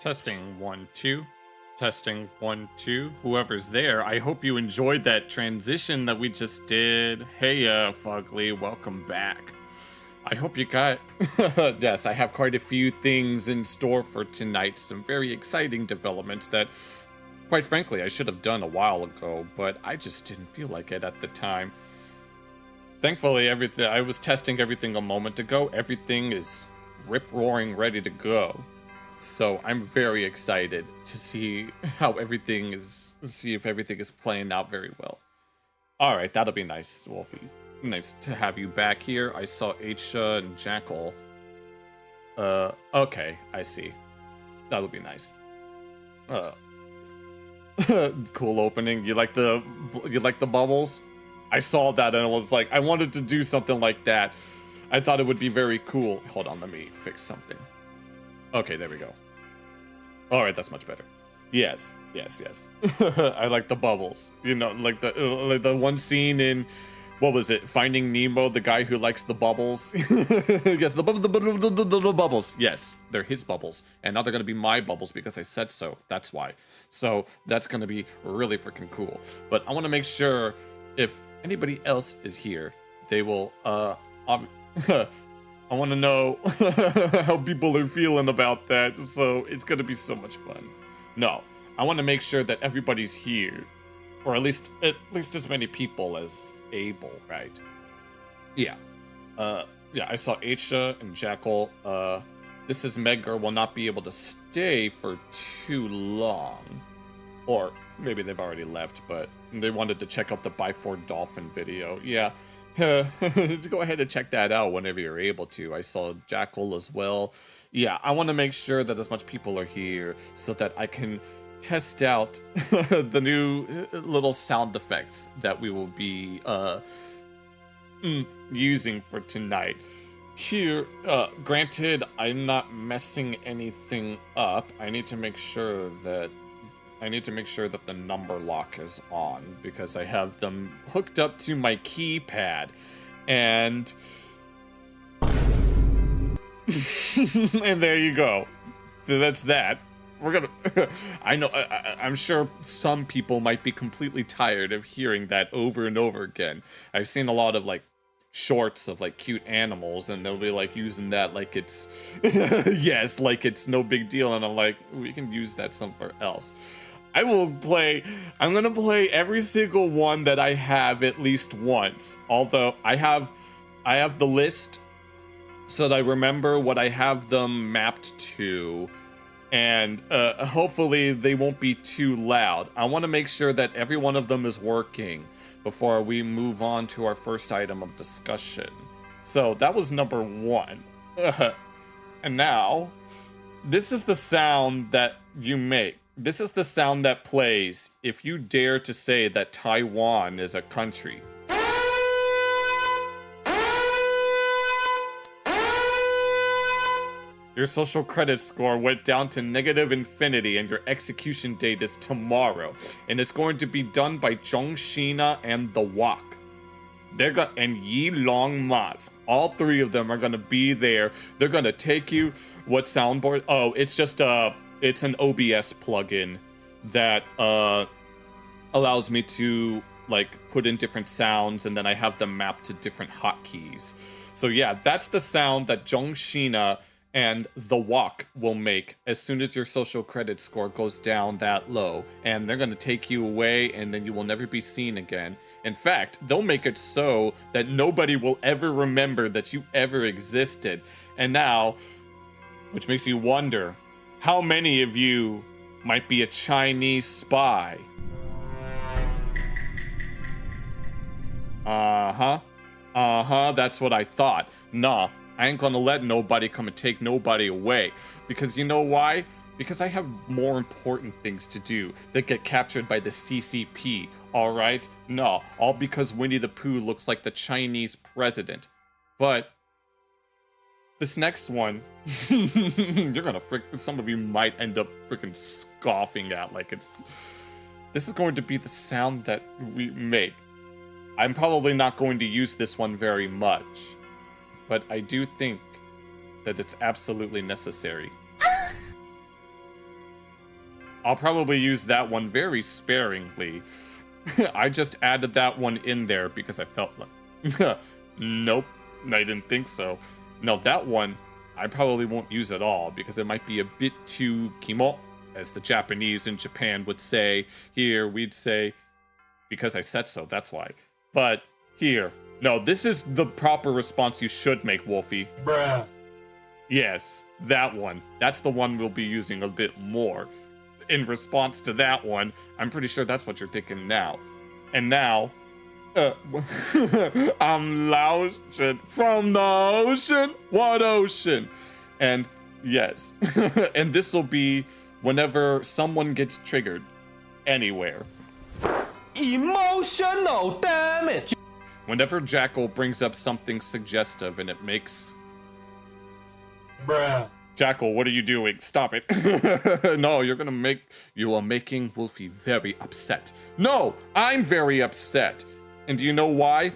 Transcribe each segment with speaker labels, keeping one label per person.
Speaker 1: Testing 1 2. Testing 1 2. Whoever's there, I hope you enjoyed that transition that we just did. Hey, Fugly, welcome back. I hope you got. Yes, I have quite a few things in store for tonight. Some very exciting developments that, quite frankly, I should have done a while ago, but I just didn't feel like it at the time. Thankfully, I was testing everything a moment ago. Everything is rip-roaring ready to go. So I'm very excited to see how everything is, see if everything is playing out very well. All right, that'll be nice, Wolfie. Nice to have you back here. I saw Aisha and Jackal. Okay, I see. That'll be nice. Cool opening. You like the bubbles? I saw that and I was like, I wanted to do something like that. I thought it would be very cool. Hold on, let me fix something. Okay, there we go. All right, that's much better. Yes. I like the bubbles. You know, like the one scene in, what was it? Finding Nemo, the guy who likes the bubbles. Yes, the bubbles. Yes, they're his bubbles. And now they're going to be my bubbles because I said so. That's why. So that's going to be really freaking cool. But I want to make sure if anybody else is here, they will, I want to know how people are feeling about that, so it's going to be so much fun. No, I want to make sure that everybody's here, or at least as many people as able, right? Yeah. Yeah, I saw Aisha and Jackal. This is Medgar will not be able to stay for too long. Or maybe they've already left, but they wanted to check out the By4 Dolphin video. Yeah, go ahead and check that out whenever you're able to. I saw Jackal as well. Yeah, I want to make sure that as much people are here so that I can test out the new little sound effects that we will be using for tonight. Here, granted, I'm not messing anything up. I need to make sure that the number lock is on because I have them hooked up to my keypad, and and there you go. That's that. We're gonna. I know. I'm sure some people might be completely tired of hearing that over and over again. I've seen a lot of like shorts of like cute animals, and they'll be like using that like it's yes, like it's no big deal, and I'm like, we can use that somewhere else. I'm gonna play every single one that I have at least once. Although I have the list so that I remember what I have them mapped to, and hopefully they won't be too loud. I want to make sure that every one of them is working before we move on to our first item of discussion. So that was number 1. And now, this is the sound that you make. This is the sound that plays if you dare to say that Taiwan is a country. Your social credit score went down to negative infinity, and your execution date is tomorrow. And it's going to be done by Zhongxina and the Wok. And Yi Long Mas. All 3 of them are gonna be there. They're gonna take you. What soundboard? Oh, it's just it's an OBS plugin that allows me to like put in different sounds, and then I have them mapped to different hotkeys. So yeah, that's the sound that Zhongxina and the Wok will make as soon as your social credit score goes down that low. And they're gonna take you away, and then you will never be seen again. In fact, they'll make it so that nobody will ever remember that you ever existed. And now, which makes you wonder, how many of you might be a Chinese spy? That's what I thought. Nah, I ain't gonna let nobody come and take nobody away. Because you know why? Because I have more important things to do that get captured by the CCP, alright? No, all because Winnie the Pooh looks like the Chinese president. But this next one, you're gonna some of you might end up freaking scoffing at like it's... This is going to be the sound that we make. I'm probably not going to use this one very much, but I do think that it's absolutely necessary. I'll probably use that one very sparingly. I just added that one in there because I felt like... Nope, I didn't think so. No, that one, I probably won't use at all because it might be a bit too kimo, as the Japanese in Japan would say. Here, we'd say, because I said so, that's why. But here, no, this is the proper response you should make, Wolfie.
Speaker 2: Bruh.
Speaker 1: Yes, that one. That's the one we'll be using a bit more. In response to that one, I'm pretty sure that's what you're thinking now. And now, I'm Laotian from the ocean. What ocean? And yes, and this will be whenever someone gets triggered anywhere.
Speaker 2: Emotional damage.
Speaker 1: Whenever Jackal brings up something suggestive and it makes...
Speaker 2: Bruh.
Speaker 1: Jackal, what are you doing? Stop it. No, you are making Wolfie very upset. No, I'm very upset. And do you know why?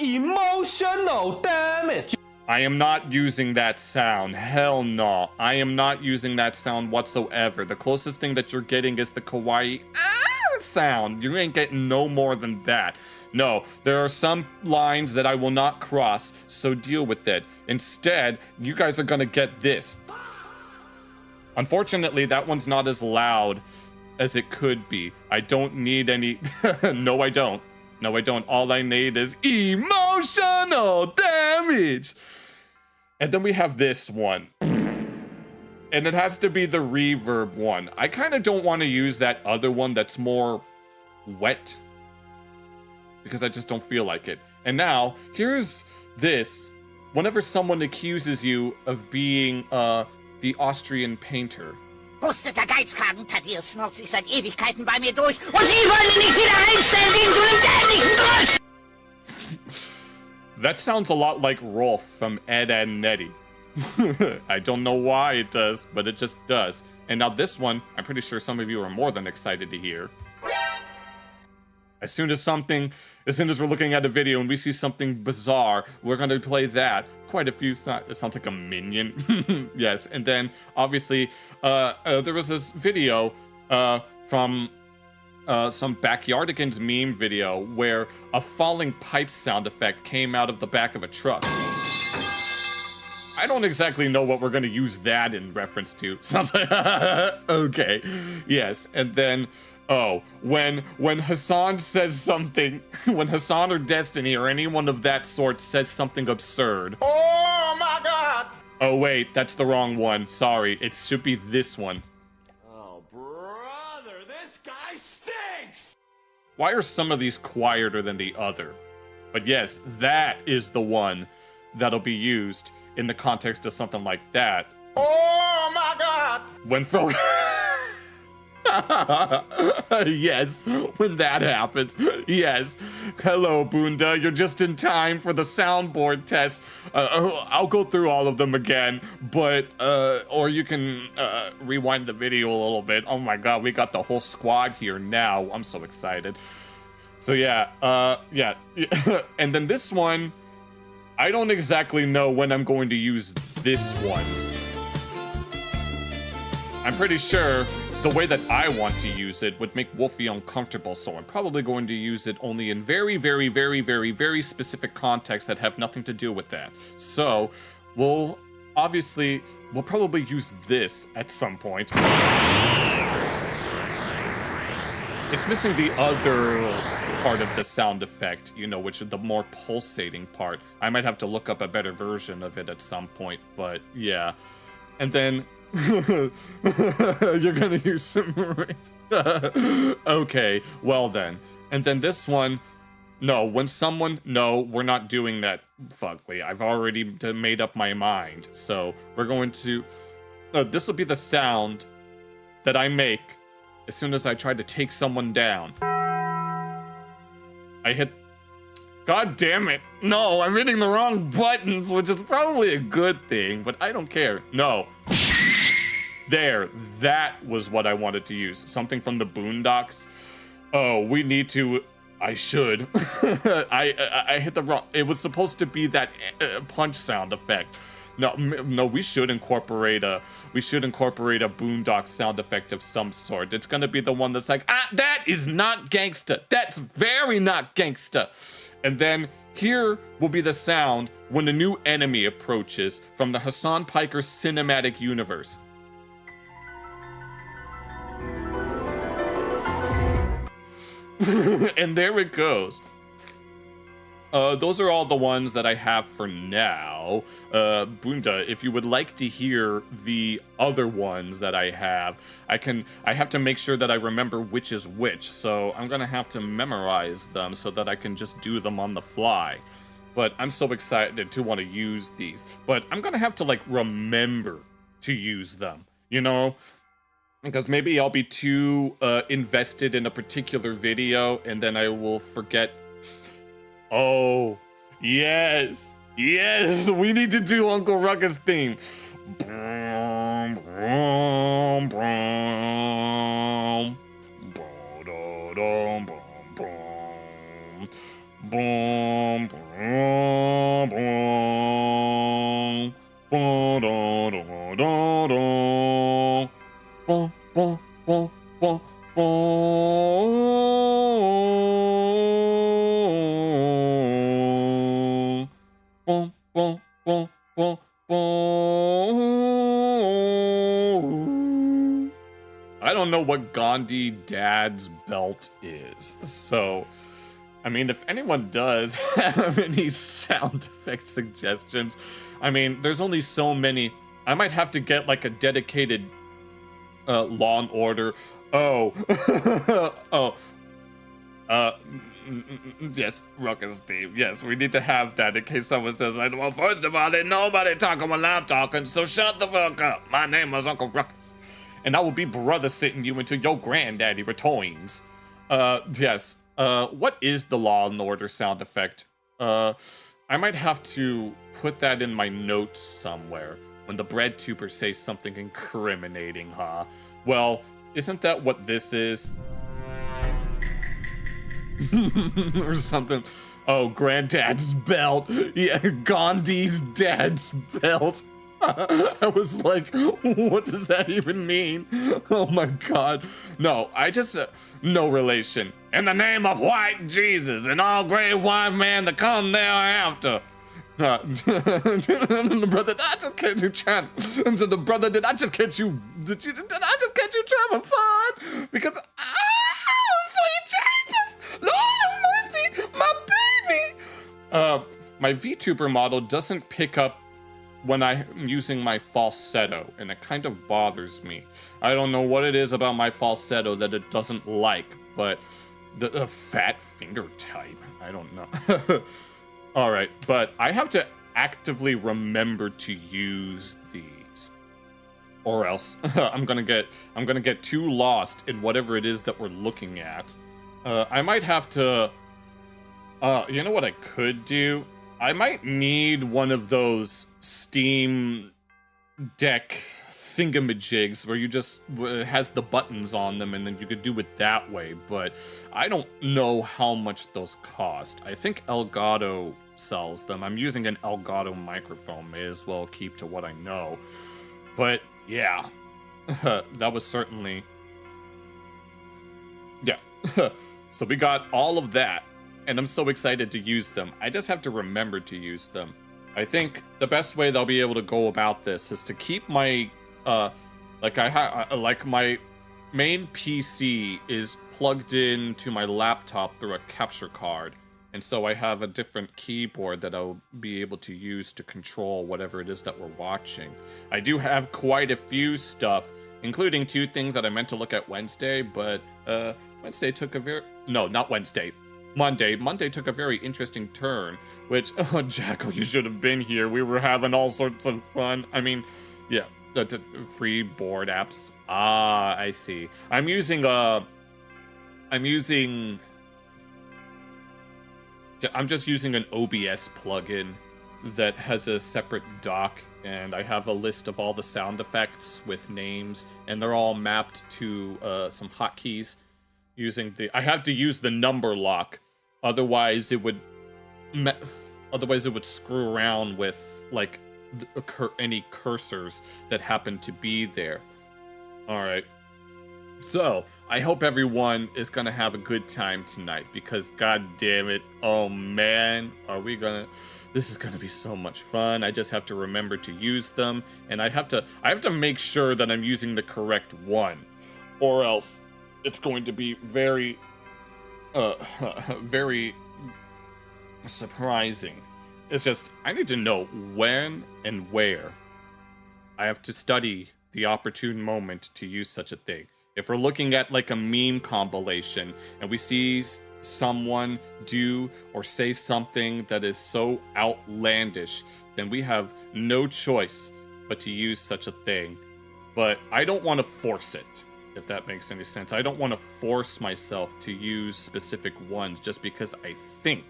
Speaker 2: Emotional damage.
Speaker 1: I am not using that sound. Hell no. I am not using that sound whatsoever. The closest thing that you're getting is the kawaii sound. You ain't getting no more than that. No, there are some lines that I will not cross, so deal with it. Instead, you guys are gonna get this. Unfortunately, that one's not as loud as it could be. I don't need any... No, I don't. No, I don't. All I need is emotional damage. damage. And then we have this one. And it has to be the reverb one. I kind of don't want to use that other one that's more wet, because I just don't feel like it. And now, here's this. Whenever someone accuses you of being the Austrian painter.
Speaker 3: Husteter Geizkragen, Thaddeus schnurrt sich seit Ewigkeiten bei mir durch und Sie wollen ihn nicht wieder einstellen wegen so einem dämlichen Grund!
Speaker 1: That sounds a lot like Rolf from Ed, Edd n Eddy. I don't know why it does, but it just does. And now this one, I'm pretty sure some of you are more than excited to hear. As soon as we're looking at a video and we see something bizarre, we're gonna play that. Quite a few, it sounds like a minion. Yes, and then obviously, there was this video from some Backyardigans meme video where a falling pipe sound effect came out of the back of a truck. I don't exactly know what we're gonna use that in reference to. Sounds like, okay, yes, and then, oh, when Hassan says something, when Hassan or Destiny or anyone of that sort says something absurd.
Speaker 2: Oh my god!
Speaker 1: Oh wait, that's the wrong one. Sorry, it should be this one.
Speaker 2: Oh, brother, this guy stinks!
Speaker 1: Why are some of these quieter than the other? But yes, that is the one that'll be used in the context of something like that.
Speaker 2: Oh my god!
Speaker 1: When folk... Yes, when that happens. Yes. Hello, Bunda. You're just in time for the soundboard test. I'll go through all of them again, but, or you can, rewind the video a little bit. Oh my god, we got the whole squad here now. I'm so excited. So yeah, yeah. And then this one, I don't exactly know when I'm going to use this one. I'm pretty sure the way that I want to use it would make Wolfie uncomfortable, so I'm probably going to use it only in very, very, very, very, very specific contexts that have nothing to do with that. So, we'll probably use this at some point. It's missing the other part of the sound effect, you know, which is the more pulsating part. I might have to look up a better version of it at some point, but yeah. And then... You're gonna use some... Okay, well then. And then this one... No, when someone... No, we're not doing that, Fugly. I've already made up my mind. So, we're going to... this will be the sound that I make as soon as I try to take someone down. I hit... God damn it. No, I'm hitting the wrong buttons, which is probably a good thing, but I don't care. No. There, that was what I wanted to use. Something from the Boondocks. Oh, we need to... I should. I hit the wrong... It was supposed to be that punch sound effect. No, we should incorporate a Boondock sound effect of some sort. It's gonna be the one that's like, that is not gangsta. That's very not gangsta. And then here will be the sound when a new enemy approaches from the Hassan Piker cinematic universe. And there it goes. Those are all the ones that I have for now. Bunda, if you would like to hear the other ones that I have, I have to make sure that I remember which is which, so I'm gonna have to memorize them so that I can just do them on the fly. But I'm so excited to want to use these. But I'm gonna have to, like, remember to use them, you know? Because maybe I'll be too invested in a particular video, and then I will forget. Oh, yes, yes, we need to do Uncle Ruckus theme. Brum, brum, brum. Ba-da-dum, brum, brum. Brum, brum, brum. Ba-da-da-da-da. Bum, bum, bum, bum, bum. Bum, bum, bum, bum. I don't know what Gandhi Dad's belt is, so I mean, if anyone does have any sound effect suggestions, I mean, there's only so many. I might have to get like a dedicated Law and Order. Oh, yes, Ruckus Steve. Yes, we need to have that in case someone says, well, first of all, ain't nobody talking when I'm talking, so shut the fuck up. My name is Uncle Ruckus, and I will be brother sitting you until your granddaddy returns. Yes. What is the Law and Order sound effect? I might have to put that in my notes somewhere when the breadtuber says something incriminating, huh? Well, isn't that what this is? Or something. Oh, Granddad's belt. Yeah, Gandhi's dad's belt. I was like, what does that even mean? Oh my god. No, I just, no relation. In the name of white Jesus and all great white men that come thereafter. Brother, I just catch you trying. The brother, did I just catch you? Did I just catch you trying for fun? Because, sweet Jesus, Lord of mercy, my baby. My VTuber model doesn't pick up when I'm using my falsetto, and it kind of bothers me. I don't know what it is about my falsetto that it doesn't like, but the fat finger type, I don't know. All right, but I have to actively remember to use these, or else I'm gonna get too lost in whatever it is that we're looking at. I might have to. You know what I could do? I might need one of those Steam Deck thingamajigs where you just it has the buttons on them and then you could do it that way, but I don't know how much those cost. I think Elgato sells them. I'm using an Elgato microphone, may as well keep to what I know. But yeah, that was certainly, yeah. So we got all of that, and I'm so excited to use them. I just have to remember to use them. I think the best way they'll be able to go about this is to keep my, like my main PC is plugged into my laptop through a capture card. And so I have a different keyboard that I'll be able to use to control whatever it is that we're watching. I do have quite a few stuff, including 2 things that I meant to look at Wednesday, but Wednesday took a very, no, not Wednesday. Monday took a very interesting turn, which, oh, Jackal, you should have been here. We were having all sorts of fun. I mean, yeah, the free board apps. Ah, I see. I'm just using an OBS plugin that has a separate dock, and I have a list of all the sound effects with names, and they're all mapped to some hotkeys. I have to use the number lock, otherwise it would screw around with like any cursors that happen to be there. All right. So, I hope everyone is gonna have a good time tonight, because god damn it, oh man, this is gonna be so much fun. I just have to remember to use them, and I have to make sure that I'm using the correct one, or else it's going to be very, very surprising. It's just, I need to know when and where I have to study the opportune moment to use such a thing. If we're looking at like a meme compilation and we see someone do or say something that is so outlandish, then we have no choice but to use such a thing. But I don't want to force it, if that makes any sense. I don't want to force myself to use specific ones just because I think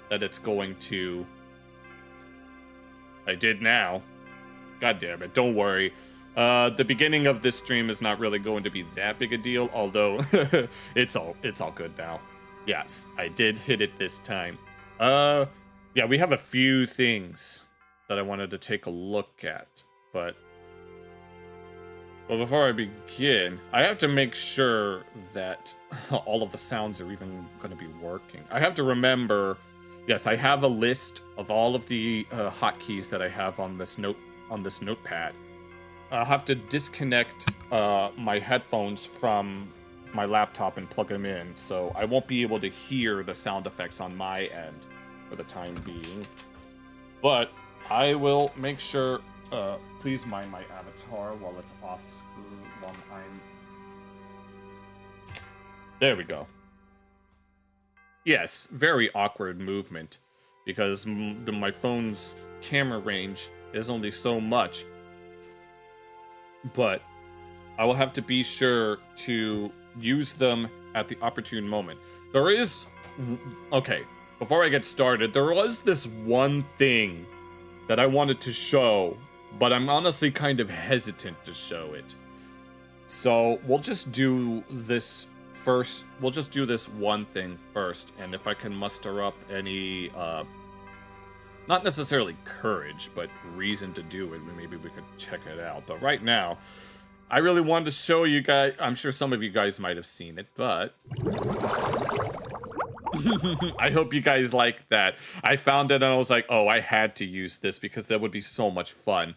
Speaker 1: that it's going to... I did now. God damn it, don't worry. The beginning of this stream is not really going to be that big a deal, although it's all good now. Yes, I did hit it this time. Yeah, we have a few things that I wanted to take a look at, but before I begin, I have to make sure that all of the sounds are even going to be working. I have to remember, yes, I have a list of all of the hotkeys that I have on this notepad. I'll have to disconnect my headphones from my laptop and plug them in, so I won't be able to hear the sound effects on my end for the time being. But I will make sure, please mind my avatar while it's off screen, while I'm... There we go. Yes, very awkward movement, because my phone's camera range is only so much. But I will have to be sure to use them at the opportune moment. There is... Okay, before I get started, there was this one thing that I wanted to show, but I'm honestly kind of hesitant to show it. So we'll just do this first. We'll just do this one thing first, and if I can muster up any, not necessarily courage, but reason to do it, maybe we could check it out. But right now, I really wanted to show you guys. I'm sure some of you guys might have seen it, but I hope you guys like that. I found it and I was like, oh, I had to use this because that would be so much fun.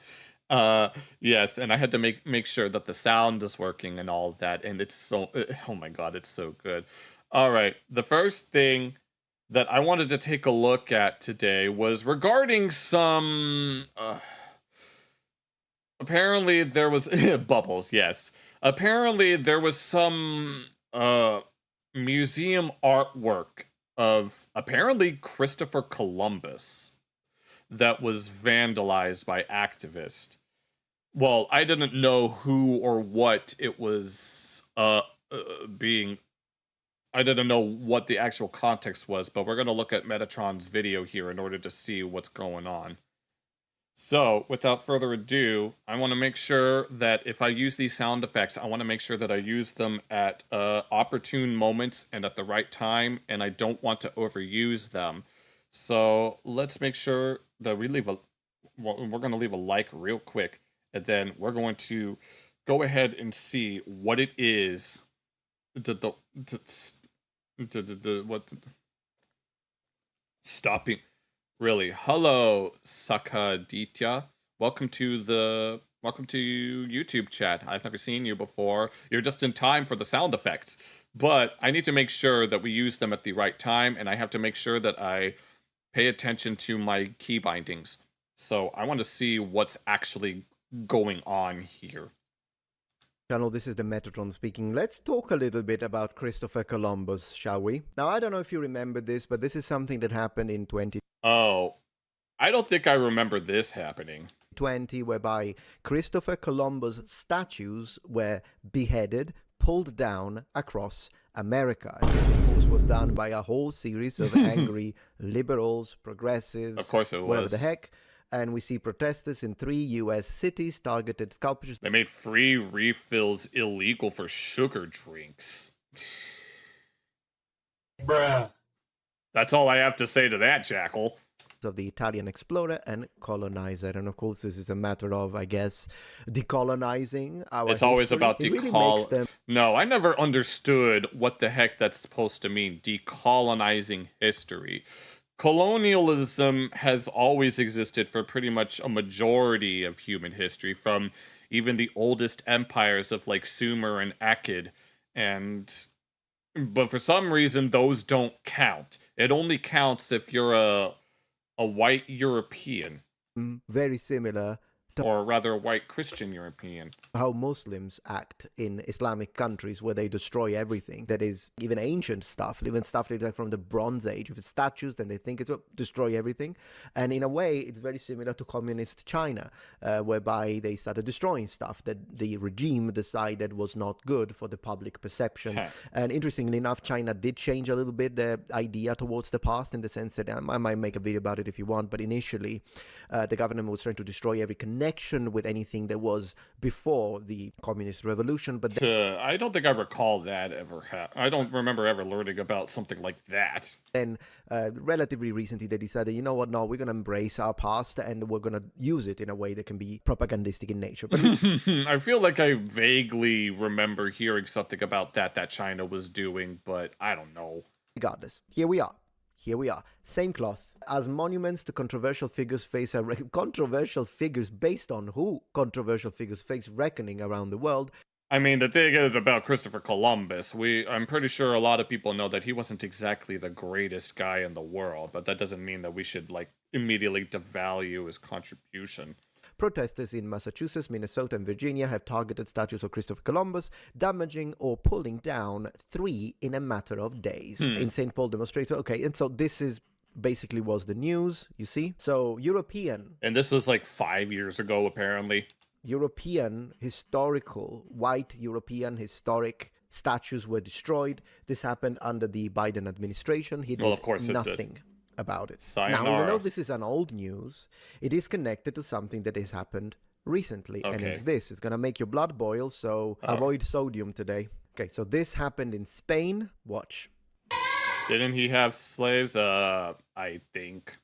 Speaker 1: Yes, and I had to make sure that the sound is working and all of that, and it's so, oh my god, it's so good. All right, the first thing that I wanted to take a look at today was regarding some, apparently there was, bubbles, yes. Apparently there was some, museum artwork of apparently Christopher Columbus that was vandalized by activists. Well, I didn't know who or what it was being... I didn't know what the actual context was, but we're going to look at Metatron's video here in order to see what's going on. So, without further ado, I want to make sure that if I use these sound effects, I want to make sure that I use them at opportune moments and at the right time, and I don't want to overuse them. So, let's make sure that we leave a... Well, we're going to leave a like real quick, and then we're going to go ahead and see what it is. Stopping... Really, hello, Sakaditya. Welcome to YouTube chat. I've never seen you before. You're just in time for the sound effects. But I need to make sure that we use them at the right time, and I have to make sure that I pay attention to my key bindings. So I want to see what's actually going on here.
Speaker 4: Channel, this is the Metatron speaking. Let's talk a little bit about Christopher Columbus, shall we? Now, I don't know if you remember this, but this is something that happened in 2020.
Speaker 1: Oh, I don't think I remember this happening.
Speaker 4: Whereby Christopher Columbus statues were beheaded, pulled down across America. And this, of course, was done by a whole series of angry liberals, progressives,
Speaker 1: of course it was.
Speaker 4: Whatever the heck. And we see protesters in 3 U.S. cities targeted sculptures.
Speaker 1: They made free refills illegal for sugar drinks.
Speaker 2: Bruh.
Speaker 1: That's all I have to say to that, Jackal.
Speaker 4: Of the Italian explorer and colonizer. And of course, this is a matter of, I guess, decolonizing our
Speaker 1: It's always
Speaker 4: history.
Speaker 1: about
Speaker 4: Really
Speaker 1: No, I never understood what the heck that's supposed to mean, decolonizing history. Colonialism has always existed for pretty much a majority of human history, from even the oldest empires of like Sumer and Akkad, but for some reason those don't count. It only counts if you're a white European.
Speaker 4: Very similar to
Speaker 1: or rather a white Christian European.
Speaker 4: how Muslims act in Islamic countries where they destroy everything that is even ancient stuff, even stuff like from the Bronze Age. If it's statues, then they think it's destroy everything. And in a way, it's very similar to communist China, whereby they started destroying stuff that the regime decided was not good for the public perception. And interestingly enough, China did change a little bit the idea towards the past, in the sense that I might make a video about it if you want, but initially the government was trying to destroy every connection with anything that was before the communist revolution. But
Speaker 1: I don't think I recall that ever I don't remember ever learning about something like that.
Speaker 4: then relatively recently they decided, you know what, no, we're going to embrace our past and we're going to use it in a way that can be propagandistic in nature. But
Speaker 1: I feel like I vaguely remember hearing something about that China was doing, but I don't know.
Speaker 4: regardless, here we are. Here we are. Same cloth. As monuments to controversial figures face controversial figures based on who controversial figures face reckoning around the world.
Speaker 1: I mean, the thing is about Christopher Columbus, I'm pretty sure a lot of people know that he wasn't exactly the greatest guy in the world, but that doesn't mean that we should, like, immediately devalue his contribution.
Speaker 4: Protesters in Massachusetts, Minnesota, and Virginia have targeted statues of Christopher Columbus, damaging or pulling down 3 in a matter of days. In St. Paul demonstrator. Okay, and so this is basically was the news, you see? So European
Speaker 1: And this was like 5 years ago, apparently.
Speaker 4: White European historic statues were destroyed. This happened under the Biden administration. He did
Speaker 1: Well, of course it did.
Speaker 4: nothing about it.
Speaker 1: Sayonara.
Speaker 4: Now, even though this is an old news, it is connected to something that has happened recently. And it's this. It's going to make your blood boil, so avoid sodium today. Okay, so this happened in Spain. Watch.
Speaker 1: Didn't he have slaves? I think.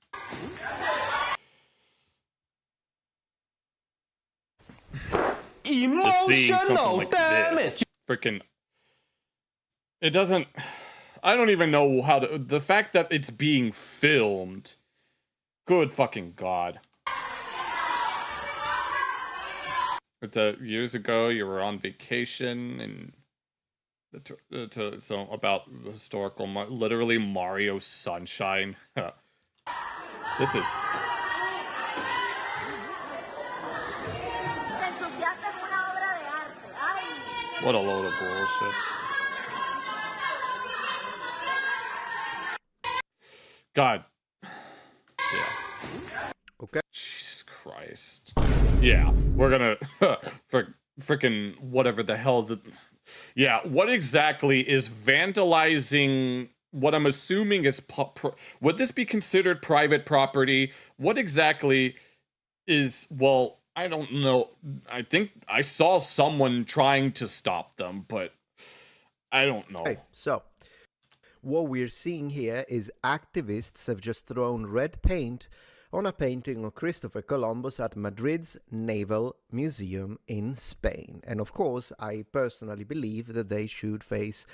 Speaker 1: Just seeing something like this. Freaking. It doesn't. I don't even know how to. The fact that it's being filmed. Good fucking God. But years ago, you were on vacation and. So about the historical. Literally Mario Sunshine. This is. What a load of bullshit. God. Yeah.
Speaker 4: Okay.
Speaker 1: Jesus Christ. Yeah, we're gonna frickin' whatever the hell yeah, what exactly is vandalizing what I'm assuming is would this be considered private property? What exactly is, well, I don't know. I think I saw someone trying to stop them, but I don't know.
Speaker 4: Okay, so what we're seeing here is activists have just thrown red paint on a painting of Christopher Columbus at Madrid's Naval Museum in Spain. And of course, I personally believe that they should face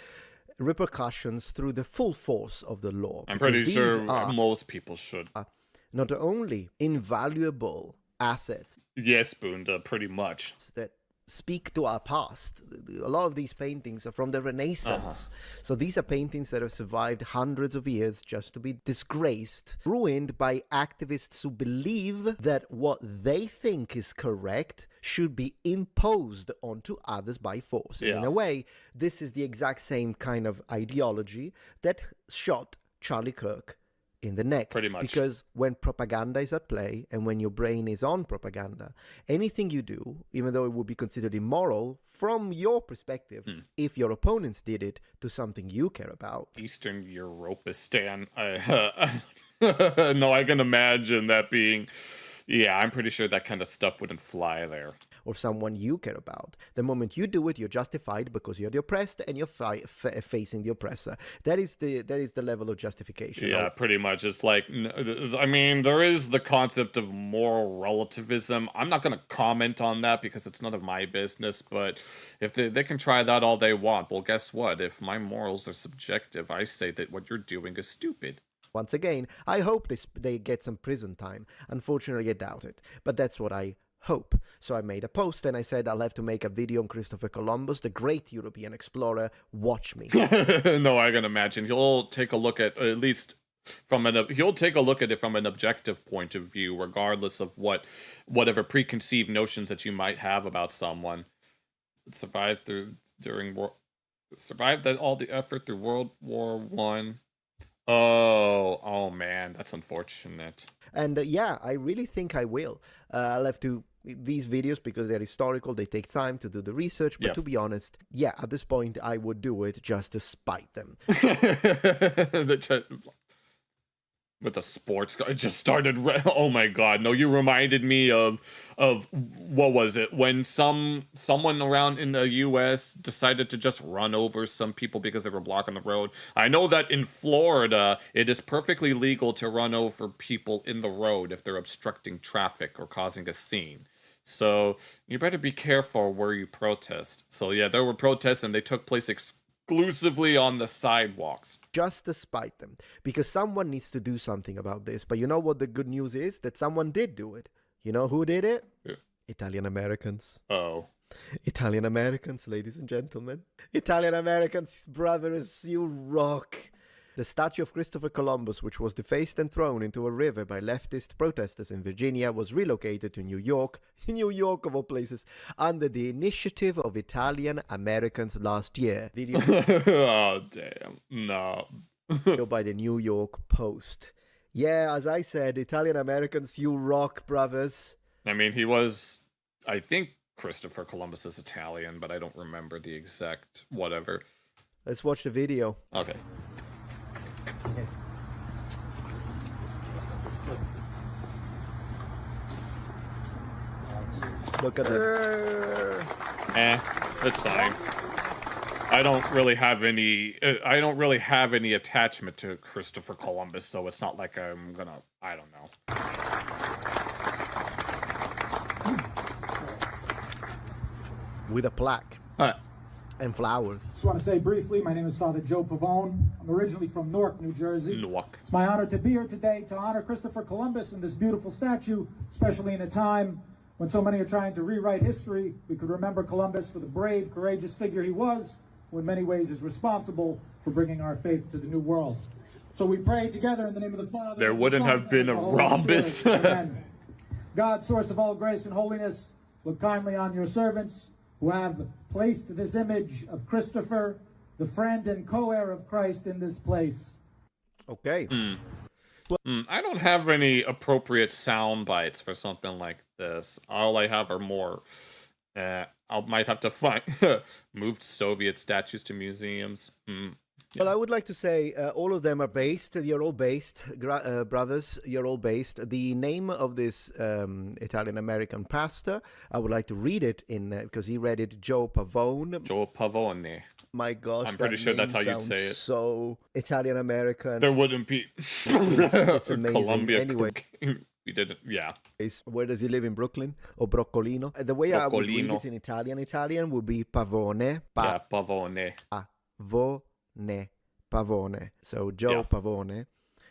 Speaker 4: repercussions through the full force of the law.
Speaker 1: I'm pretty sure most people should.
Speaker 4: Not only invaluable assets.
Speaker 1: Yes, Bunda, pretty much.
Speaker 4: That speak to our past. A lot of these paintings are from the Renaissance. So these are paintings that have survived hundreds of years just to be disgraced, ruined by activists who believe that what they think is correct should be imposed onto others by force.
Speaker 1: Yeah.
Speaker 4: And in a way, this is the exact same kind of ideology that shot Charlie Kirk in the neck.
Speaker 1: Pretty much.
Speaker 4: Because when propaganda is at play and when your brain is on propaganda, anything you do, even though it would be considered immoral from your perspective, if your opponents did it to something you care about.
Speaker 1: Eastern Europistan. No, I can imagine that being. Yeah, I'm pretty sure that kind of stuff wouldn't fly there.
Speaker 4: Or someone you care about. The moment you do it, you're justified because you're the oppressed and you're facing the oppressor. That is the level of justification.
Speaker 1: Yeah, pretty much. It's like, I mean, there is the concept of moral relativism. I'm not going to comment on that because it's none of my business, but if they can try that all they want, well, guess what? If my morals are subjective, I say that what you're doing is stupid.
Speaker 4: Once again, I hope they get some prison time. Unfortunately, I doubt it. But that's what I hope. So I made a post and I said I'll have to make a video on Christopher Columbus, the great European explorer. Watch me.
Speaker 1: No, I can imagine. He'll take a look at least he'll take a look at it from an objective point of view, regardless of whatever preconceived notions that you might have about someone. Survived all the effort through World War I. Oh man, that's unfortunate.
Speaker 4: And yeah, I really think I will. I'll have to these videos because they're historical. They take time to do the research. But to be honest, yeah, at this point, I would do it just to spite them.
Speaker 1: With the sports car, it just started. Oh my god! No, you reminded me of what was it when someone around in the U.S. decided to just run over some people because they were blocking the road. I know that in Florida, it is perfectly legal to run over people in the road if they're obstructing traffic or causing a scene. So you better be careful where you protest. So yeah, there were protests and they took place exclusively on the sidewalks.
Speaker 4: Just to spite them. Because someone needs to do something about this. But you know what the good news is? That someone did do it. You know who did it?
Speaker 1: Yeah.
Speaker 4: Italian Americans.
Speaker 1: Oh.
Speaker 4: Italian Americans, ladies and gentlemen. Italian Americans, brothers, you rock. The statue of Christopher Columbus, which was defaced and thrown into a river by leftist protesters in Virginia, was relocated to New York, New York of all places, under the initiative of Italian Americans last year. Video
Speaker 1: Oh, damn. No.
Speaker 4: by the New York Post. Yeah, as I said, Italian Americans, you rock, brothers.
Speaker 1: I mean, he was, I think Christopher Columbus is Italian, but I don't remember the exact whatever.
Speaker 4: Let's watch the video.
Speaker 1: Okay.
Speaker 4: Look at that.
Speaker 1: It's fine. I don't really have any attachment to Christopher Columbus, so it's not like I'm gonna, I don't know.
Speaker 4: With a plaque and flowers.
Speaker 5: Just want to say briefly, my name is Father Joe Pavone. I'm originally from Newark, New Jersey.
Speaker 1: Newark.
Speaker 5: It's my honor to be here today to honor Christopher Columbus in this beautiful statue, especially in a time when so many are trying to rewrite history. We could remember Columbus for the brave, courageous figure he was, who in many ways is responsible for bringing our faith to the New World. So we pray together in the name of the Father.
Speaker 1: There wouldn't have been a rhombus.
Speaker 5: Amen. God, source of all grace and holiness, look kindly on your servants who have placed this image of Christopher, the friend and co-heir of Christ, in this place.
Speaker 4: Okay.
Speaker 1: I don't have any appropriate sound bites for something like this. All I have are more. I might have to find moved Soviet statues to museums.
Speaker 4: Well, I would like to say all of them are based. You're all based, brothers. You're all based. The name of this Italian-American pastor, I would like to read it in because he read it, Joe Pavone.
Speaker 1: Joe Pavone.
Speaker 4: My gosh,
Speaker 1: I'm pretty sure that's how you'd
Speaker 4: sounds
Speaker 1: say it.
Speaker 4: So Italian-American.
Speaker 1: There wouldn't be.
Speaker 4: It's amazing.
Speaker 1: Columbia.
Speaker 4: Anyway.
Speaker 1: We didn't, yeah.
Speaker 4: Where does he live, in Brooklyn or Broccolino? The way I would read it in Italian would be Pavone.
Speaker 1: Yeah, Pavone.
Speaker 4: Pavone. So Joe Pavone.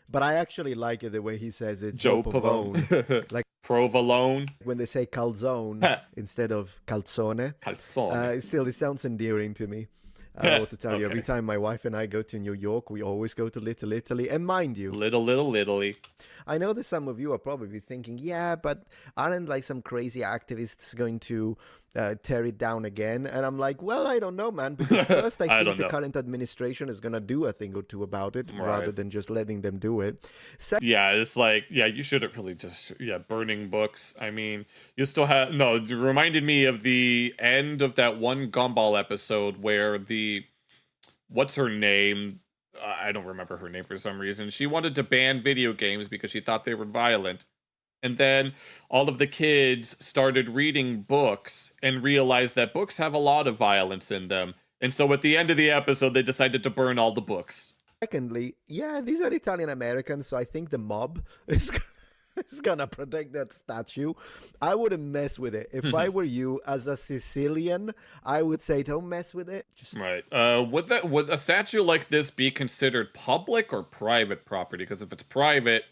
Speaker 4: But I actually like it the way he says it.
Speaker 1: Joe Pavone.
Speaker 4: Like
Speaker 1: provolone.
Speaker 4: When they say calzone instead of calzone.
Speaker 1: Calzone.
Speaker 4: It sounds endearing to me. I don't know what to tell you. Every time my wife and I go to New York, we always go to Little Italy. And mind you,
Speaker 1: Little Italy.
Speaker 4: I know that some of you are probably thinking, yeah, but aren't like some crazy activists going to tear it down again? And I'm like, well, I don't know, man. Because first, I think the current administration is going to do a thing or two about it rather than just letting them do it.
Speaker 1: Yeah, it's like, you shouldn't really just, burning books. I mean, you still have, no, it reminded me of the end of that one Gumball episode where what's her name? I don't remember her name for some reason. She wanted to ban video games because she thought they were violent. And then all of the kids started reading books and realized that books have a lot of violence in them. And so at the end of the episode, they decided to burn all the books.
Speaker 4: Secondly, these are Italian Americans, so I think the mob is gonna protect that statue. I wouldn't mess with it. If I were you, as a Sicilian, I would say don't mess with it.
Speaker 1: Right. Would a statue like this be considered public or private property? Because if it's private,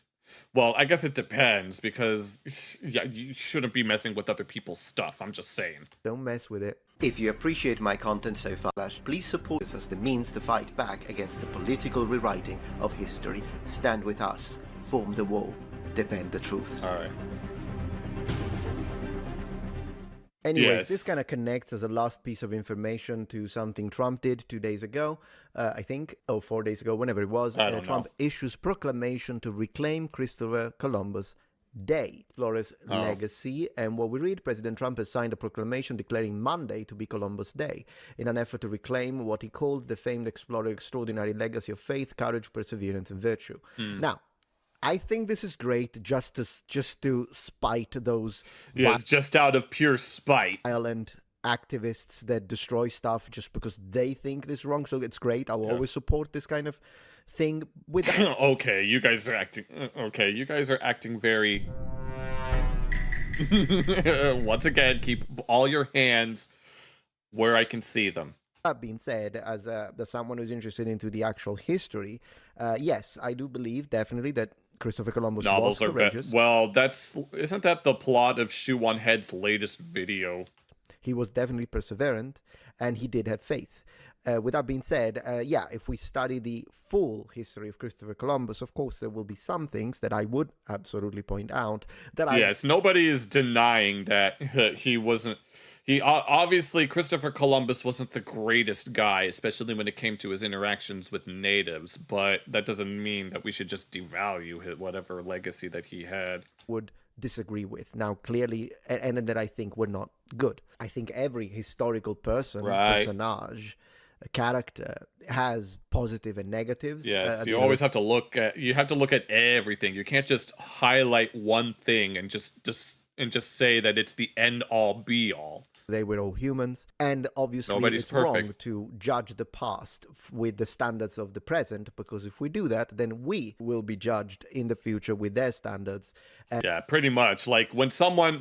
Speaker 1: well, I guess it depends, because you shouldn't be messing with other people's stuff. I'm just saying.
Speaker 4: Don't mess with it. If you appreciate my content so far, please support us as the means to fight back against the political rewriting of history. Stand with us. Form the wall. Defend the truth.
Speaker 1: All right.
Speaker 4: Anyways, this kind of connects as a last piece of information to something Trump did 2 days ago, I think, or 4 days ago, whenever it was. Trump issues proclamation to reclaim Christopher Columbus Day, Flores' legacy. And what we read, President Trump has signed a proclamation declaring Monday to be Columbus Day in an effort to reclaim what he called the famed explorer's extraordinary legacy of faith, courage, perseverance, and virtue. Now, I think this is great just to spite those
Speaker 1: it's just out of pure spite.
Speaker 4: Violent activists that destroy stuff just because they think this is wrong. So it's great. I'll always support this kind of thing. With
Speaker 1: Okay, you guys are acting very once again, keep all your hands where I can see them.
Speaker 4: That being said, as someone who's interested into the actual history, yes, I do believe definitely that Christopher Columbus
Speaker 1: novels
Speaker 4: was
Speaker 1: are
Speaker 4: courageous.
Speaker 1: well, isn't that the plot of Shoe One Head's latest video?
Speaker 4: He was definitely perseverant, and he did have faith. With that being said, if we study the full history of Christopher Columbus, of course, there will be some things that I would absolutely point out that
Speaker 1: Yes, nobody is denying that he wasn't. Obviously, Christopher Columbus wasn't the greatest guy, especially when it came to his interactions with natives, but that doesn't mean that we should just devalue whatever legacy that he had.
Speaker 4: Would disagree with. Now, clearly, and that I think were not good. I think every historical personage, a character has positive and negatives.
Speaker 1: Yes, you always have to look at everything. You can't just highlight one thing and just say that it's the end all be all.
Speaker 4: They were all humans, and obviously
Speaker 1: Nobody's
Speaker 4: it's
Speaker 1: perfect.
Speaker 4: wrong to judge the past with the standards of the present, because if we do that, then we will be judged in the future with their standards.
Speaker 1: Yeah, pretty much. Like when someone,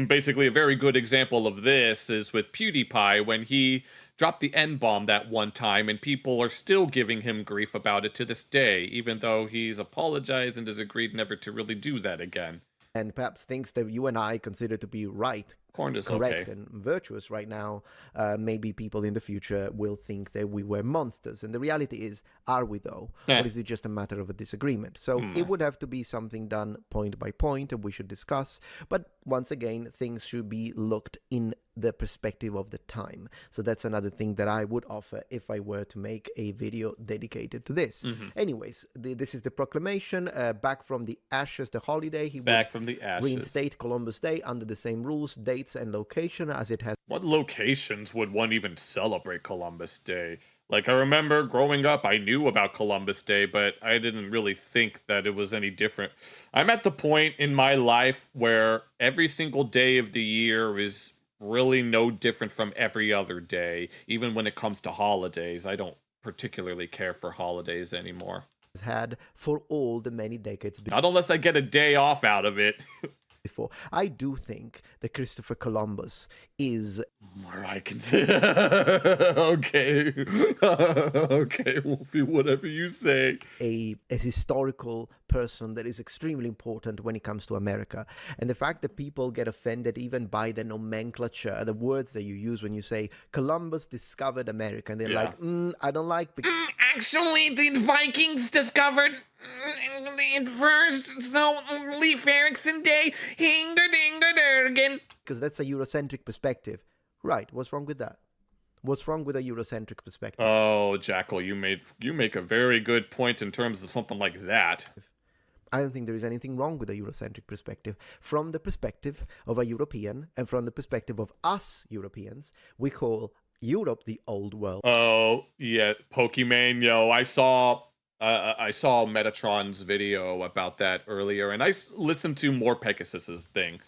Speaker 1: basically a very good example of this is with PewDiePie, when he dropped the N-bomb that one time, and people are still giving him grief about it to this day, even though he's apologized and has agreed never to really do that again.
Speaker 4: And perhaps things that you and I consider to be right, correct,
Speaker 1: okay,
Speaker 4: and virtuous right now, maybe people in the future will think that we were monsters. And the reality is, are we though? Or is it just a matter of a disagreement? So it would have to be something done point by point, and we should discuss. But once again, things should be looked in the perspective of the time. So that's another thing that I would offer if I were to make a video dedicated to this. Anyways, this is the proclamation. Back from the ashes, the holiday. He
Speaker 1: back from the ashes.
Speaker 4: Reinstate Columbus Day under the same rules, dates, and location as it has.
Speaker 1: What locations would one even celebrate Columbus Day? Like, I remember growing up, I knew about Columbus Day, but I didn't really think that it was any different. I'm at the point in my life where every single day of the year is really no different from every other day. Even when it comes to holidays, I don't particularly care for holidays anymore.
Speaker 4: Had for all the many decades
Speaker 1: not unless I get a day off out of it.
Speaker 4: Before. I do think that Christopher Columbus is
Speaker 1: more I can say. Okay. Okay, Wolfie, whatever you say.
Speaker 4: A historical person that is extremely important when it comes to America. And the fact that people get offended even by the nomenclature, the words that you use when you say Columbus discovered America, and they're like, I don't like...
Speaker 6: Actually, the Vikings discovered it first, so Leif Erikson Day, hinger-dinger-dergen.
Speaker 4: Because that's a Eurocentric perspective. Right, what's wrong with that? What's wrong with a Eurocentric perspective?
Speaker 1: Oh, Jackal, you make a very good point in terms of something like that.
Speaker 4: I don't think there is anything wrong with a Eurocentric perspective. From the perspective of a European, and from the perspective of us Europeans, we call Europe the old world.
Speaker 1: Oh, yeah, Pokemon, yo, I saw Metatron's video about that earlier, and I listened to more Pegasus's thing.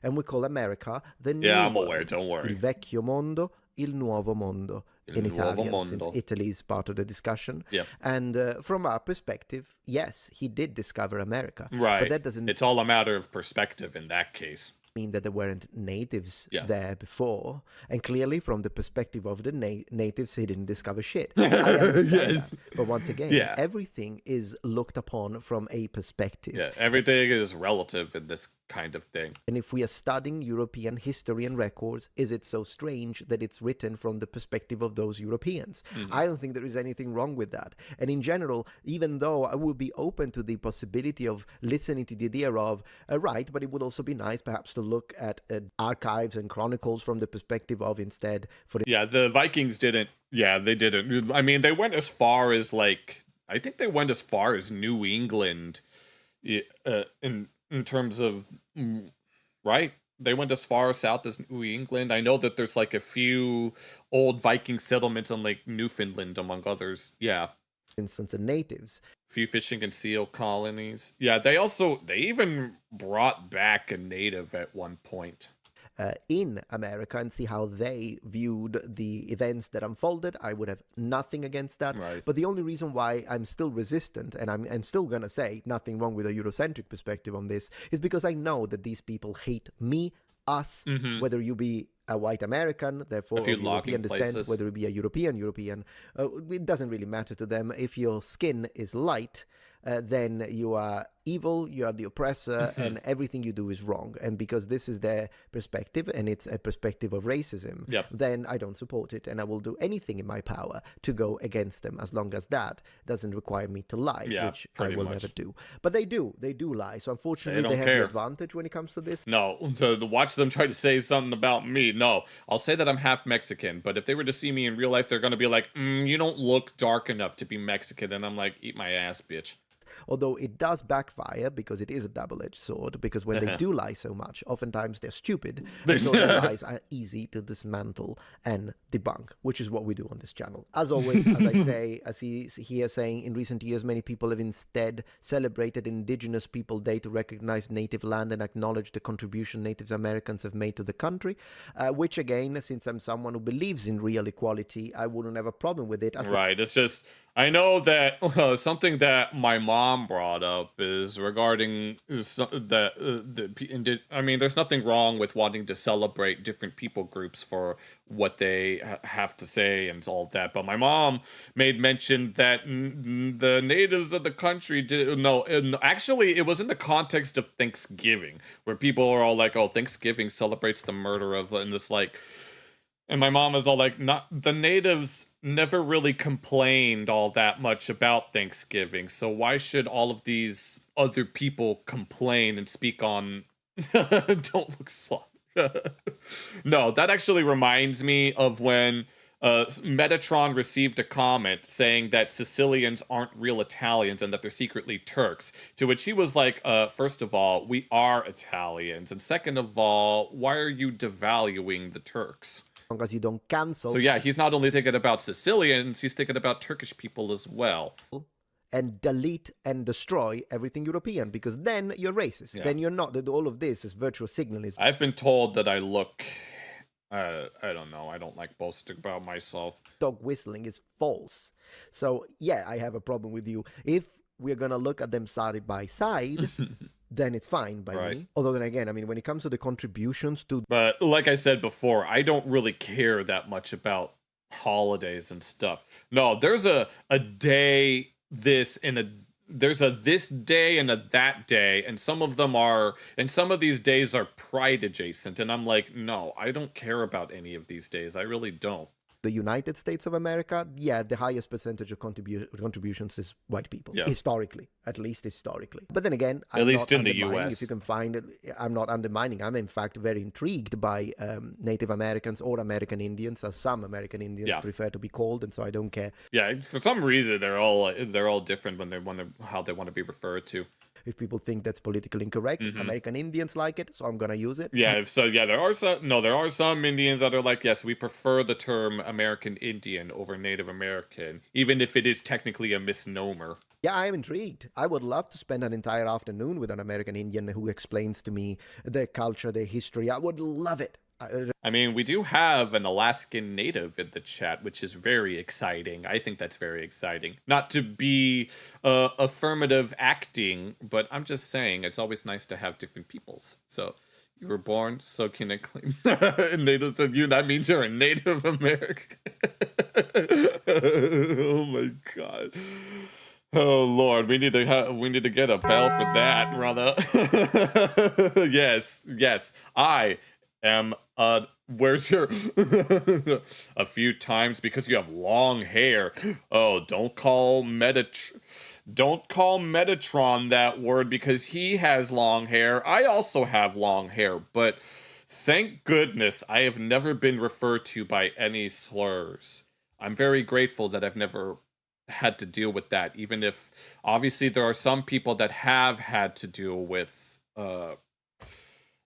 Speaker 4: And we call America the new
Speaker 1: I'm
Speaker 4: world.
Speaker 1: aware, don't worry.
Speaker 4: Il vecchio mondo, il nuovo mondo. In Italian, since Italy is part of the discussion.
Speaker 1: Yep.
Speaker 4: And from our perspective, yes, he did discover America.
Speaker 1: Right.
Speaker 4: But that doesn't...
Speaker 1: It's all a matter of perspective in that case.
Speaker 4: Mean that there weren't natives there before, and clearly from the perspective of the natives, he didn't discover shit. I understand that. But once again, everything is looked upon from a perspective.
Speaker 1: Yeah, everything is relative in this kind of thing.
Speaker 4: And if we are studying European history and records, is it so strange that it's written from the perspective of those Europeans? I don't think there is anything wrong with that. And in general, even though I would be open to the possibility of listening to the idea of, right, but it would also be nice perhaps to look at archives and chronicles from the perspective of instead.
Speaker 1: The Vikings didn't. Yeah, they didn't. I mean, they went as far as I think they went as far as New England, in terms of, right? They went as far south as New England. I know that there's a few old Viking settlements in Newfoundland, among others. Yeah.
Speaker 4: Instance of natives.
Speaker 1: Few fishing and seal colonies. Yeah, they even brought back a native at one point.
Speaker 4: In America, and see how they viewed the events that unfolded. I would have nothing against that.
Speaker 1: Right.
Speaker 4: But the only reason why I'm still resistant, and I'm still going to say nothing wrong with a Eurocentric perspective on this, is because I know that these people hate me, us, whether you be a white American, therefore of European descent, whether it be a European, it doesn't really matter to them. If your skin is light, then you are evil, you are the oppressor, and everything you do is wrong. And because this is their perspective, and it's a perspective of racism, then I don't support it, and I will do anything in my power to go against them, as long as that doesn't require me to lie, which I will never do. But they do lie. So unfortunately, they have the advantage when it comes to this.
Speaker 1: No, to watch them try to say something about me. No, I'll say that I'm half Mexican, but if they were to see me in real life, they're gonna be like, you don't look dark enough to be Mexican, and I'm like, eat my ass, bitch.
Speaker 4: Although it does backfire, because it is a double-edged sword, because when they do lie so much, oftentimes they're stupid, and so their lies are easy to dismantle and debunk, which is what we do on this channel. As always, as I say, as he's here saying, in recent years, many people have instead celebrated Indigenous People Day to recognize native land and acknowledge the contribution Native Americans have made to the country, which again, since I'm someone who believes in real equality, I wouldn't have a problem with it.
Speaker 1: Right, it's just, I know that something that my mom brought up is regarding I mean, there's nothing wrong with wanting to celebrate different people groups for what they have to say and all that, but my mom made mention that the natives of the country actually it was in the context of Thanksgiving, where people are all like, oh, Thanksgiving celebrates the murder of, and it's like, and my mom was all like, not the natives never really complained all that much about Thanksgiving, so why should all of these other people complain and speak on don't look slow. No, that actually reminds me of when Metatron received a comment saying that Sicilians aren't real Italians and that they're secretly Turks, to which he was like, first of all, we are Italians, and second of all, why are you devaluing the Turks?
Speaker 4: As you don't cancel.
Speaker 1: So yeah, he's not only thinking about Sicilians, he's thinking about Turkish people as well.
Speaker 4: And delete and destroy everything European, because then you're racist. Then you're not. All of this is virtual signaling.
Speaker 1: I've been told that I look, I don't know, I don't like boasting about myself.
Speaker 4: Dog whistling is false. So yeah, I have a problem with you. If we're gonna look at them side by side, then it's fine by me. Although then again, I mean, when it comes to the contributions to...
Speaker 1: But like I said before, I don't really care that much about holidays and stuff. No, there's a day this and a... There's a this day and a that day, and some of them are... And some of these days are pride adjacent, and I'm like, no, I don't care about any of these days. I really don't.
Speaker 4: The United States of America, yeah, the highest percentage of contributions is white people, historically, at least historically. But then again,
Speaker 1: at least in the U.S.,
Speaker 4: if you can find it, I'm not undermining. I'm in fact very intrigued by Native Americans or American Indians, as some American Indians prefer to be called, and so I don't care.
Speaker 1: Yeah, for some reason they're all different when they want to, how they want to be referred to.
Speaker 4: If people think that's politically incorrect, American Indians like it, so I'm gonna use it.
Speaker 1: Yeah, so yeah, there are some Indians that are like, yes, we prefer the term American Indian over Native American, even if it is technically a misnomer.
Speaker 4: Yeah, I'm intrigued. I would love to spend an entire afternoon with an American Indian who explains to me their culture, their history. I would love it.
Speaker 1: I mean, we do have an Alaskan native in the chat, which is very exciting. I think that's very exciting. Not to be affirmative acting, but I'm just saying it's always nice to have different peoples. So you were born, so can I claim native? So that means you're a Native American. Oh my God. Oh Lord, we need to get a bell for that, brother. Yes, I am where's your a few times because you have long hair. Oh, don't call Metatron that word because he has long hair. I also have long hair, but thank goodness I have never been referred to by any slurs. I'm very grateful that I've never had to deal with that, even if obviously there are some people that have had to deal with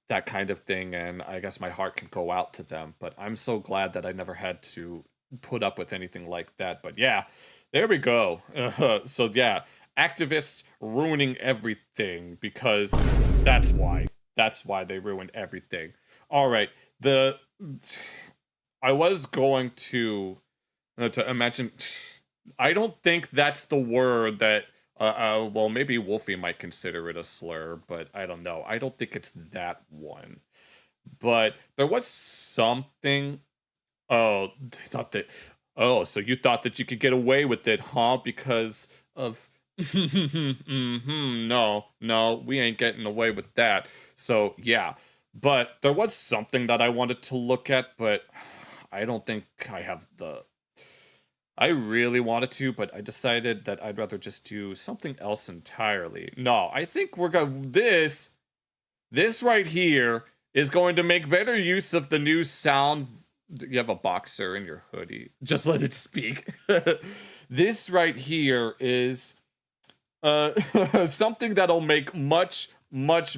Speaker 1: that kind of thing, and I guess my heart can go out to them, but I'm so glad that I never had to put up with anything like that. But yeah, there we go. So yeah, activists ruining everything, because that's why they ruin everything. All right, I was going to imagine, I don't think that's the word that well, maybe Wolfie might consider it a slur, but I don't know. I don't think it's that one. But there was something. Oh, they thought that. Oh, so you thought that you could get away with it, huh? Because of No, we ain't getting away with that. So, yeah. But there was something that I wanted to look at, but I don't think I have the... I really wanted to, but I decided that I'd rather just do something else entirely. No, I think we're going... This right here is going to make better use of the new sound... You have a boxer in your hoodie. Just let it speak. This right here is... something that'll make much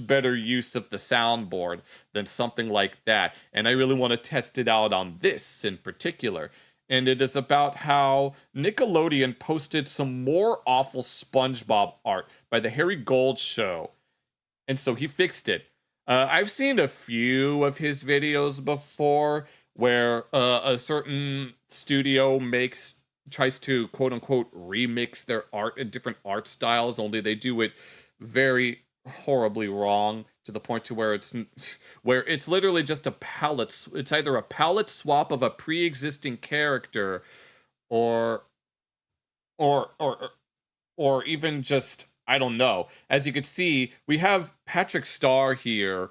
Speaker 1: better use of the soundboard than something like that. And I really want to test it out on this in particular. And it is about how Nickelodeon posted some more awful SpongeBob art by the Harry Gold Show. And so he fixed it. I've seen a few of his videos before where a certain studio tries to quote unquote remix their art in different art styles, only they do it very horribly wrong to the point to where it's literally just a palette. It's either a palette swap of a pre-existing character or even just, I don't know. As you can see, we have Patrick Star here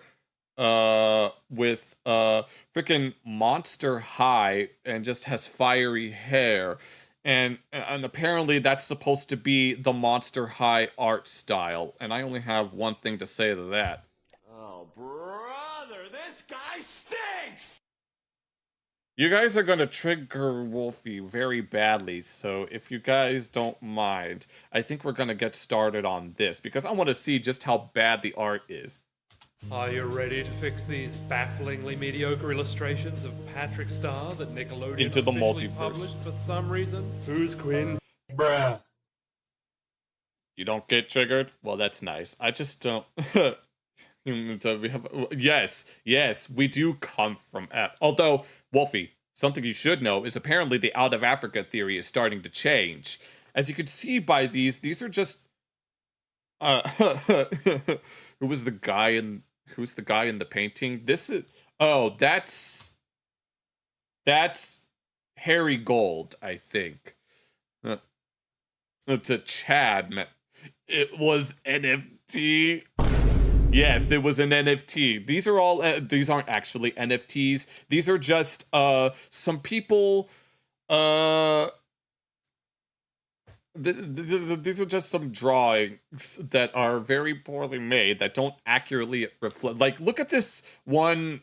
Speaker 1: with freaking Monster High and just has fiery hair. And apparently that's supposed to be the Monster High art style. And I only have one thing to say to that.
Speaker 2: Oh, brother, this guy stinks!
Speaker 1: You guys are going to trigger Wolfie very badly, so if you guys don't mind, I think we're going to get started on this, because I want to see just how bad the art is.
Speaker 7: Are you ready to fix these bafflingly mediocre illustrations of Patrick Star that Nickelodeon
Speaker 1: Into the
Speaker 7: officially
Speaker 1: multiverse.
Speaker 7: published for some reason? Who's Quinn?
Speaker 2: Bruh.
Speaker 1: You don't get triggered? Well, that's nice. I just don't... Yes, we do come from... Although, Wolfie, something you should know is apparently the out of Africa theory is starting to change. As you can see by these are just... Who's the guy in the painting? This is... Oh, that's Harry Gold, I think. It's a Chad, man. It was NFT. Yes, it was an NFT. These are all, these aren't actually NFTs. These are just, some people, these are just some drawings that are very poorly made, that don't accurately reflect. Like, look at this one,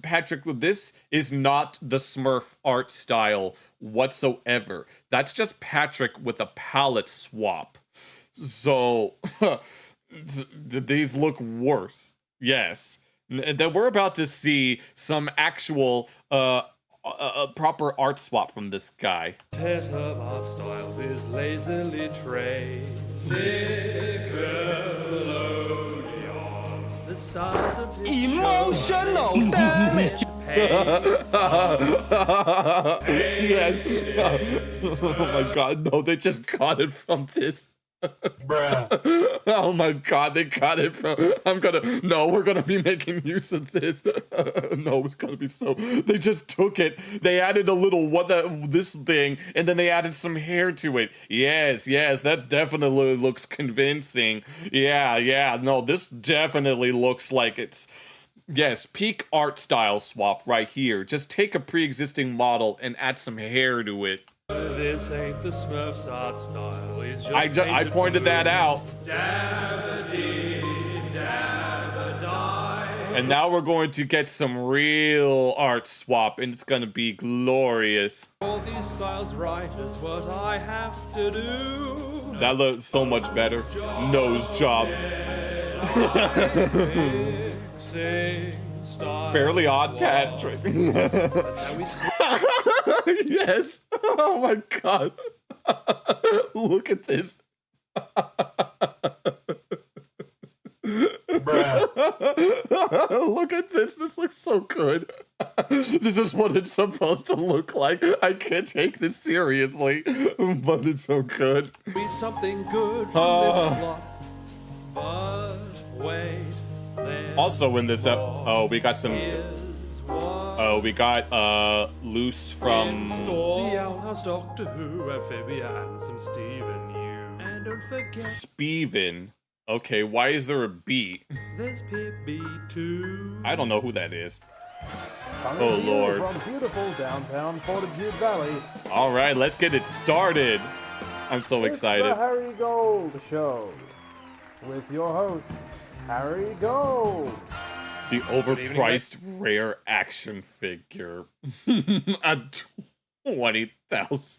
Speaker 1: Patrick. This is not the Smurf art style whatsoever. That's just Patrick with a palette swap. So, these look worse. Yes. And then we're about to see some actual, proper art swap from this guy.
Speaker 7: Set of art styles is lazily traced. Nickelodeon, the stars of this
Speaker 2: Emotional damage!
Speaker 1: Yes. Oh my god, no, they just got it from this.
Speaker 2: Bruh.
Speaker 1: Oh my god, they got it from... we're gonna be making use of this. No, it's gonna be so... They just took it, they added a little this thing, and then they added some hair to it. Yes, that definitely looks convincing. Yeah, no, this definitely looks like it's... Yes, peak art style swap right here. Just take a pre-existing model and add some hair to it.
Speaker 7: This ain't the Smurfs art style. It's just
Speaker 1: I pointed that out. And now we're going to get some real art swap, and it's gonna be glorious.
Speaker 7: all these styles right is what I have to do.
Speaker 1: That looks so much better. Nose job. Fairly Odd Patrick.
Speaker 7: That's how we
Speaker 1: Yes. Oh my god. Look at this. Look at this. This looks so good. This is what it's supposed to look like. I can't take this seriously, but it's so good.
Speaker 7: be something good from this slot. But wait,
Speaker 1: Also in this we got some we got Loose from
Speaker 7: the Outhouse, Doctor Who, Amphibia, and some Stephen Yu. And
Speaker 8: don't forget.
Speaker 1: Spevin. Okay, why is there a beat?
Speaker 8: There's Pippi too.
Speaker 1: I don't know who that is.
Speaker 9: Coming
Speaker 1: Oh,
Speaker 9: to you
Speaker 1: Lord.
Speaker 9: from beautiful downtown Fortitude Valley.
Speaker 1: All right, let's get it started. I'm so
Speaker 9: It's
Speaker 1: excited.
Speaker 9: the Harry Gold Show with your host, Harry Gold.
Speaker 1: The overpriced rare action figure. At 20,000.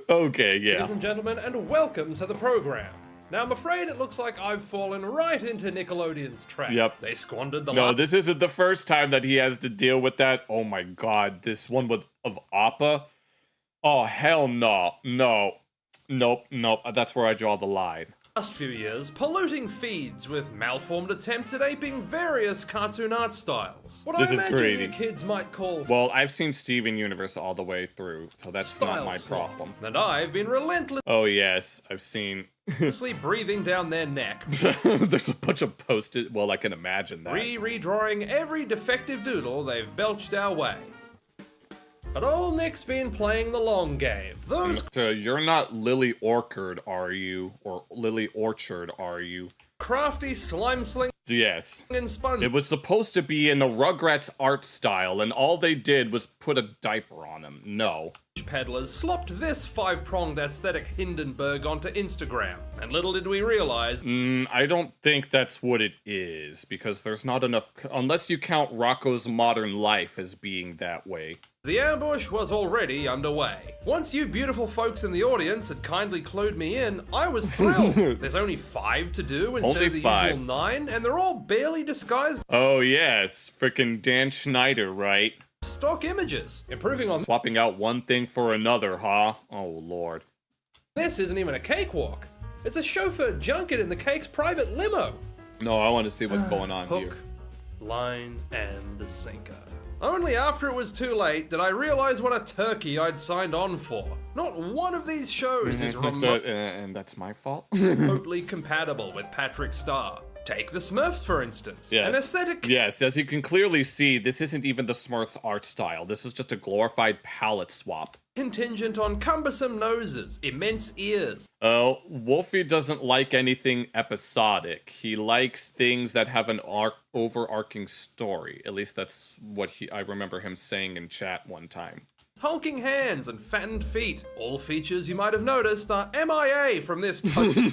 Speaker 1: Okay, yeah.
Speaker 7: Ladies and gentlemen, and welcome to the program. Now, I'm afraid it looks like I've fallen right into Nickelodeon's trap.
Speaker 1: Yep.
Speaker 7: They squandered the
Speaker 1: No, this isn't the first time that he has to deal with that. Oh my god, this one of Appa? Oh, hell no. No. Nope. That's where I draw the line.
Speaker 7: last few years, polluting feeds with malformed attempts at aping various cartoon art styles. What
Speaker 1: This
Speaker 7: I
Speaker 1: is
Speaker 7: imagine
Speaker 1: crazy.
Speaker 7: you kids might call
Speaker 1: Well, I've seen Steven Universe all the way through, so that's
Speaker 7: style
Speaker 1: not my
Speaker 7: slop,
Speaker 1: problem.
Speaker 7: and I've been relentlessly
Speaker 1: Oh yes, I've seen.
Speaker 7: breathing down their neck,
Speaker 1: There's a bunch of post-it. Well, I can imagine that.
Speaker 7: redrawing every defective doodle they've belched our way. But old Nick's been playing the long game. Those
Speaker 1: So you're not Lily Orchard, are you? Or Lily Orchard, are you?
Speaker 7: crafty slime slinging
Speaker 1: Yes.
Speaker 7: sponge
Speaker 1: It was supposed to be in the Rugrats art style, and all they did was put a diaper on him. No.
Speaker 7: peddlers slopped this five-pronged aesthetic Hindenburg onto Instagram. And little did we realize
Speaker 1: I don't think that's what it is, because there's not enough. Unless you count Rocco's Modern Life as being that way.
Speaker 7: the ambush was already underway. Once you beautiful folks in the audience had kindly clued me in, I was thrilled. There's only 5 to do instead
Speaker 1: Only
Speaker 7: of the
Speaker 1: 5.
Speaker 7: usual 9, and they're all barely disguised
Speaker 1: Oh, yes. Frickin' Dan Schneider, right?
Speaker 7: stock images. Improving on
Speaker 1: Swapping out one thing for another, huh? Oh, Lord.
Speaker 7: this isn't even a cakewalk. It's a chauffeur junket in the cake's private limo.
Speaker 1: No, I want to see what's going on here.
Speaker 7: Hook, line, and sinker. Only after it was too late did I realize what a turkey I'd signed on for. Not one of these shows is
Speaker 1: And that's my fault?
Speaker 7: remotely compatible with Patrick Star. Take the Smurfs, for instance.
Speaker 1: Yes.
Speaker 7: An aesthetic
Speaker 1: Yes, as you can clearly see, this isn't even the Smurfs art style. This is just a glorified palette swap.
Speaker 7: contingent on cumbersome noses, immense ears,
Speaker 1: Oh, Wolfie doesn't like anything episodic. He likes things that have an overarching story. At least that's what I remember him saying in chat one time.
Speaker 7: hulking hands, and fattened feet. All features you might have noticed are MIA from this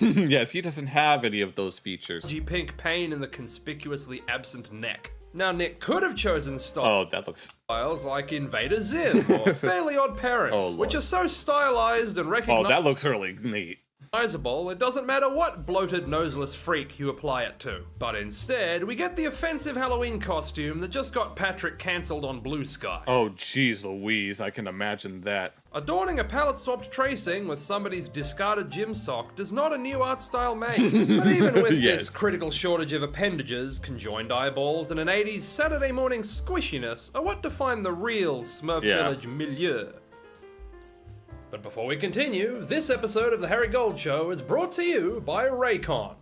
Speaker 1: Yes, he doesn't have any of those features.
Speaker 7: pudgy pink pain in the conspicuously absent neck. Now, Nick could have chosen
Speaker 1: Oh, that looks...
Speaker 7: styles like Invader Zim or Fairly Odd Parents,
Speaker 1: Oh, Lord.
Speaker 7: which are so stylized and
Speaker 1: Oh, that looks really neat.
Speaker 7: recognizable, it doesn't matter what bloated, noseless freak you apply it to. But instead, we get the offensive Halloween costume that just got Patrick cancelled on Blue Sky.
Speaker 1: Oh, jeez Louise, I can imagine that.
Speaker 7: Adorning a palette-swapped tracing with somebody's discarded gym sock does not a new art style make. But even with
Speaker 1: Yes.
Speaker 7: this critical shortage of appendages, conjoined eyeballs, and an 80s Saturday morning squishiness are what define the real Smurf
Speaker 1: Yeah.
Speaker 7: Village milieu. But before we continue, this episode of The Harry Gold Show is brought to you by Raycon.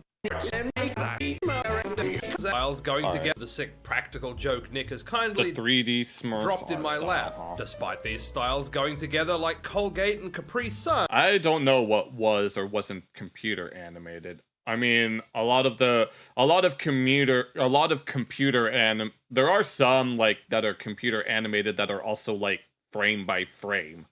Speaker 7: Styles going to get the sick practical joke Nick has
Speaker 1: The
Speaker 7: kindly
Speaker 1: 3D Smurfs
Speaker 7: dropped in
Speaker 1: art
Speaker 7: my
Speaker 1: style,
Speaker 7: lap.
Speaker 1: huh?
Speaker 7: Despite these styles going together like Colgate and Capri Sun,
Speaker 1: I don't know what was or wasn't computer animated. I mean, there are some like that are computer animated that are also like frame by frame.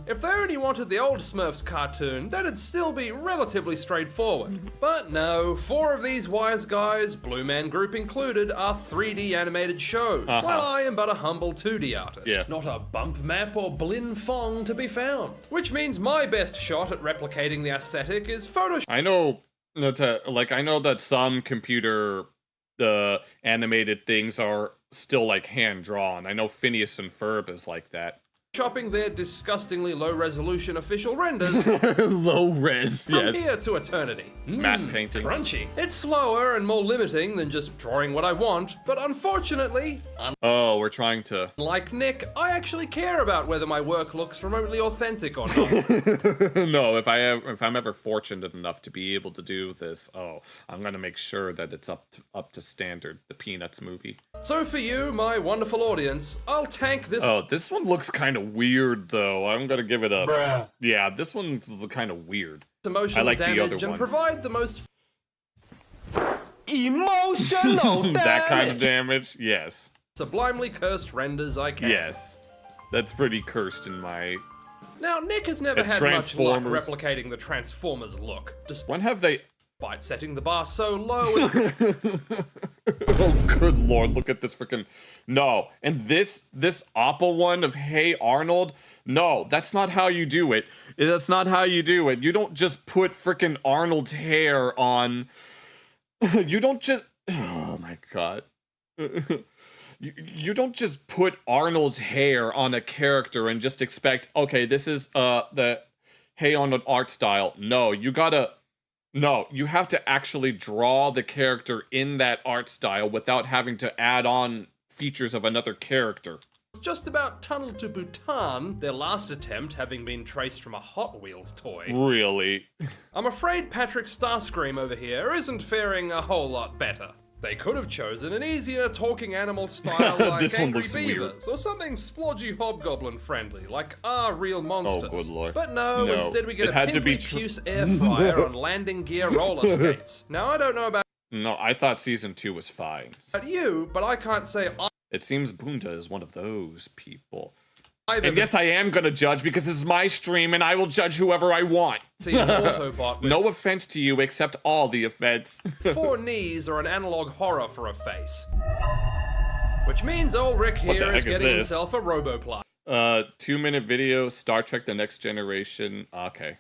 Speaker 7: if they only wanted the old Smurfs cartoon, that'd still be relatively straightforward. But no, 4 of these wise guys, Blue Man Group included, are 3D animated shows, while I am but a humble 2D artist.
Speaker 1: Yeah.
Speaker 7: Not a bump map or blin fong to be found. Which means my best shot at replicating the aesthetic is Photoshop.
Speaker 1: I know that some computer animated things are still like hand drawn. I know Phineas and Ferb is like that.
Speaker 7: Shopping their disgustingly low-resolution official renders
Speaker 1: Low res,
Speaker 7: from
Speaker 1: yes.
Speaker 7: here to eternity.
Speaker 1: Matte paintings.
Speaker 7: Crunchy. It's slower and more limiting than just drawing what I want, but unfortunately,
Speaker 1: Oh, we're trying to.
Speaker 7: unlike Nick, I actually care about whether my work looks remotely authentic or not.
Speaker 1: No, if I'm ever fortunate enough to be able to do this, I'm gonna make sure that it's up to standard. The Peanuts movie.
Speaker 7: So for you, my wonderful audience, I'll tank this
Speaker 1: Oh, this one looks kind of weird, though. I'm gonna give it a...
Speaker 2: Bruh.
Speaker 1: Yeah, this one's kind of weird.
Speaker 7: Emotional
Speaker 1: I like the
Speaker 7: damage
Speaker 1: other
Speaker 7: and
Speaker 1: one.
Speaker 7: provide the most
Speaker 2: Emotional
Speaker 1: That kind of damage? Yes.
Speaker 7: sublimely cursed renders I can.
Speaker 1: Yes. That's pretty cursed in my...
Speaker 7: Now, Nick has never
Speaker 1: And
Speaker 7: had much luck
Speaker 1: Transformers.
Speaker 7: replicating the Transformers look,
Speaker 1: When have they...
Speaker 7: despite setting the bar so low. And
Speaker 1: Oh, good lord, look at this freaking... No. And this Appa one of Hey Arnold? No, that's not how you do it. That's not how you do it. You don't just put freaking Arnold's hair on... You don't just... Oh my god. You don't just put Arnold's hair on a character and just expect, okay, this is the Hey Arnold art style. No, you gotta... No, you have to actually draw the character in that art style without having to add on features of another character.
Speaker 7: it's just about Tunnel to Bhutan, their last attempt having been traced from a Hot Wheels toy.
Speaker 1: Really?
Speaker 7: I'm afraid Patrick Starscream over here isn't faring a whole lot better. They could have chosen an easier talking animal style like
Speaker 1: This one
Speaker 7: Angry
Speaker 1: looks weird.
Speaker 7: Beavers, or something splodgy hobgoblin friendly like Our Real Monsters.
Speaker 1: Oh, good lord.
Speaker 7: But no,
Speaker 1: No,
Speaker 7: instead we get
Speaker 1: it
Speaker 7: a
Speaker 1: had to be
Speaker 7: pimply puce air fryer on landing gear roller skates. Now I don't know about
Speaker 1: No, I thought season 2 was fine.
Speaker 7: you, but I can't say
Speaker 1: It seems Bunta is one of those people.
Speaker 7: either
Speaker 1: And yes, I am gonna judge because this is my stream and I will judge whoever I want.
Speaker 7: see an Autobot with
Speaker 1: No offense to you, except all the offense.
Speaker 7: 4 knees or an analog horror for a face. Which means old Rick
Speaker 1: What the
Speaker 7: here is
Speaker 1: heck is
Speaker 7: getting
Speaker 1: this?
Speaker 7: himself a Roboplasty.
Speaker 1: 2-minute video, Star Trek The Next Generation. Okay.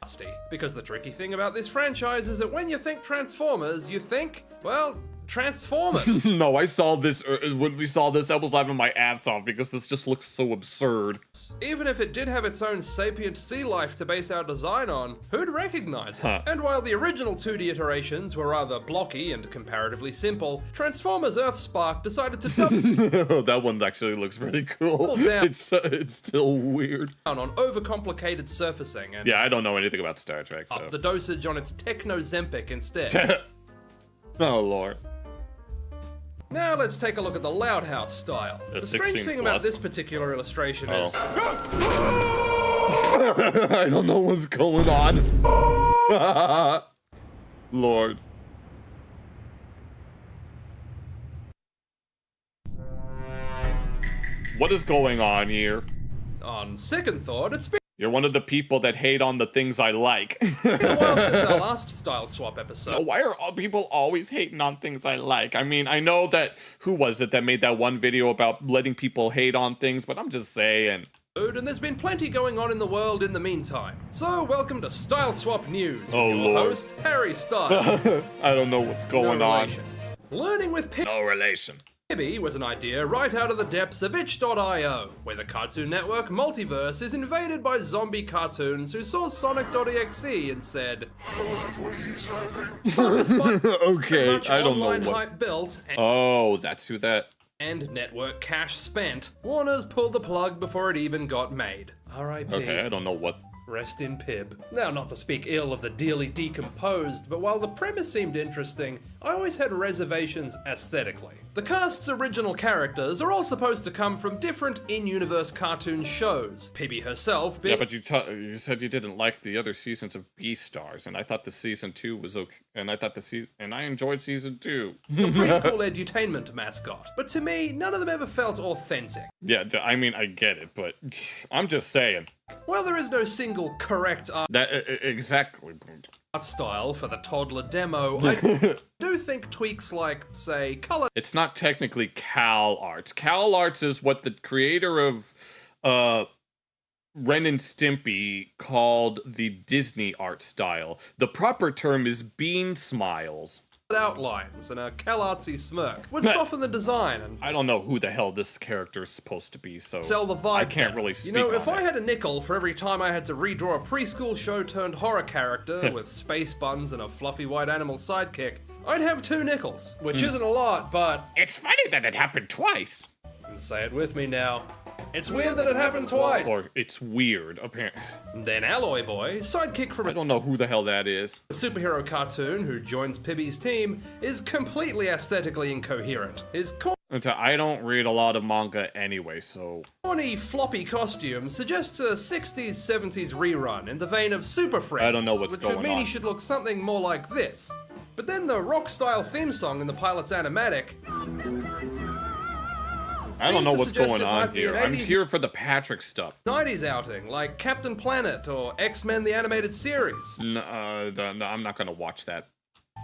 Speaker 7: Because the tricky thing about this franchise is that when you think Transformers, you think, well, Transformers.
Speaker 1: No, I saw this, when we saw this, I was laughing my ass off because this just looks so absurd.
Speaker 7: Even if it did have its own sapient sea life to base our design on, who'd recognize it?
Speaker 1: Huh.
Speaker 7: And while the original 2D iterations were rather blocky and comparatively simple, Transformers Earthspark decided to double
Speaker 1: That one actually looks pretty cool.
Speaker 7: damn.
Speaker 1: It's still weird.
Speaker 7: down on overcomplicated surfacing and
Speaker 1: Yeah, I don't know anything about Star Trek, so.
Speaker 7: up the dosage on its Techno-Zempic instead.
Speaker 1: Oh, lord.
Speaker 7: Now let's take a look at the Loud House style.
Speaker 1: The
Speaker 7: The strange
Speaker 1: 16
Speaker 7: thing about
Speaker 1: plus.
Speaker 7: this particular illustration is
Speaker 1: I don't know what's going on. Lord. What is going on here?
Speaker 7: on second thought, it's been
Speaker 1: You're one of the people that hate on the things I like.
Speaker 7: a while since our last style swap episode.
Speaker 1: Why are all people always hating on things I like? I mean, I know that, who was it that made that one video about letting people hate on things, but I'm just saying.
Speaker 7: And there's been plenty going on in the world in the meantime. So welcome to Style Swap News with
Speaker 1: Oh,
Speaker 7: your
Speaker 1: Lord.
Speaker 7: host, Harry Styles.
Speaker 1: I don't know what's going
Speaker 7: No
Speaker 1: on.
Speaker 7: relation. Learning with
Speaker 1: No relation.
Speaker 7: Pibby was an idea right out of the depths of itch.io, where the Cartoon Network multiverse is invaded by zombie cartoons who saw Sonic.exe and said,
Speaker 1: Okay,
Speaker 7: much
Speaker 1: I don't know
Speaker 7: online
Speaker 1: what.
Speaker 7: hype built
Speaker 1: Oh, that's who that.
Speaker 7: and network cash spent, Warner's pulled the plug before it even got made. R.I.P.
Speaker 1: Okay, I don't know what.
Speaker 7: Rest in Pib. Now, not to speak ill of the dearly decomposed, but while the premise seemed interesting, I always had reservations aesthetically. The cast's original characters are all supposed to come from different in-universe cartoon shows. Pibby herself being
Speaker 1: Yeah, but you said you didn't like the other seasons of Beastars, and I thought the season 2 was okay, and I enjoyed season 2.
Speaker 7: the preschool edutainment mascot. But to me, none of them ever felt authentic.
Speaker 1: Yeah, I mean, I get it, but I'm just saying
Speaker 7: While there is no single correct
Speaker 1: that exactly.
Speaker 7: art style for the toddler demo, I do think tweaks like, say, color
Speaker 1: It's not technically Cal Arts. Cal Arts is what the creator of Ren and Stimpy called the Disney art style. The proper term is Bean Smiles.
Speaker 7: outlines and a Cal-artsy smirk would soften the design and
Speaker 1: I don't know who the hell this character is supposed to be, so
Speaker 7: sell the vibe.
Speaker 1: I can't
Speaker 7: better.
Speaker 1: really speak
Speaker 7: You know,
Speaker 1: on
Speaker 7: if I
Speaker 1: it.
Speaker 7: had a nickel for every time I had to redraw a preschool show turned horror character with space buns and a fluffy white animal sidekick, I'd have 2 nickels, which isn't a lot, but
Speaker 1: It's funny that it happened twice.
Speaker 7: say it with me now. It's weird that it happened twice.
Speaker 1: Or it's weird, apparently.
Speaker 7: Then Alloy Boy, sidekick from
Speaker 1: I
Speaker 7: a
Speaker 1: don't know who the hell that is.
Speaker 7: superhero cartoon who joins Pibby's team, is completely aesthetically incoherent. His
Speaker 1: I don't read a lot of manga anyway, so...
Speaker 7: Horny, floppy costume suggests a 60s, 70s rerun in the vein of Super Friends.
Speaker 1: I don't know what's
Speaker 7: which
Speaker 1: going
Speaker 7: would mean
Speaker 1: on.
Speaker 7: he should look something more like this. But then the rock-style theme song in the pilot's animatic...
Speaker 1: I don't know what's
Speaker 7: suggest
Speaker 1: going
Speaker 7: it might
Speaker 1: on
Speaker 7: be an
Speaker 1: here. I'm
Speaker 7: 80s
Speaker 1: here for the Patrick stuff.
Speaker 7: 90s outing, like Captain Planet or X-Men the Animated Series.
Speaker 1: No, I'm not gonna watch that.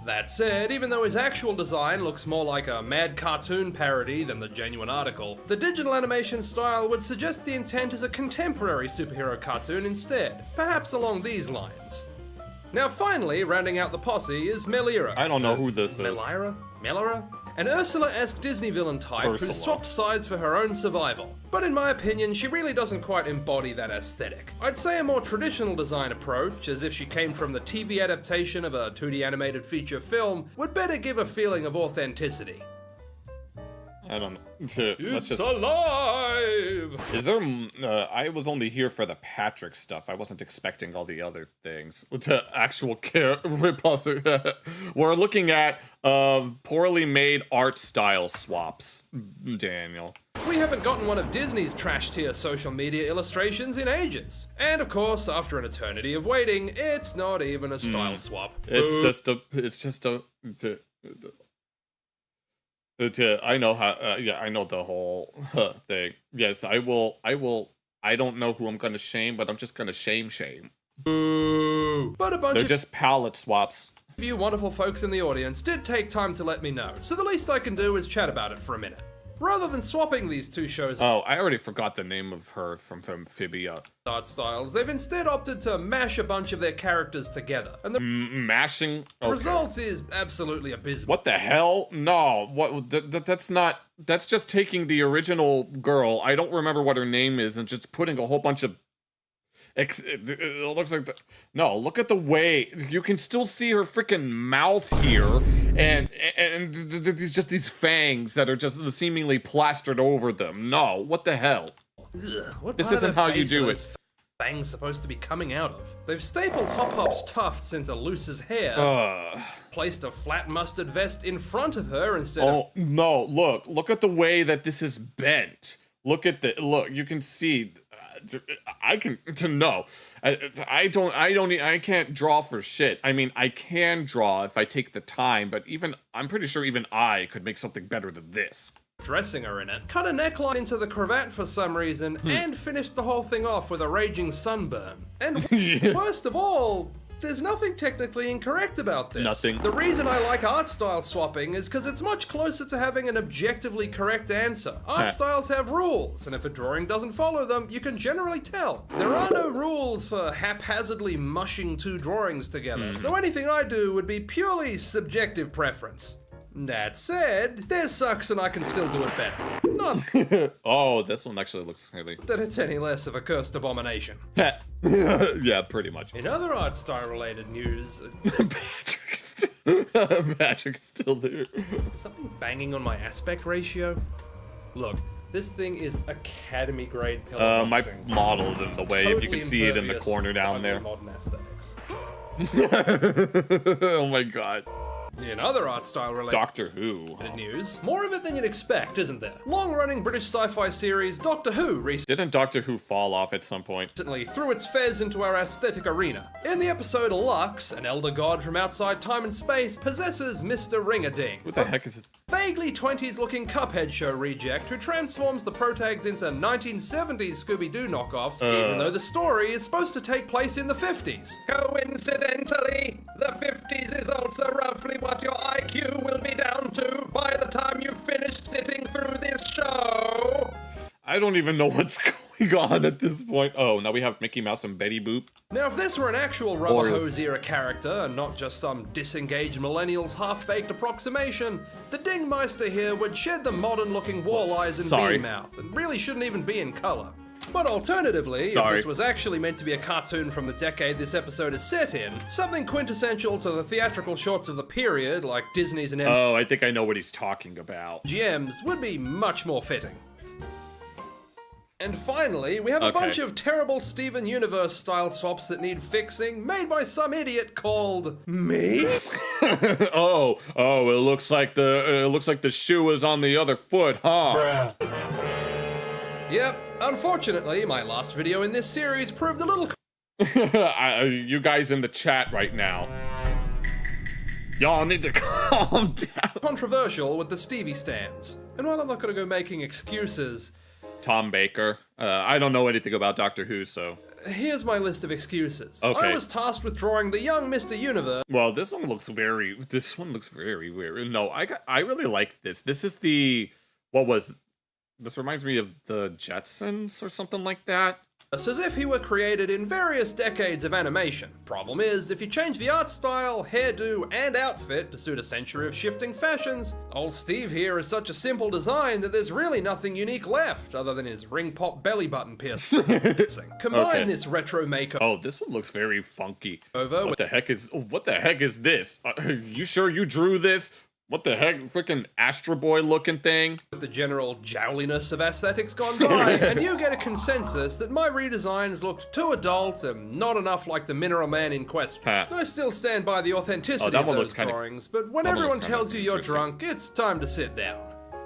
Speaker 7: That said, even though his actual design looks more like a mad cartoon parody than the genuine article, the digital animation style would suggest the intent is a contemporary superhero cartoon instead, perhaps along these lines. Now finally, rounding out the posse is Melira.
Speaker 1: I don't know who this is.
Speaker 7: Melira? An Ursula-esque Disney villain type who
Speaker 1: Ursula.
Speaker 7: swapped sides for her own survival. But in my opinion, she really doesn't quite embody that aesthetic. I'd say a more traditional design approach, as if she came from the TV adaptation of a 2D animated feature film, would better give a feeling of authenticity.
Speaker 1: I don't know. Let's just...
Speaker 7: alive!
Speaker 1: Is there... I was only here for the Patrick stuff. I wasn't expecting all the other things. To actual care... We're looking at poorly made art style swaps, Daniel.
Speaker 7: We haven't gotten one of Disney's trash tier social media illustrations in ages. And of course, after an eternity of waiting, it's not even a style swap.
Speaker 1: It's just a... I know how, yeah, I know the whole thing. Yes, I will, I don't know who I'm gonna shame, but I'm just gonna shame.
Speaker 7: Boo. But a bunch
Speaker 1: They're
Speaker 7: of
Speaker 1: just palette swaps.
Speaker 7: you wonderful folks in the audience did take time to let me know, so the least I can do is chat about it for a minute. Rather than swapping these two shows'
Speaker 1: Oh, I already forgot the name of her from Amphibia.
Speaker 7: art styles, they've instead opted to mash a bunch of their characters together, and the
Speaker 1: Mashing? Okay.
Speaker 7: result is absolutely abysmal.
Speaker 1: What the hell? No, that's not, that's just taking the original girl, I don't remember what her name is, and just putting a whole bunch of it looks like no, look at the way you can still see her freaking mouth here, and there's just these fangs that are just seemingly plastered over them. No, what the hell?
Speaker 7: Ugh, what
Speaker 1: This
Speaker 7: part of
Speaker 1: isn't
Speaker 7: her
Speaker 1: how you
Speaker 7: face
Speaker 1: do
Speaker 7: are
Speaker 1: it.
Speaker 7: those fangs supposed to be coming out of? They've stapled Hop Hop's tufts into Luce's hair, placed a flat mustard vest in front of her instead of...
Speaker 1: Oh no! Look at the way that this is bent. Look at you can see. I can no. I can't draw for shit. I mean, I can draw if I take the time, but I'm pretty sure even I could make something better than this.
Speaker 7: Dressing her in it, cut a neckline into the cravat for some reason, and finished the whole thing off with a raging sunburn. And worst of all, there's nothing technically incorrect about this.
Speaker 1: Nothing.
Speaker 7: The reason I like art style swapping is because it's much closer to having an objectively correct answer. Art styles have rules, and if a drawing doesn't follow them, you can generally tell. There are no rules for haphazardly mushing two drawings together, so anything I do would be purely subjective preference. That said, this sucks and I can still do it better. Not
Speaker 1: Oh, this one actually looks really...
Speaker 7: that it's any less of a cursed abomination.
Speaker 1: Yeah, pretty much.
Speaker 7: In other art style related news,
Speaker 1: Patrick's still there.
Speaker 7: something banging on my aspect ratio? Look, this thing is Academy grade pillow
Speaker 1: My
Speaker 7: boxing.
Speaker 1: model's in the way, if you can see it in the
Speaker 7: Impervious
Speaker 1: corner
Speaker 7: to
Speaker 1: down
Speaker 7: ugly
Speaker 1: there.
Speaker 7: Modern aesthetics.
Speaker 1: Oh my god.
Speaker 7: In other art style related
Speaker 1: Doctor Who.
Speaker 7: news, more of it than you'd expect, isn't there? Long-running British sci-fi series Doctor Who
Speaker 1: Didn't Doctor Who fall off at some point?
Speaker 7: recently threw its fez into our aesthetic arena. In the episode Lux, an elder god from outside time and space possesses Mr. Ring-a-Ding.
Speaker 1: What the heck is...
Speaker 7: Vaguely 20s looking Cuphead show reject who transforms the protags into 1970s Scooby-Doo knockoffs, even though the story is supposed to take place in the 50s. Coincidentally, the 50s is also roughly what your IQ will be down to by the time you finish sitting through this show.
Speaker 1: I don't even know what's going on at this point. Oh, now we have Mickey Mouse and Betty Boop.
Speaker 7: Now, if this were an actual rubber
Speaker 1: Or is-
Speaker 7: hose era character and not just some disengaged millennial's half-baked approximation, the Dingmeister here would shed the modern-looking walleyes and
Speaker 1: sorry.
Speaker 7: bean mouth, and really shouldn't even be in color. But alternatively,
Speaker 1: Sorry.
Speaker 7: if this was actually meant to be a cartoon from the decade this episode is set in, something quintessential to the theatrical shorts of the period, like Disney's and
Speaker 1: Oh, I think I know what he's talking about.
Speaker 7: MGM's, would be much more fitting. And finally, we have a bunch of terrible Steven Universe style swaps that need fixing, made by some idiot called me.
Speaker 1: Oh, it looks like the shoe is on the other foot, huh?
Speaker 7: Yep, unfortunately, my last video in this series proved a little
Speaker 1: You guys in the chat right now, y'all need to calm down.
Speaker 7: controversial with the Stevie stands. And while I'm not gonna go making excuses,
Speaker 1: Tom Baker. I don't know anything about Doctor Who, so.
Speaker 7: here's my list of excuses.
Speaker 1: Okay.
Speaker 7: I was tasked with drawing the young Mr. Universe.
Speaker 1: Well, this one looks very weird. No, I really like this. This is this reminds me of the Jetsons or something like that.
Speaker 7: As if he were created in various decades of animation. Problem is, if you change the art style, hairdo, and outfit to suit a century of shifting fashions, old Steve here is such a simple design that there's really nothing unique left other than his ring pop belly button piercing. Combine this retro makeover.
Speaker 1: Oh, this one looks very funky.
Speaker 7: Over
Speaker 1: What the heck is this? You sure you drew this? What the heck? Freaking Astro Boy looking thing?
Speaker 7: with the general jowliness of aesthetics gone by, and you get a consensus that my redesigns looked too adult and not enough like the Mineral Man in question.
Speaker 1: Huh.
Speaker 7: I still stand by the authenticity
Speaker 1: that
Speaker 7: of
Speaker 1: one
Speaker 7: those
Speaker 1: looks kinda-
Speaker 7: drawings, but when
Speaker 1: that one
Speaker 7: everyone
Speaker 1: looks kinda
Speaker 7: tells you you're
Speaker 1: interesting.
Speaker 7: drunk, it's time to sit down.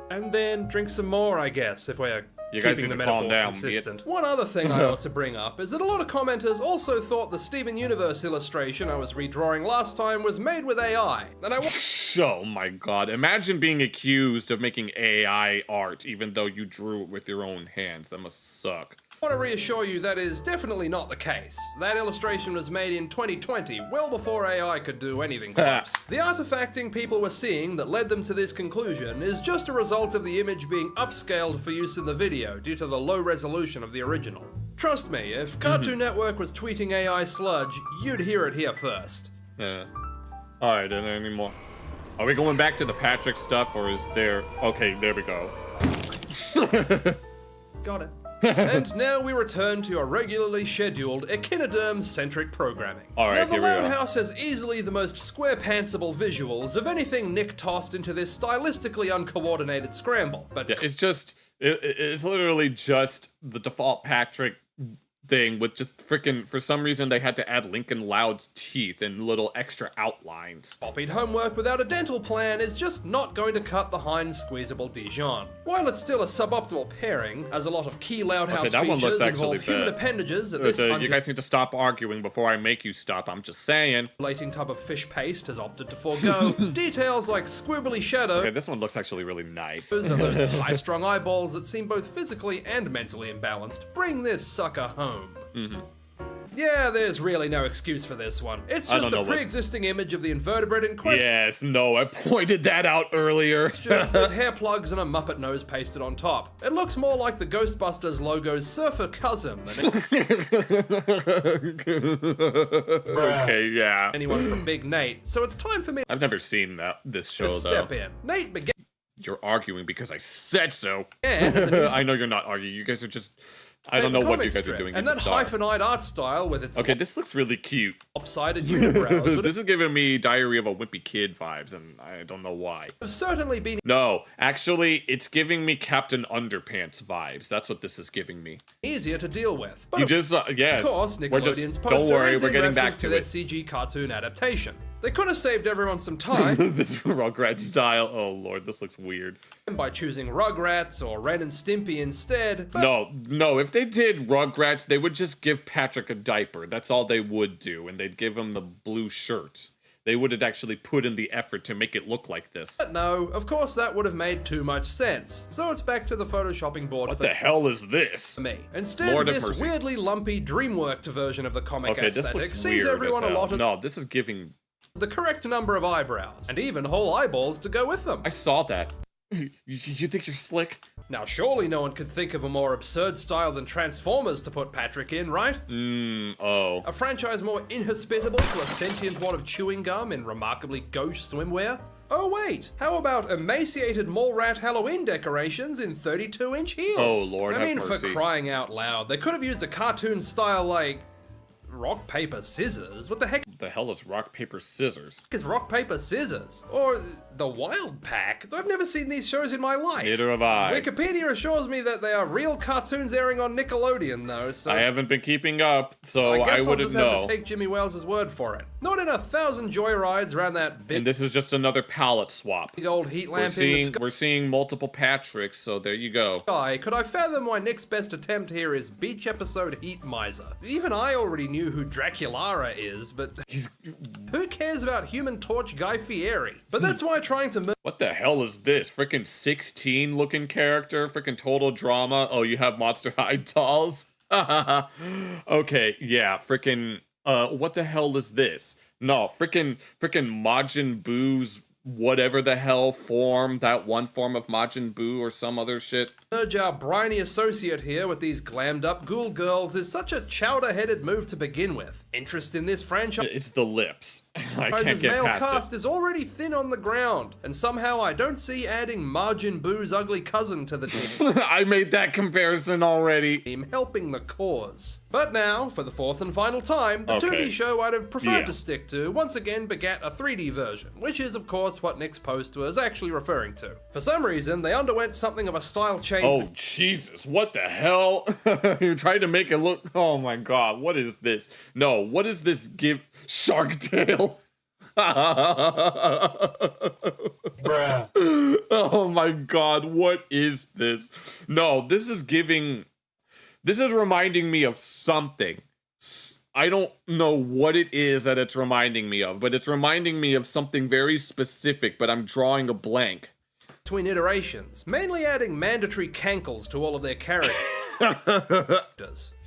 Speaker 7: And then drink some more, I guess, if we're
Speaker 1: You guys
Speaker 7: keeping
Speaker 1: need
Speaker 7: the
Speaker 1: to calm
Speaker 7: metaphor
Speaker 1: down,
Speaker 7: consistent. One other thing I ought to bring up is that a lot of commenters also thought the Steven Universe illustration I was redrawing last time was made with AI, and I
Speaker 1: Oh my god. Imagine being accused of making AI art even though you drew it with your own hands. That must suck.
Speaker 7: want to reassure you that is definitely not the case. That illustration was made in 2020, well before AI could do anything close. The artifacting people were seeing that led them to this conclusion is just a result of the image being upscaled for use in the video due to the low resolution of the original. Trust me, if Cartoon Network was tweeting AI sludge, you'd hear it here first.
Speaker 1: Yeah. Alright, and any more? Are we going back to the Patrick stuff or is there... Okay, there we go.
Speaker 7: Got it. And now we return to our regularly scheduled echinoderm-centric programming.
Speaker 1: Alright,
Speaker 7: now,
Speaker 1: here
Speaker 7: the
Speaker 1: we go.
Speaker 7: Lone House has easily the most square-pantsable visuals of anything Nick tossed into this stylistically uncoordinated scramble. But
Speaker 1: Yeah, it's just... It's literally just the default Patrick thing with just freaking... For some reason, they had to add Lincoln Loud's teeth and little extra outlines.
Speaker 7: copied homework without a dental plan is just not going to cut the Heinz squeezable Dijon. While it's still a suboptimal pairing, as a lot of key Loud House
Speaker 1: Okay, that one
Speaker 7: features
Speaker 1: looks actually
Speaker 7: involve human
Speaker 1: bad.
Speaker 7: appendages that this
Speaker 1: You guys need to stop arguing before I make you stop. I'm just saying.
Speaker 7: undulating tub of fish paste has opted to forego. Details like squibbly shadow
Speaker 1: Okay, this one looks actually really nice.
Speaker 7: and those high-strung eyeballs that seem both physically and mentally imbalanced bring this sucker home. Yeah, there's really no excuse for this one. It's
Speaker 1: I don't
Speaker 7: just
Speaker 1: know
Speaker 7: a
Speaker 1: what-
Speaker 7: pre-existing image of the invertebrate in question.
Speaker 1: Yes, no, I pointed that out earlier.
Speaker 7: With hair plugs and a Muppet nose pasted on top. It looks more like the Ghostbusters logo's surfer cousin than
Speaker 1: Okay, yeah.
Speaker 7: anyone from Big Nate, so it's time for me
Speaker 1: I've never seen this show,
Speaker 7: to
Speaker 1: though.
Speaker 7: step in. Nate began
Speaker 1: You're arguing because I said so.
Speaker 7: as a news
Speaker 1: I know you're not arguing. You guys are just... I don't know what you guys are doing in
Speaker 7: and
Speaker 1: the
Speaker 7: that
Speaker 1: start.
Speaker 7: hyphenite art style with its
Speaker 1: Okay, this looks really cute.
Speaker 7: lopsided unibrows would
Speaker 1: This is giving me Diary of a Wimpy Kid vibes, and I don't know why.
Speaker 7: have certainly been
Speaker 1: No, actually, it's giving me Captain Underpants vibes. That's what this is giving me.
Speaker 7: easier to deal with. But
Speaker 1: You just, yes.
Speaker 7: of course,
Speaker 1: We're
Speaker 7: Nickelodeon's
Speaker 1: just,
Speaker 7: poster
Speaker 1: don't worry,
Speaker 7: is
Speaker 1: we're
Speaker 7: in
Speaker 1: getting back
Speaker 7: reference
Speaker 1: to
Speaker 7: their
Speaker 1: it.
Speaker 7: CG cartoon adaptation. They could have saved everyone some time
Speaker 1: This Rugrats style. Oh lord, this looks weird.
Speaker 7: by choosing Rugrats or Ren and Stimpy instead, but
Speaker 1: No, if they did Rugrats, they would just give Patrick a diaper. That's all they would do, and they'd give him the blue shirt. They wouldn't actually put in the effort to make it look like this.
Speaker 7: no, of course that would have made too much sense. So it's back to the photoshopping board
Speaker 1: What
Speaker 7: for
Speaker 1: the hell is this?
Speaker 7: me. Instead,
Speaker 1: Lord of
Speaker 7: this
Speaker 1: mercy.
Speaker 7: weirdly lumpy, dreamworked version of the comic
Speaker 1: Okay, this
Speaker 7: aesthetic
Speaker 1: looks
Speaker 7: sees
Speaker 1: weird
Speaker 7: everyone
Speaker 1: as hell.
Speaker 7: allotted
Speaker 1: No, this is giving...
Speaker 7: the correct number of eyebrows, and even whole eyeballs to go with them.
Speaker 1: I saw that. You think you're slick?
Speaker 7: Now, surely no one could think of a more absurd style than Transformers to put Patrick in, right?
Speaker 1: Oh.
Speaker 7: A franchise more inhospitable to a sentient wad of chewing gum in remarkably gauche swimwear? Oh wait, how about emaciated mole rat Halloween decorations in 32-inch heels?
Speaker 1: Oh, Lord,
Speaker 7: I
Speaker 1: have
Speaker 7: mean,
Speaker 1: mercy.
Speaker 7: for crying out loud, they could have used a cartoon style like rock, paper, scissors. What the heck?
Speaker 1: the hell is rock, paper, scissors?
Speaker 7: Is rock, paper, scissors? Or the Wild Pack? I've never seen these shows in my life.
Speaker 1: Neither have I.
Speaker 7: Wikipedia assures me that they are real cartoons airing on Nickelodeon, though, so...
Speaker 1: I haven't been keeping up, so
Speaker 7: I guess
Speaker 1: I wouldn't
Speaker 7: I'll just
Speaker 1: know.
Speaker 7: have to take Jimmy Wales' word for it. Not in 1,000 joyrides around that big
Speaker 1: And this is just another palette swap.
Speaker 7: old heat lamp in the
Speaker 1: We're seeing multiple Patricks, so there you go.
Speaker 7: sky. Could I fathom why Nick's best attempt here is beach episode Heat Miser? Even I already knew who Draculara is, but who cares about Human Torch Guy Fieri? But that's why trying to
Speaker 1: What the hell is this? Frickin' 16 looking character? Frickin' total drama? Oh, you have Monster High dolls? Okay, yeah, frickin' what the hell is this? No, frickin' Majin Buu's whatever the hell form, that one form of Majin Buu or some other shit.
Speaker 7: merge our briny associate here with these glammed up ghoul girls is such a chowder-headed move to begin with. Interest in this franchise?
Speaker 1: It's the lips. I can't
Speaker 7: His
Speaker 1: get
Speaker 7: male
Speaker 1: past
Speaker 7: cast
Speaker 1: it.
Speaker 7: is already thin on the ground, and somehow I don't see adding Majin Buu's ugly cousin to the team.
Speaker 1: I made that comparison already.
Speaker 7: Helping the cause. But now, for the fourth and final time, the
Speaker 1: Okay.
Speaker 7: 2D show I'd have preferred
Speaker 1: Yeah.
Speaker 7: to stick to once again begat a 3D version, which is of course what Nick's post was actually referring to. For some reason, they underwent something of a style change.
Speaker 1: Oh, Jesus, what the hell? You tried to make it look... Oh my god, what is this? No, what is this give... Shark Tale?
Speaker 2: Bruh.
Speaker 1: Oh my god, what is this? No, this is giving... This is reminding me of something. I don't know what it is that it's reminding me of, but it's reminding me of something very specific, but I'm drawing a blank.
Speaker 7: Between iterations, mainly adding mandatory cankles to all of their characters.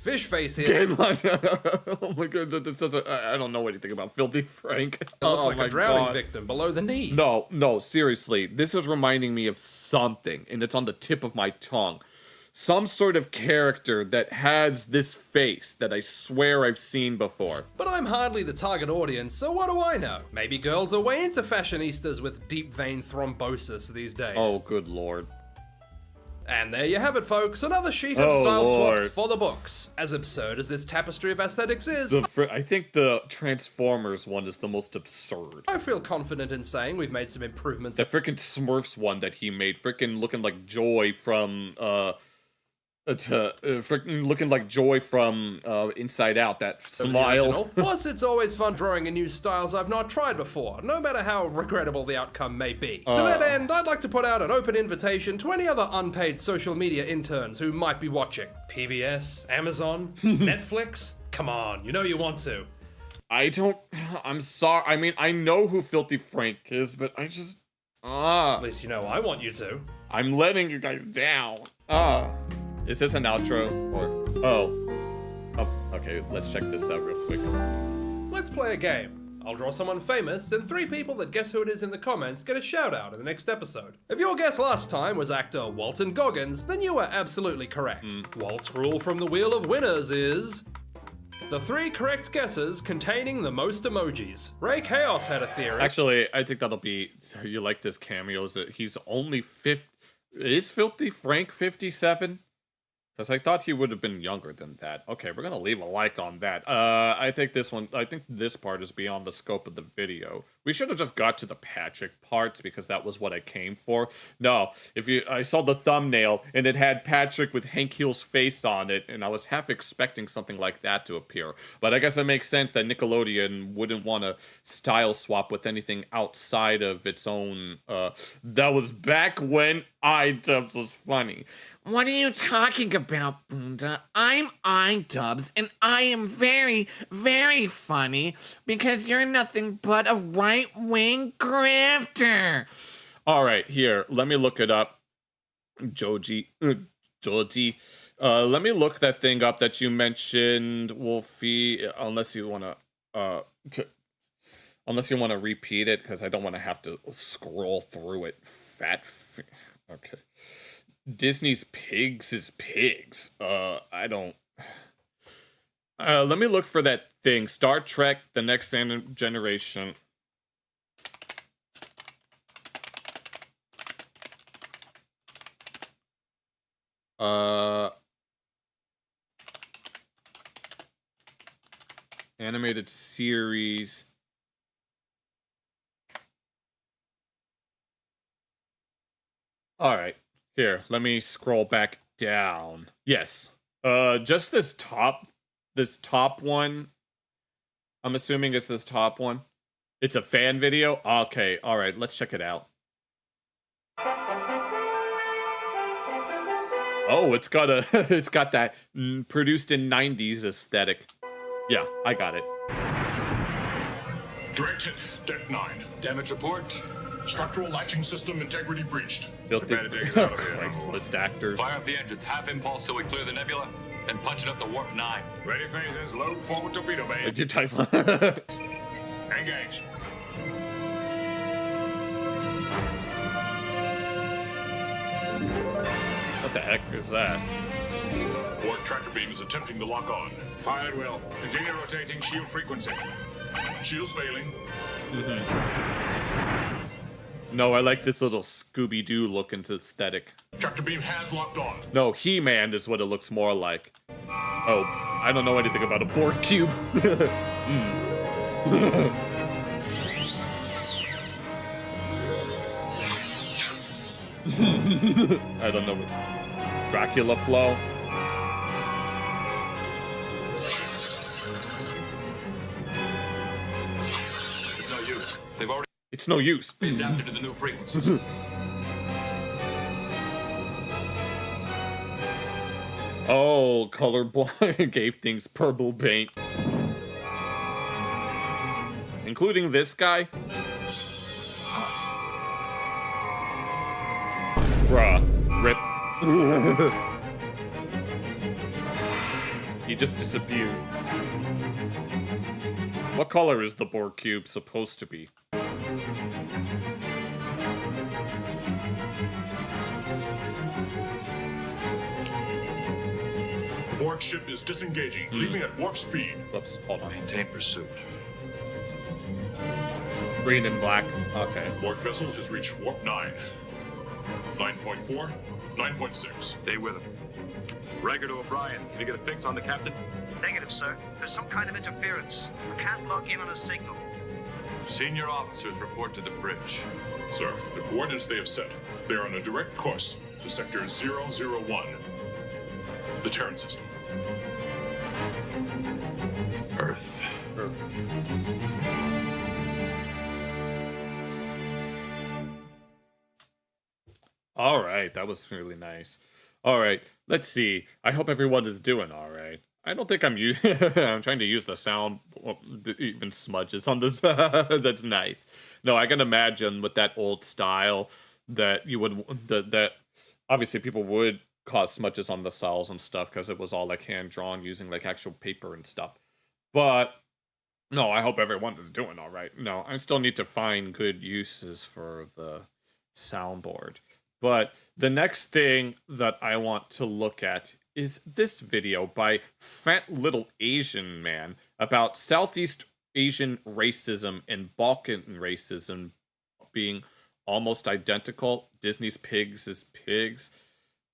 Speaker 7: Fish face here
Speaker 1: Oh my god, that's such a... I don't know anything about Filthy Frank.
Speaker 7: looks
Speaker 1: Oh
Speaker 7: like
Speaker 1: my
Speaker 7: a drowning
Speaker 1: God.
Speaker 7: victim below the knee.
Speaker 1: No, seriously. This is reminding me of something, and it's on the tip of my tongue. Some sort of character that has this face that I swear I've seen before.
Speaker 7: But I'm hardly the target audience, so what do I know? Maybe girls are way into fashionistas with deep vein thrombosis these days.
Speaker 1: Oh, good lord.
Speaker 7: And there you have it, folks. Another sheet of
Speaker 1: Oh,
Speaker 7: style
Speaker 1: Lord.
Speaker 7: swaps for the books. As absurd as this tapestry of aesthetics is,
Speaker 1: I think the Transformers one is the most absurd.
Speaker 7: I feel confident in saying we've made some improvements.
Speaker 1: The frickin' Smurfs one that he made, frickin' looking like Joy from, frickin' looking like Joy from, Inside Out, that smile.
Speaker 7: Original. Plus, it's always fun drawing in new styles I've not tried before, no matter how regrettable the outcome may be. To that end, I'd like to put out an open invitation to any other unpaid social media interns who might be watching. PBS, Amazon, Netflix? Come on, you know you want to.
Speaker 1: I'm sorry, I mean, I know who Filthy Frank is, but I just,
Speaker 7: At least you know I want you to.
Speaker 1: I'm letting you guys down. Is this an outro? Or, oh, okay, let's check this out real quick.
Speaker 7: Let's play a game. I'll draw someone famous, and 3 people that guess who it is in the comments get a shout out in the next episode. If your guess last time was actor Walton Goggins, then you were absolutely correct. Walt's rule from the Wheel of Winners is... the 3 correct guesses containing the most emojis. Ray Chaos had a theory.
Speaker 1: Actually, I think that'll be, you like this cameo, is that he's only 50, is Filthy Frank 57? Because I thought he would have been younger than that. Okay, we're gonna leave a like on that. I think this part is beyond the scope of the video. We should have just got to the Patrick parts because that was what I came for. No, I saw the thumbnail and it had Patrick with Hank Hill's face on it, and I was half expecting something like that to appear. But I guess it makes sense that Nickelodeon wouldn't want to style swap with anything outside of its own, that was back when iDubbbz was funny.
Speaker 6: What are you talking about, Bunda? I'm iDubbbz, and I am very, very funny because you're nothing but a right-wing grifter.
Speaker 1: All right, here, let me look it up. Joji. Let me look that thing up that you mentioned, Wolfie, unless you want to repeat it, because I don't want to have to scroll through it. Okay. Disney's Pigs is Pigs. I don't... let me look for that thing. Star Trek, The Next Generation. Animated series. All right. Here, let me scroll back down. Yes. Just this top one. I'm assuming it's this top one. It's a fan video? Okay, all right, let's check it out. Oh, it's got that produced in 90s aesthetic. Yeah, I got it.
Speaker 10: Direct hit, Deck 9. Damage report. Structural latching system integrity breached.
Speaker 1: Built in Christless actors.
Speaker 10: Fire up the engines, half impulse till we clear the nebula, and punch it up to warp 9. Ready phases, load forward torpedo bay.
Speaker 1: Did you type?
Speaker 10: Engage.
Speaker 1: What the heck is that?
Speaker 10: Warp tractor beam is attempting to lock on. Fire at will. Continue rotating shield frequency. Shields failing.
Speaker 1: No, I like this little Scooby-Doo looking aesthetic.
Speaker 10: Tractor beam has locked on.
Speaker 1: No, He-Man is what it looks more like. Oh, I don't know anything about a Borg cube. I don't know. Dracula flow.
Speaker 10: It's no use. They've already
Speaker 1: It's no use.
Speaker 10: adapted to the new frequencies.
Speaker 1: Oh, colorblind gave things purple paint. Including this guy. Bruh. Rip. He just disappeared. What color is the Borg cube supposed to be?
Speaker 10: The Borg ship is disengaging, leaving at warp speed.
Speaker 1: Whoops, hold on.
Speaker 10: Maintain pursuit.
Speaker 1: Green and black. Okay.
Speaker 10: Borg vessel has reached warp 9. 9.4, 9.6. Stay with him. Rager to O'Brien. Can you get a fix on the captain?
Speaker 11: Negative, sir. There's some kind of interference. I can't log in on a signal.
Speaker 10: Senior officers report to the bridge. Sir, the coordinates they have set. They are on a direct course to sector 001. The Terran system. Earth.
Speaker 1: All right, that was really nice. All right, let's see. I hope everyone is doing all right. I don't think I'm I'm trying to use the sound, even smudges on this. That's nice. No, I can imagine with that old style that you would that obviously people would cause smudges on the cells and stuff because it was all like hand drawn using like actual paper and stuff. But no, I hope everyone is doing all right. No, I still need to find good uses for the soundboard. But the next thing that I want to look at is this video by Fat Little Asian Man about Southeast Asian racism and Balkan racism being almost identical. Disney's pigs is pigs.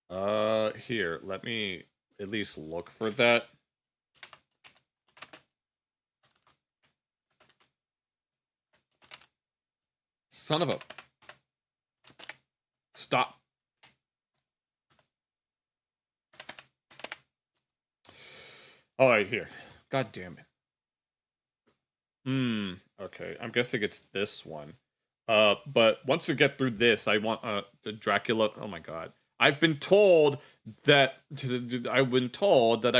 Speaker 1: Here, let me at least look for that. Son of a... Stop. All right, here. God damn it. Okay. I'm guessing it's this one. But once we get through this, I want the Dracula. Oh my god. I've been told that I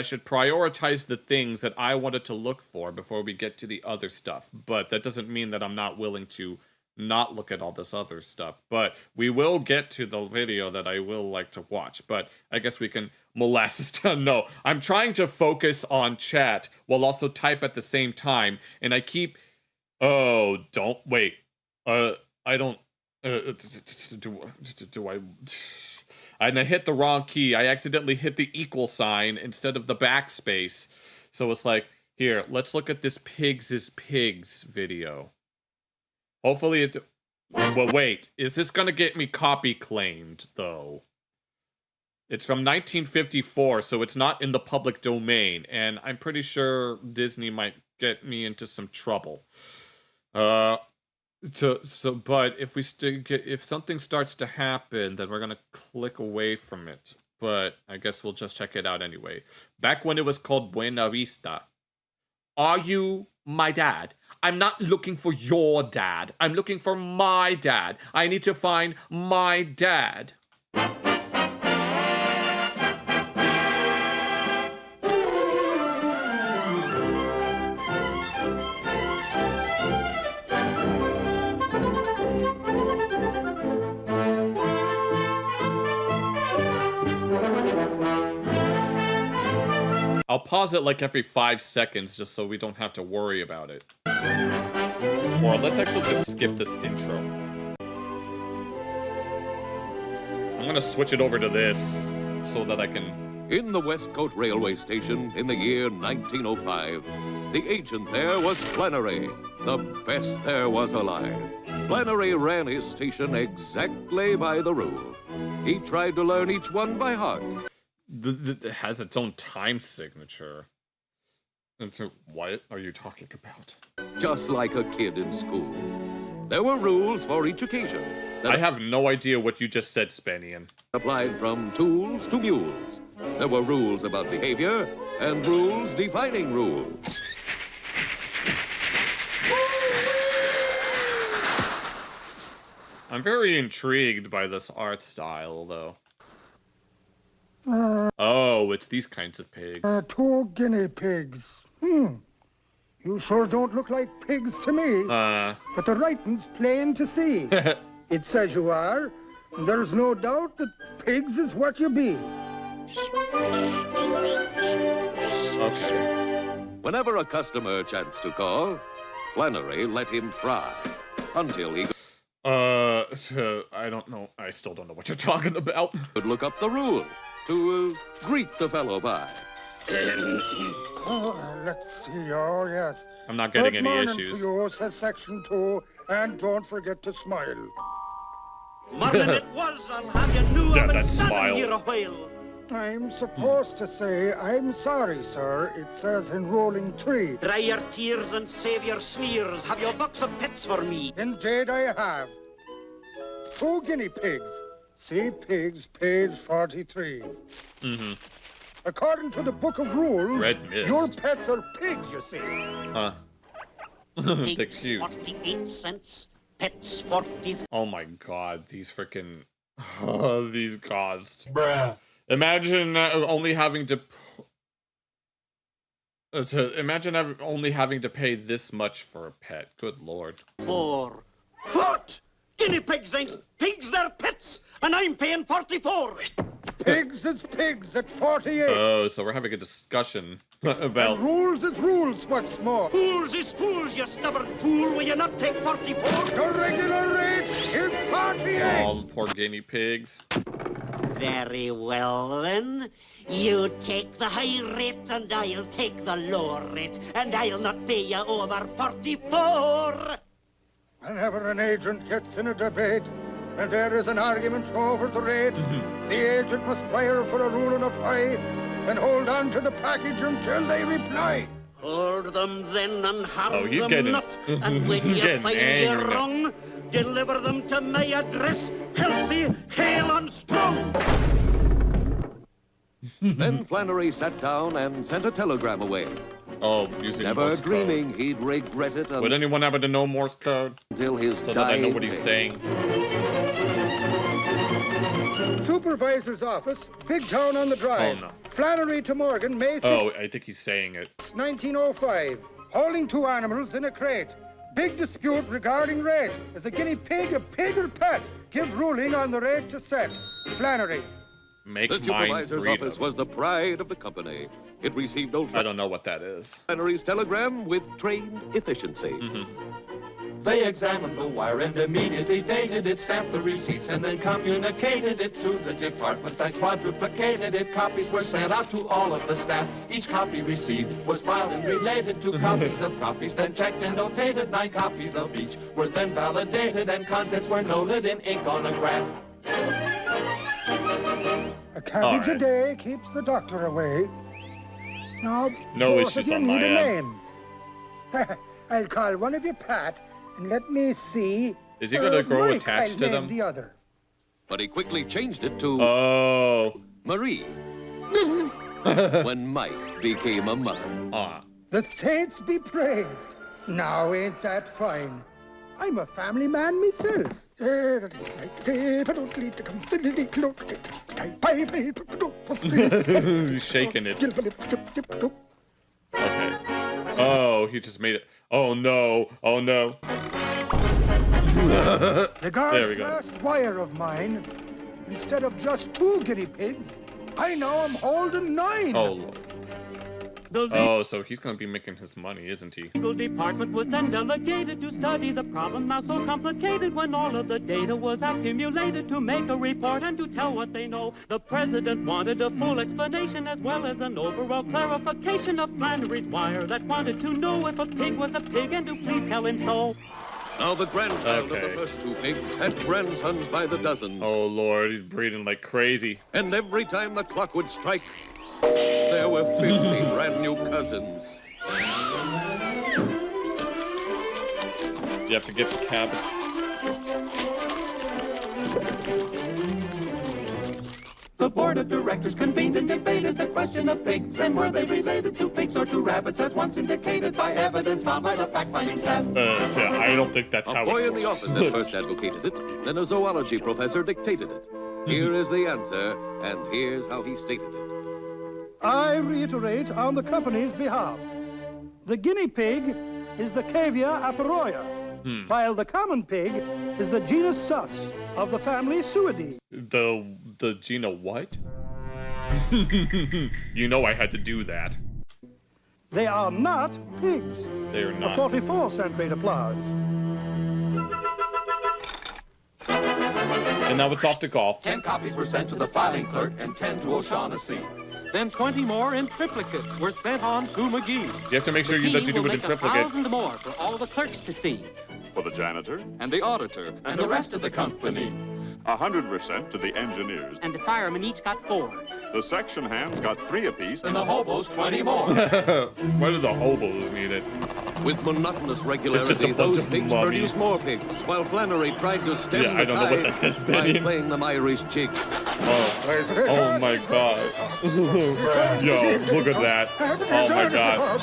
Speaker 1: should prioritize the things that I wanted to look for before we get to the other stuff. But that doesn't mean that I'm not willing to not look at all this other stuff. But we will get to the video that I will like to watch. But I guess we can molasses down. No, I'm trying to focus on chat while also type at the same time. And I keep... Oh, don't... Wait. I don't... do I... And I hit the wrong key. I accidentally hit the equal sign instead of the backspace. So it's like, here, let's look at this Pigs is Pigs video. Hopefully it... Well, wait. Is this gonna get me copy claimed, though? It's from 1954, so it's not in the public domain. And I'm pretty sure Disney might get me into some trouble. But if something starts to happen, then we're gonna click away from it. But I guess we'll just check it out anyway. Back when it was called Buena Vista. Are you my dad? I'm not looking for your dad. I'm looking for my dad. I need to find my dad. I'll pause it like every 5 seconds just so we don't have to worry about it. Or let's actually just skip this intro. I'm gonna switch it over to this so that I can...
Speaker 12: In the Westcote Railway Station in the year 1905, the agent there was Flannery, the best there was alive. Flannery ran his station exactly by the rule. He tried to learn each one by heart.
Speaker 1: It has its own time signature. And so, what are you talking about?
Speaker 12: Just like a kid in school. There were rules for each occasion.
Speaker 1: I have no idea what you just said, Spanian.
Speaker 12: Applied from tools to mules. There were rules about behavior and rules defining rules.
Speaker 1: I'm very intrigued by this art style, though. Oh, it's these kinds of pigs.
Speaker 13: 2 guinea pigs. You sure don't look like pigs to me. But the writing's plain to see. It says you are. And there's no doubt that pigs is what you be.
Speaker 1: Okay.
Speaker 12: Whenever a customer chanced to call, Flannery let him fry until he
Speaker 1: I don't know. I still don't know what you're talking about.
Speaker 12: Could look up the rule to greet the fellow by.
Speaker 13: Let's see. Oh, yes.
Speaker 1: I'm not getting
Speaker 13: Good
Speaker 1: any
Speaker 13: morning
Speaker 1: issues.
Speaker 13: To you, says Section 2, and don't forget to smile.
Speaker 11: Morning it was, and have you knew
Speaker 1: Yeah,
Speaker 11: I've been
Speaker 1: that
Speaker 11: standing
Speaker 1: smile.
Speaker 11: here a while.
Speaker 13: I'm supposed to say, I'm sorry, sir. It says in Rolling 3.
Speaker 11: Dry your tears and save your sneers. Have you a box of pets for me?
Speaker 13: Indeed I have. 2 guinea pigs. See pigs, page 43.
Speaker 1: Mm-hmm.
Speaker 13: According to the Book of Rules,
Speaker 1: Red Mist.
Speaker 13: your pets are pigs, you see.
Speaker 1: Huh. They're
Speaker 11: Pigs,
Speaker 1: cute.
Speaker 11: 48 cents. Pets, 40.
Speaker 1: Oh my god, these freaking... these cost.
Speaker 2: Bruh.
Speaker 1: Imagine only having to... imagine only having to pay this much for a pet. Good lord.
Speaker 11: 4. What? Guinea pigs ain't pigs, they're pets, and I'm paying 44.
Speaker 13: Pigs is pigs at 48.
Speaker 1: Oh, so we're having a discussion about...
Speaker 13: And rules is rules, what's more.
Speaker 11: Fools is fools, you stubborn fool. Will you not take 44?
Speaker 13: The regular rate is 48.
Speaker 1: Oh, poor guinea pigs.
Speaker 11: Very well, then. You take the high rate, and I'll take the lower rate, and I'll not pay you over 44.
Speaker 13: Whenever an agent gets in a debate, and there is an argument over the rate, the agent must fire for a ruling of high and hold on to the package until they reply.
Speaker 11: Hold them then and have
Speaker 1: Oh, you're
Speaker 11: them
Speaker 1: getting...
Speaker 11: not. And when
Speaker 1: you're
Speaker 11: you
Speaker 1: getting
Speaker 11: find
Speaker 1: angry
Speaker 11: you're
Speaker 1: now.
Speaker 11: wrong, deliver them to my address, healthy, hale and strong.
Speaker 12: Then Flannery sat down and sent a telegram away.
Speaker 1: Oh, using
Speaker 12: Never
Speaker 1: Morse
Speaker 12: dreaming
Speaker 1: code.
Speaker 12: he'd regret it
Speaker 1: Would anyone happen to know Morse code?
Speaker 12: until his
Speaker 1: So that I know
Speaker 12: dying
Speaker 1: what he's
Speaker 12: day.
Speaker 1: saying.
Speaker 13: Supervisor's office, big town on the drive.
Speaker 1: Oh, no.
Speaker 13: Flannery to Morgan, May 6,
Speaker 1: Oh, I think he's saying it.
Speaker 13: 1905. Holding 2 animals in a crate. Big dispute regarding rate. Is a guinea pig a pig or pet? Give ruling on the rate to set. Flannery.
Speaker 1: Make
Speaker 12: The
Speaker 1: mine
Speaker 12: supervisor's
Speaker 1: freedom.
Speaker 12: office was the pride of the company. It received old
Speaker 1: I don't know what that is.
Speaker 12: Flannery's telegram with trained efficiency.
Speaker 8: They examined the wire and immediately dated it, stamped the receipts, and then communicated it to the department that quadruplicated it. Copies were sent out to all of the staff. Each copy received was filed and related to copies of copies, then checked and notated. 9 copies of each were then validated, and contents were noted in ink on a graph.
Speaker 13: A cabbage
Speaker 1: All right.
Speaker 13: a day keeps the doctor away. Now,
Speaker 1: No
Speaker 13: both
Speaker 1: issues
Speaker 13: of you
Speaker 1: on my
Speaker 13: need a
Speaker 1: end.
Speaker 13: name. I'll call one of you Pat, and let me see.
Speaker 1: Is he gonna grow
Speaker 13: Mike,
Speaker 1: attached
Speaker 13: I'll
Speaker 1: to
Speaker 13: name
Speaker 1: them?
Speaker 13: The other.
Speaker 12: But he quickly changed it to Marie. When Mike became a mother.
Speaker 13: The saints be praised. Now ain't that fine? I'm a family man myself.
Speaker 1: He's shaking it. Okay. Oh, he just made it. Oh no. Oh no.
Speaker 13: The
Speaker 1: There we
Speaker 13: guard's
Speaker 1: go.
Speaker 13: last wire of mine, instead of just 2 guinea pigs, I now am holding 9.
Speaker 1: Oh Lord. Oh, so he's gonna be making his money, isn't he?
Speaker 14: The legal department was then delegated to study the problem now so complicated when all of the data was accumulated to make a report and to tell what they know. The president wanted a full explanation as well as an overall clarification of Flannery's wire that wanted to know if a pig was a pig and to please tell him so.
Speaker 12: Now the grandchild of the first 2 pigs had grandsons by the dozens.
Speaker 1: Oh Lord, he's breeding like crazy.
Speaker 12: And every time the clock would strike, there were 50 brand new cousins.
Speaker 1: You have to get the cabbage.
Speaker 8: The board of directors convened and debated the question of pigs, and were they related to pigs or to rabbits, as once indicated by evidence found by the fact-finding staff.
Speaker 1: Yeah, I don't think that's how
Speaker 12: A boy
Speaker 1: it
Speaker 12: in the
Speaker 1: works.
Speaker 12: office at first advocated it, then a zoology professor dictated it. Here is the answer, and here's how he stated it.
Speaker 15: I reiterate on the company's behalf. The guinea pig is the Cavia aparoia, while the common pig is the genus Sus of the family Suidae.
Speaker 1: The Gina what? You know I had to do that.
Speaker 15: They are not pigs.
Speaker 1: They are
Speaker 15: A
Speaker 1: not.
Speaker 15: 44-cent rate applied.
Speaker 1: And now it's off to golf.
Speaker 8: 10 copies were sent to the filing clerk and 10 to O'Shaughnessy.
Speaker 14: Then 20 more in triplicate were sent on to McGee.
Speaker 1: You have to make sure that you do it in triplicate.
Speaker 14: 1,000 more for all the clerks to see.
Speaker 10: For the janitor,
Speaker 8: And the auditor. And the rest of the company.
Speaker 10: 100% to the engineers.
Speaker 14: And the firemen each got 4.
Speaker 10: The section hands got 3 apiece.
Speaker 8: And the hobos 20 more.
Speaker 1: Why do the hobos need it?
Speaker 12: With monotonous regularity,
Speaker 1: It's just a bunch
Speaker 12: those
Speaker 1: of
Speaker 12: pigs
Speaker 1: mummies.
Speaker 12: produced more pigs, while Flannery tried to stem
Speaker 1: Yeah,
Speaker 12: the
Speaker 1: I don't know what
Speaker 12: tide
Speaker 1: that says,
Speaker 12: by
Speaker 1: Benny.
Speaker 12: playing them Irish jigs.
Speaker 1: Oh my god. Yo, look at that. Oh my god.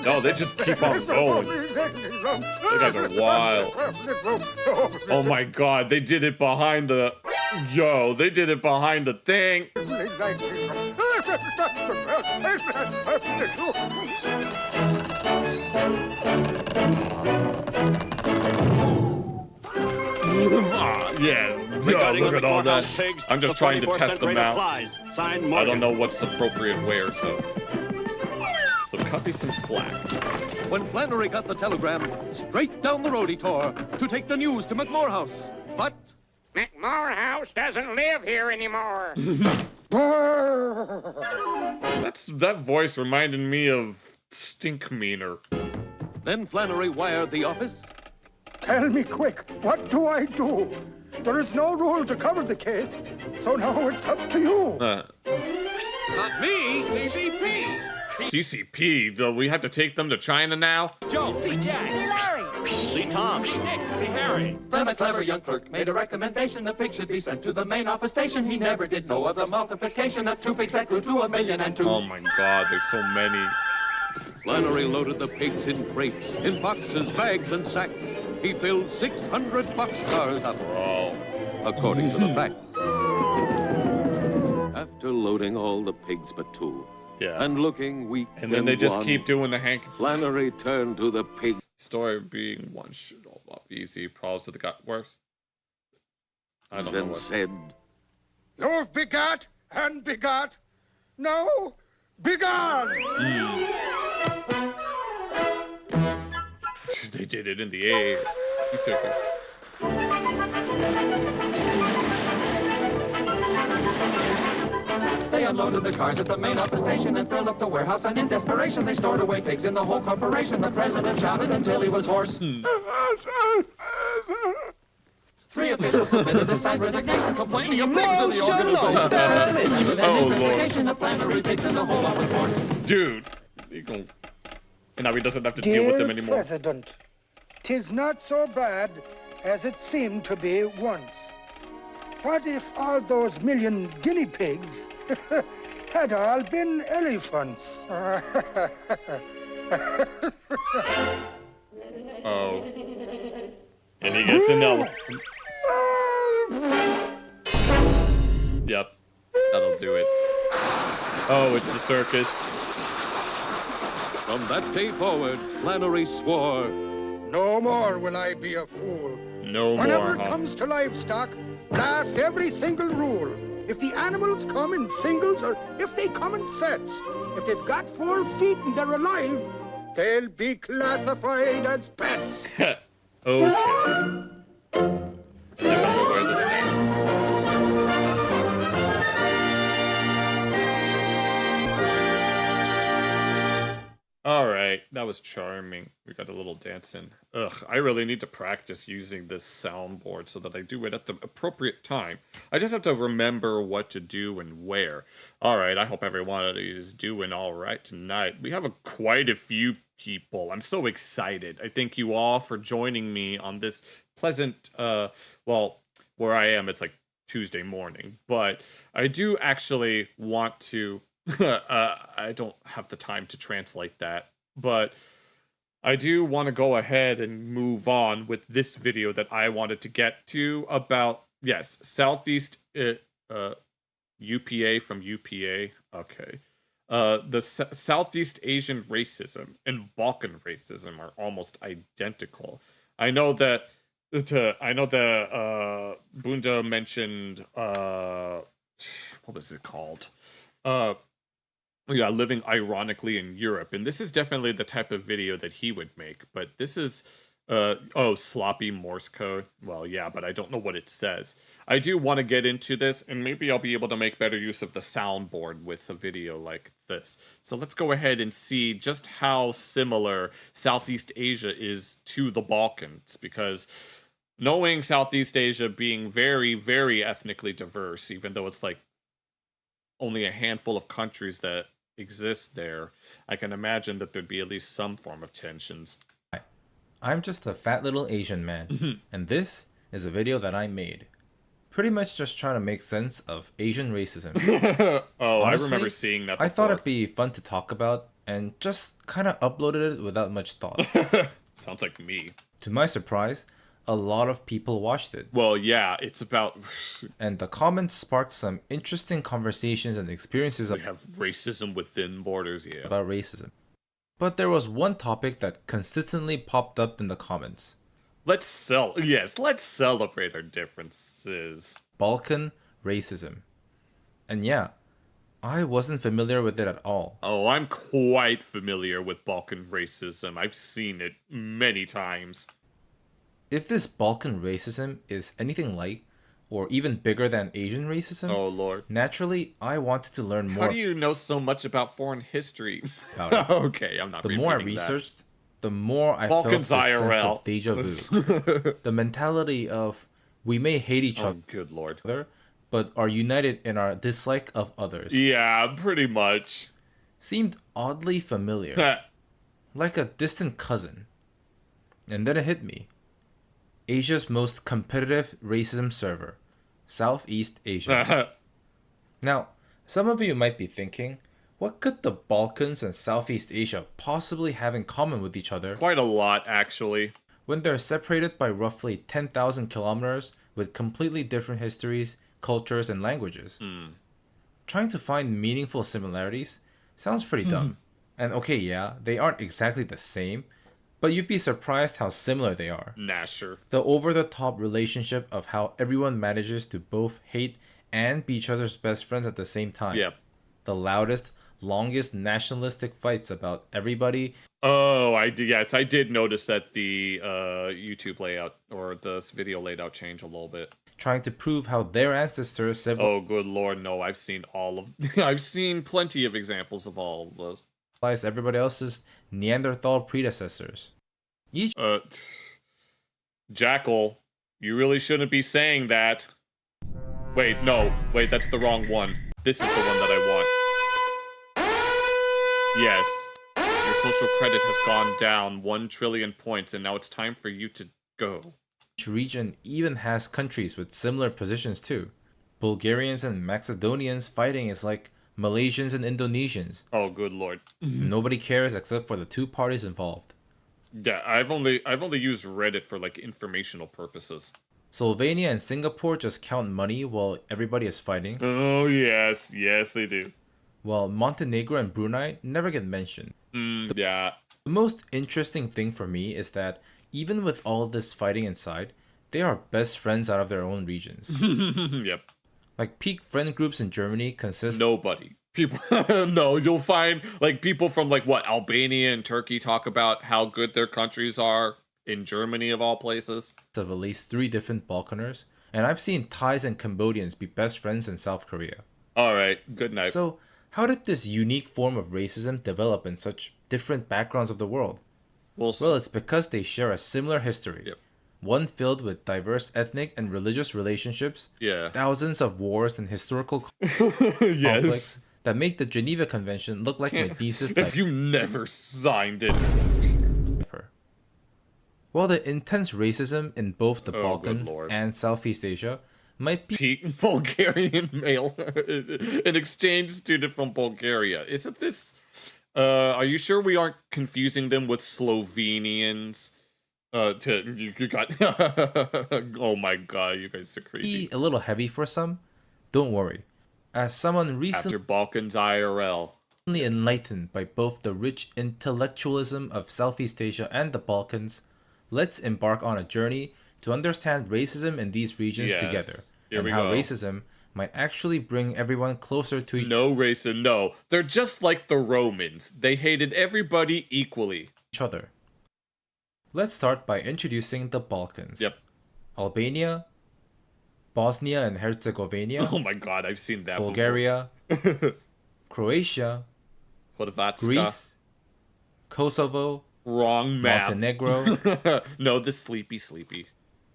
Speaker 1: No, they just keep on going. You guys are wild. Oh my god, they did it behind the... Yo, they did it behind the thing. Yes. Yo, look at all that. I'm just trying to test them out. I don't know what's appropriate where, so cut me some slack.
Speaker 12: When Flannery got the telegram, straight down the road he tore to take the news to McMore House. But
Speaker 16: McMore House doesn't live here anymore.
Speaker 1: That voice reminded me of Stinkmeaner.
Speaker 12: then Flannery wired the office.
Speaker 13: Tell me quick, what do I do? There is no rule to cover the case, so now it's up to you.
Speaker 8: Not me, CCP.
Speaker 1: CCP? Do we have to take them to China now?
Speaker 8: Joe, see Jack.
Speaker 16: See Larry.
Speaker 8: See Tom. See Nick. See Harry. Then a clever young clerk made a recommendation the pig should be sent to the main office station. He never did know of the multiplication of 2 pigs that grew to 1,000,002.
Speaker 1: Oh my god, there's so many.
Speaker 12: Flannery loaded the pigs in crates, in boxes, bags, and sacks. He filled 600 boxcars up, according to the facts. After loading all the pigs but 2, and looking weak
Speaker 1: And then they just
Speaker 12: wan,
Speaker 1: keep doing the hanky.
Speaker 12: Flannery turned to the pig.
Speaker 1: Story being one should all up easy. Pause to the gut worse. I don't know
Speaker 12: and
Speaker 1: what.
Speaker 12: said,
Speaker 13: You've begot and begot. Now, begone!
Speaker 1: They did it in the air. It's okay.
Speaker 8: They unloaded the cars at the main office station and filled up the warehouse, and in desperation they stored away pigs in the whole corporation. The president shouted until he was hoarse. 3 officials submitted a signed resignation complaining of pigs in the organization.
Speaker 1: Damn it. Oh, Lord.
Speaker 8: Of Flannery pigs in the whole office force.
Speaker 1: Dude. And now he doesn't have to deal with them anymore.
Speaker 13: President, 'tis not so bad as it seemed to be once. What if all those million guinea pigs had all been elephants?
Speaker 1: Oh. And he gets an elephant. Yep. That'll do it. Oh, it's the circus.
Speaker 12: From that day forward, Flannery swore,
Speaker 13: No more will I be a fool.
Speaker 1: No
Speaker 13: Whenever
Speaker 1: more,
Speaker 13: it
Speaker 1: huh?
Speaker 13: comes to livestock, blast every single rule. If the animals come in singles or if they come in sets, if they've got 4 feet and they're alive, they'll be classified as pets.
Speaker 1: Okay. Never aware that they Alright, that was charming. We got a little dancing. Ugh, I really need to practice using this soundboard so that I do it at the appropriate time. I just have to remember what to do and where. Alright, I hope everyone is doing alright tonight. We have quite a few people. I'm so excited. I thank you all for joining me on this pleasant, well, where I am, it's like Tuesday morning. But I do actually want to... I don't have the time to translate that, but I do want to go ahead and move on with this video that I wanted to get to about, yes, Southeast, UPA from UPA, okay. The Southeast Asian racism and Balkan racism are almost identical. I know that, Bunda mentioned, what was it called? Yeah, living ironically in Europe, and this is definitely the type of video that he would make, but this is, oh, sloppy Morse code. Well, yeah, but I don't know what it says. I do want to get into this, and maybe I'll be able to make better use of the soundboard with a video like this. So let's go ahead and see just how similar Southeast Asia is to the Balkans, because knowing Southeast Asia being very, very ethnically diverse, even though it's like only a handful of countries that exist there, I can imagine that there'd be at least some form of tensions.
Speaker 17: Hi, I'm just a fat little Asian man, and this is a video that I made. Pretty much just trying to make sense of Asian racism.
Speaker 1: Oh, honestly, I remember seeing that before.
Speaker 17: I thought it'd be fun to talk about, and just kind of uploaded it without much thought.
Speaker 1: Sounds like me.
Speaker 17: To my surprise, a lot of people watched it.
Speaker 1: Well, yeah, it's about...
Speaker 17: and the comments sparked some interesting conversations and experiences.
Speaker 1: We have racism within borders, yeah.
Speaker 17: About racism. But there was one topic that consistently popped up in the comments.
Speaker 1: Let's celebrate our differences.
Speaker 17: Balkan racism. And yeah, I wasn't familiar with it at all.
Speaker 1: Oh, I'm quite familiar with Balkan racism. I've seen it many times.
Speaker 17: If this Balkan racism is anything like, or even bigger than Asian racism,
Speaker 1: oh lord,
Speaker 17: naturally I wanted to learn more.
Speaker 1: How do you know so much about foreign history?
Speaker 17: Okay,
Speaker 1: I'm not.
Speaker 17: The more I researched, the more I
Speaker 1: Balkans
Speaker 17: felt this
Speaker 1: IRL.
Speaker 17: sense of deja vu. The mentality of we may hate each other,
Speaker 1: good lord,
Speaker 17: but are united in our dislike of others.
Speaker 1: Yeah, pretty much.
Speaker 17: Seemed oddly familiar, like a distant cousin. And then it hit me. Asia's most competitive racism server, Southeast Asia. Now, some of you might be thinking, what could the Balkans and Southeast Asia possibly have in common with each other?
Speaker 1: Quite a lot, actually.
Speaker 17: When they're separated by roughly 10,000 kilometers with completely different histories, cultures, and languages. Trying to find meaningful similarities sounds pretty dumb. And okay, yeah, they aren't exactly the same, but you'd be surprised how similar they are.
Speaker 1: Nah, sure.
Speaker 17: The over-the-top relationship of how everyone manages to both hate and be each other's best friends at the same time.
Speaker 1: Yep.
Speaker 17: The loudest, longest nationalistic fights about everybody.
Speaker 1: Oh, yes, I did notice that the YouTube layout, or this video layout changed a little bit.
Speaker 17: Trying to prove how their ancestors...
Speaker 1: Oh, good lord, no, I've seen all of... I've seen plenty of examples of all of those.
Speaker 17: Everybody else's Neanderthal predecessors.
Speaker 1: Jackal, You really shouldn't be saying that. Wait, no. Wait, that's the wrong one. This is the one that I want. Yes. Your social credit has gone down 1 trillion points, and now it's time for you to go.
Speaker 17: Each region even has countries with similar positions too. Bulgarians and Macedonians fighting is like Malaysians and Indonesians.
Speaker 1: Oh, good lord.
Speaker 17: Nobody cares except for the two parties involved.
Speaker 1: Yeah, I've only used Reddit for like informational purposes.
Speaker 17: Slovenia and Singapore just count money while everybody is fighting.
Speaker 1: Oh yes, yes they do.
Speaker 17: While Montenegro and Brunei never get mentioned.
Speaker 1: Yeah.
Speaker 17: The most interesting thing for me is that even with all this fighting inside, they are best friends out of their own regions.
Speaker 1: Yep.
Speaker 17: Like peak friend groups in Germany consist
Speaker 1: nobody. People no, you'll find like people from like what, Albania and Turkey talk about how good their countries are in Germany of all places.
Speaker 17: Of at least 3 different Balkaners, and I've seen Thais and Cambodians be best friends in South Korea.
Speaker 1: Alright, good night.
Speaker 17: So, how did this unique form of racism develop in such different backgrounds of the world? Well, it's because they share a similar history.
Speaker 1: Yep.
Speaker 17: One filled with diverse ethnic and religious relationships, thousands of wars and historical conflicts that make the Geneva Convention look like Medea's
Speaker 1: if you never signed it.
Speaker 17: While the intense racism in both the Balkans and Southeast Asia might be
Speaker 1: peak Bulgarian male in exchange student from Bulgaria. Isn't this are you sure we aren't confusing them with Slovenians? You got oh my god, you guys are crazy.
Speaker 17: A little heavy for some. Don't worry. As someone recently
Speaker 1: after Balkans IRL
Speaker 17: enlightened by both the rich intellectualism of Southeast Asia and the Balkans, let's embark on a journey to understand racism in these regions together, and how racism might actually bring everyone closer to each
Speaker 1: racism, no. They're just like the Romans. They hated everybody equally.
Speaker 17: Other. Let's start by introducing the Balkans.
Speaker 1: Yep.
Speaker 17: Albania, Bosnia and Herzegovina.
Speaker 1: Oh my god, I've seen that
Speaker 17: Bulgaria, Croatia, Greece, Kosovo,
Speaker 1: wrong map.
Speaker 17: Montenegro.
Speaker 1: No, the sleepy.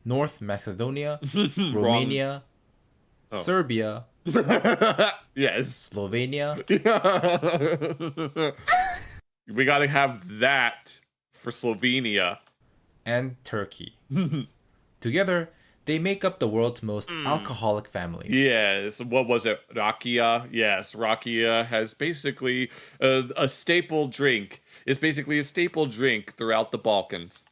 Speaker 17: North Macedonia, Romania, Serbia.
Speaker 1: Yes.
Speaker 17: Slovenia.
Speaker 1: We gotta have that for Slovenia.
Speaker 17: And Turkey. Together, they make up the world's most alcoholic family.
Speaker 1: Yes, what was it? Rakia? Yes, Rakia has basically a staple drink. It's basically a staple drink throughout the Balkans.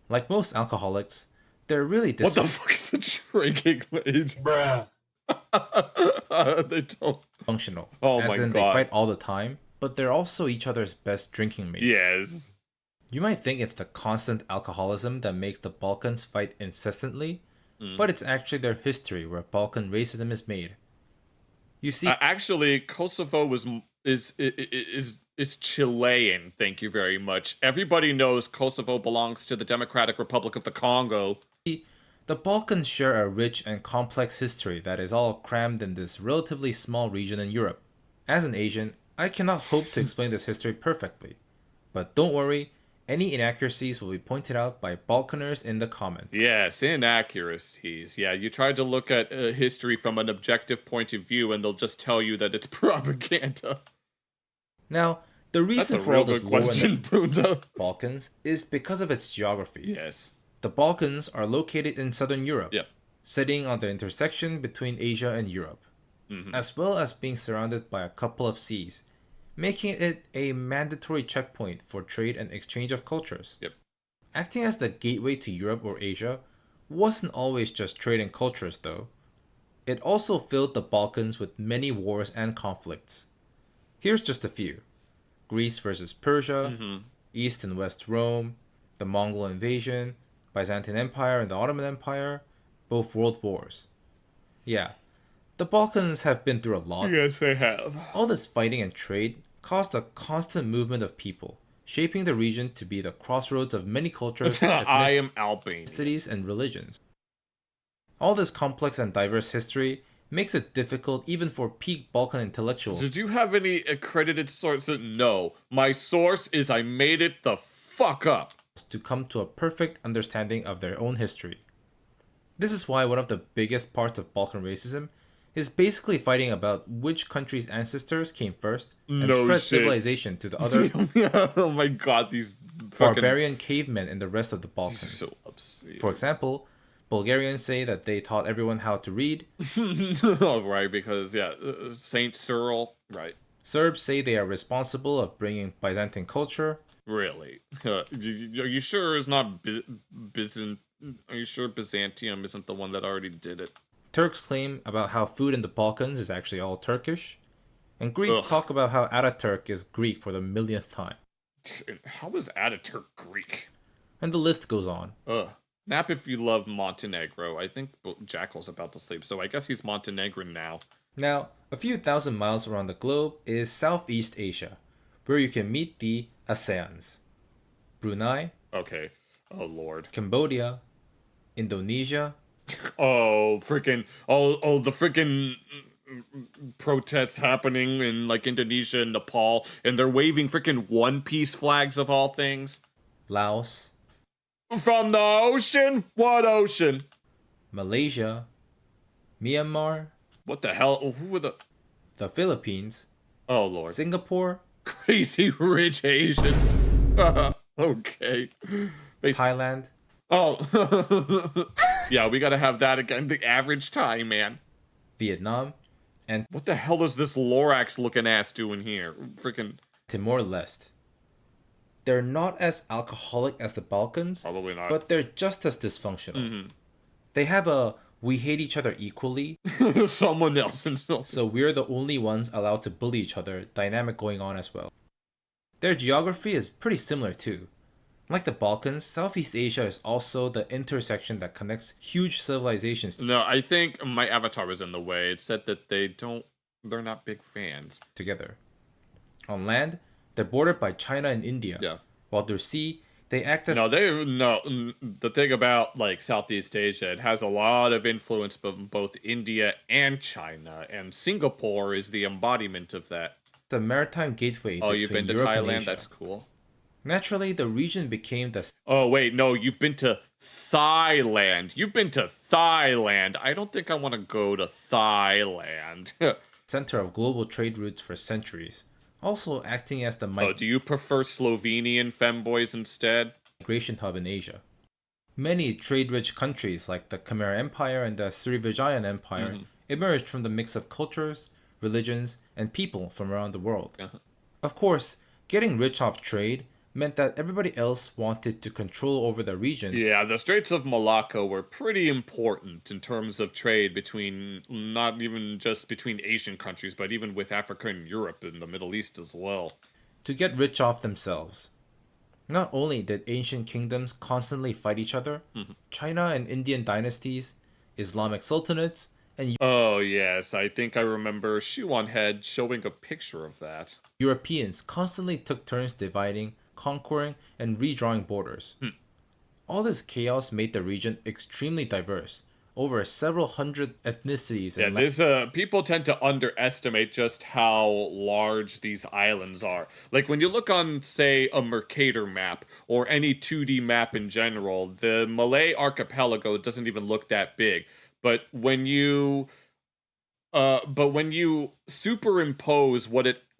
Speaker 17: Like most alcoholics, they're really
Speaker 1: what the fuck is a drinking age?
Speaker 2: Bruh.
Speaker 1: They don't.
Speaker 17: Functional.
Speaker 1: Oh
Speaker 17: as
Speaker 1: my
Speaker 17: in
Speaker 1: god.
Speaker 17: They fight all the time, but they're also each other's best drinking mates.
Speaker 1: Yes.
Speaker 17: You might think it's the constant alcoholism that makes the Balkans fight incessantly, but it's actually their history where Balkan racism is made. You see,
Speaker 1: actually, Kosovo is Chilean. Thank you very much. Everybody knows Kosovo belongs to the Democratic Republic of the Congo.
Speaker 17: The Balkans share a rich and complex history that is all crammed in this relatively small region in Europe. As an Asian, I cannot hope to explain this history perfectly, but don't worry. Any inaccuracies will be pointed out by Balkaners in the comments.
Speaker 1: Yes, inaccuracies. Yeah, you tried to look at history from an objective point of view, and they'll just tell you that it's propaganda.
Speaker 17: Now, the reason for all this war in the Balkans is because of its geography.
Speaker 1: Yes.
Speaker 17: The Balkans are located in southern Europe, sitting on the intersection between Asia and Europe, as well as being surrounded by a couple of seas, making it a mandatory checkpoint for trade and exchange of cultures.
Speaker 1: Yep.
Speaker 17: Acting as the gateway to Europe or Asia wasn't always just trade and cultures, though. It also filled the Balkans with many wars and conflicts. Here's just a few. Greece versus Persia, East and West Rome, the Mongol invasion, Byzantine Empire and the Ottoman Empire, both world wars. Yeah, the Balkans have been through a lot.
Speaker 1: Yes, they have.
Speaker 17: All this fighting and trade caused a constant movement of people, shaping the region to be the crossroads of many cultures,
Speaker 1: I am Albanian.
Speaker 17: Cities and religions. All this complex and diverse history makes it difficult even for peak Balkan intellectuals.
Speaker 1: Did you have any accredited sources? No. My source is I made it the fuck up.
Speaker 17: To come to a perfect understanding of their own history. This is why one of the biggest parts of Balkan racism is basically fighting about which country's ancestors came first and
Speaker 1: No
Speaker 17: spread
Speaker 1: shit.
Speaker 17: civilization to the other
Speaker 1: Oh my god, these fucking...
Speaker 17: barbarian cavemen in the rest of the Balkans.
Speaker 1: These are so obscene.
Speaker 17: For example, Bulgarians say that they taught everyone how to read.
Speaker 1: Oh, right, because, yeah, Saint Cyril, right.
Speaker 17: Serbs say they are responsible of bringing Byzantine culture.
Speaker 1: Really? Are you sure it's not Are you sure Byzantium isn't the one that already did it?
Speaker 17: Turks claim about how food in the Balkans is actually all Turkish. And Greeks talk about how Ataturk is Greek for the millionth time.
Speaker 1: How is Ataturk Greek?
Speaker 17: And the list goes on.
Speaker 1: Nap if you love Montenegro. I think Jackal's about to sleep, so I guess he's Montenegrin now.
Speaker 17: Now, a few thousand miles around the globe is Southeast Asia, where you can meet the ASEANs. Brunei.
Speaker 1: Okay. Oh, Lord.
Speaker 17: Cambodia. Indonesia.
Speaker 1: Oh, freaking... Oh, the freaking... protests happening in, like, Indonesia and Nepal, and they're waving freaking One Piece flags of all things.
Speaker 17: Laos.
Speaker 1: From the ocean? What ocean?
Speaker 17: Malaysia. Myanmar.
Speaker 1: What the hell? Who were the...
Speaker 17: The Philippines.
Speaker 1: Oh, Lord.
Speaker 17: Singapore.
Speaker 1: Crazy rich Asians. Okay.
Speaker 17: Thailand.
Speaker 1: Oh. Yeah, we gotta have that again. The average time, man.
Speaker 17: Vietnam. And
Speaker 1: what the hell is this Lorax looking ass doing here? Freaking
Speaker 17: Timor-Leste. They're not as alcoholic as the Balkans,
Speaker 1: probably not,
Speaker 17: but they're just as dysfunctional. They have a we hate each other equally.
Speaker 1: Someone else.
Speaker 17: So we're the only ones allowed to bully each other dynamic going on as well. Their geography is pretty similar too. Like the Balkans, Southeast Asia is also the intersection that connects huge civilizations.
Speaker 1: No, I think my avatar was in the way. It said that they're not big fans.
Speaker 17: Together. On land, they're bordered by China and India.
Speaker 1: Yeah.
Speaker 17: While through sea, they act as...
Speaker 1: The thing about, like, Southeast Asia, it has a lot of influence from both India and China, and Singapore is the embodiment of that.
Speaker 17: The maritime gateway.
Speaker 1: Oh, you've been to
Speaker 17: Europe
Speaker 1: Thailand? That's cool.
Speaker 17: Naturally, the region became the...
Speaker 1: Oh, wait, no, you've been to Thailand. You've been to Thailand. I don't think I want to go to Thailand.
Speaker 17: center of global trade routes for centuries, also acting as the...
Speaker 1: do you prefer Slovenian femboys instead?
Speaker 17: ...migration hub in Asia. Many trade-rich countries like the Khmer Empire and the Srivijayan Empire emerged from the mix of cultures, religions, and people from around the world. Of course, getting rich off trade meant that everybody else wanted to control over the region.
Speaker 1: Yeah, the Straits of Malacca were pretty important in terms of trade between, not even just between Asian countries, but even with Africa and Europe and the Middle East as well.
Speaker 17: To get rich off themselves. Not only did ancient kingdoms constantly fight each other, China and Indian dynasties, Islamic sultanates, and...
Speaker 1: Oh yes, I think I remember Shiwan showing a picture of that.
Speaker 17: Europeans constantly took turns dividing, conquering, and redrawing borders. All this chaos made the region extremely diverse, over several hundred ethnicities.
Speaker 1: Yeah, people tend to underestimate just how large these islands are. Like when you look on, say, a Mercator map, or any 2D map in general, the Malay archipelago doesn't even look that big. But when you superimpose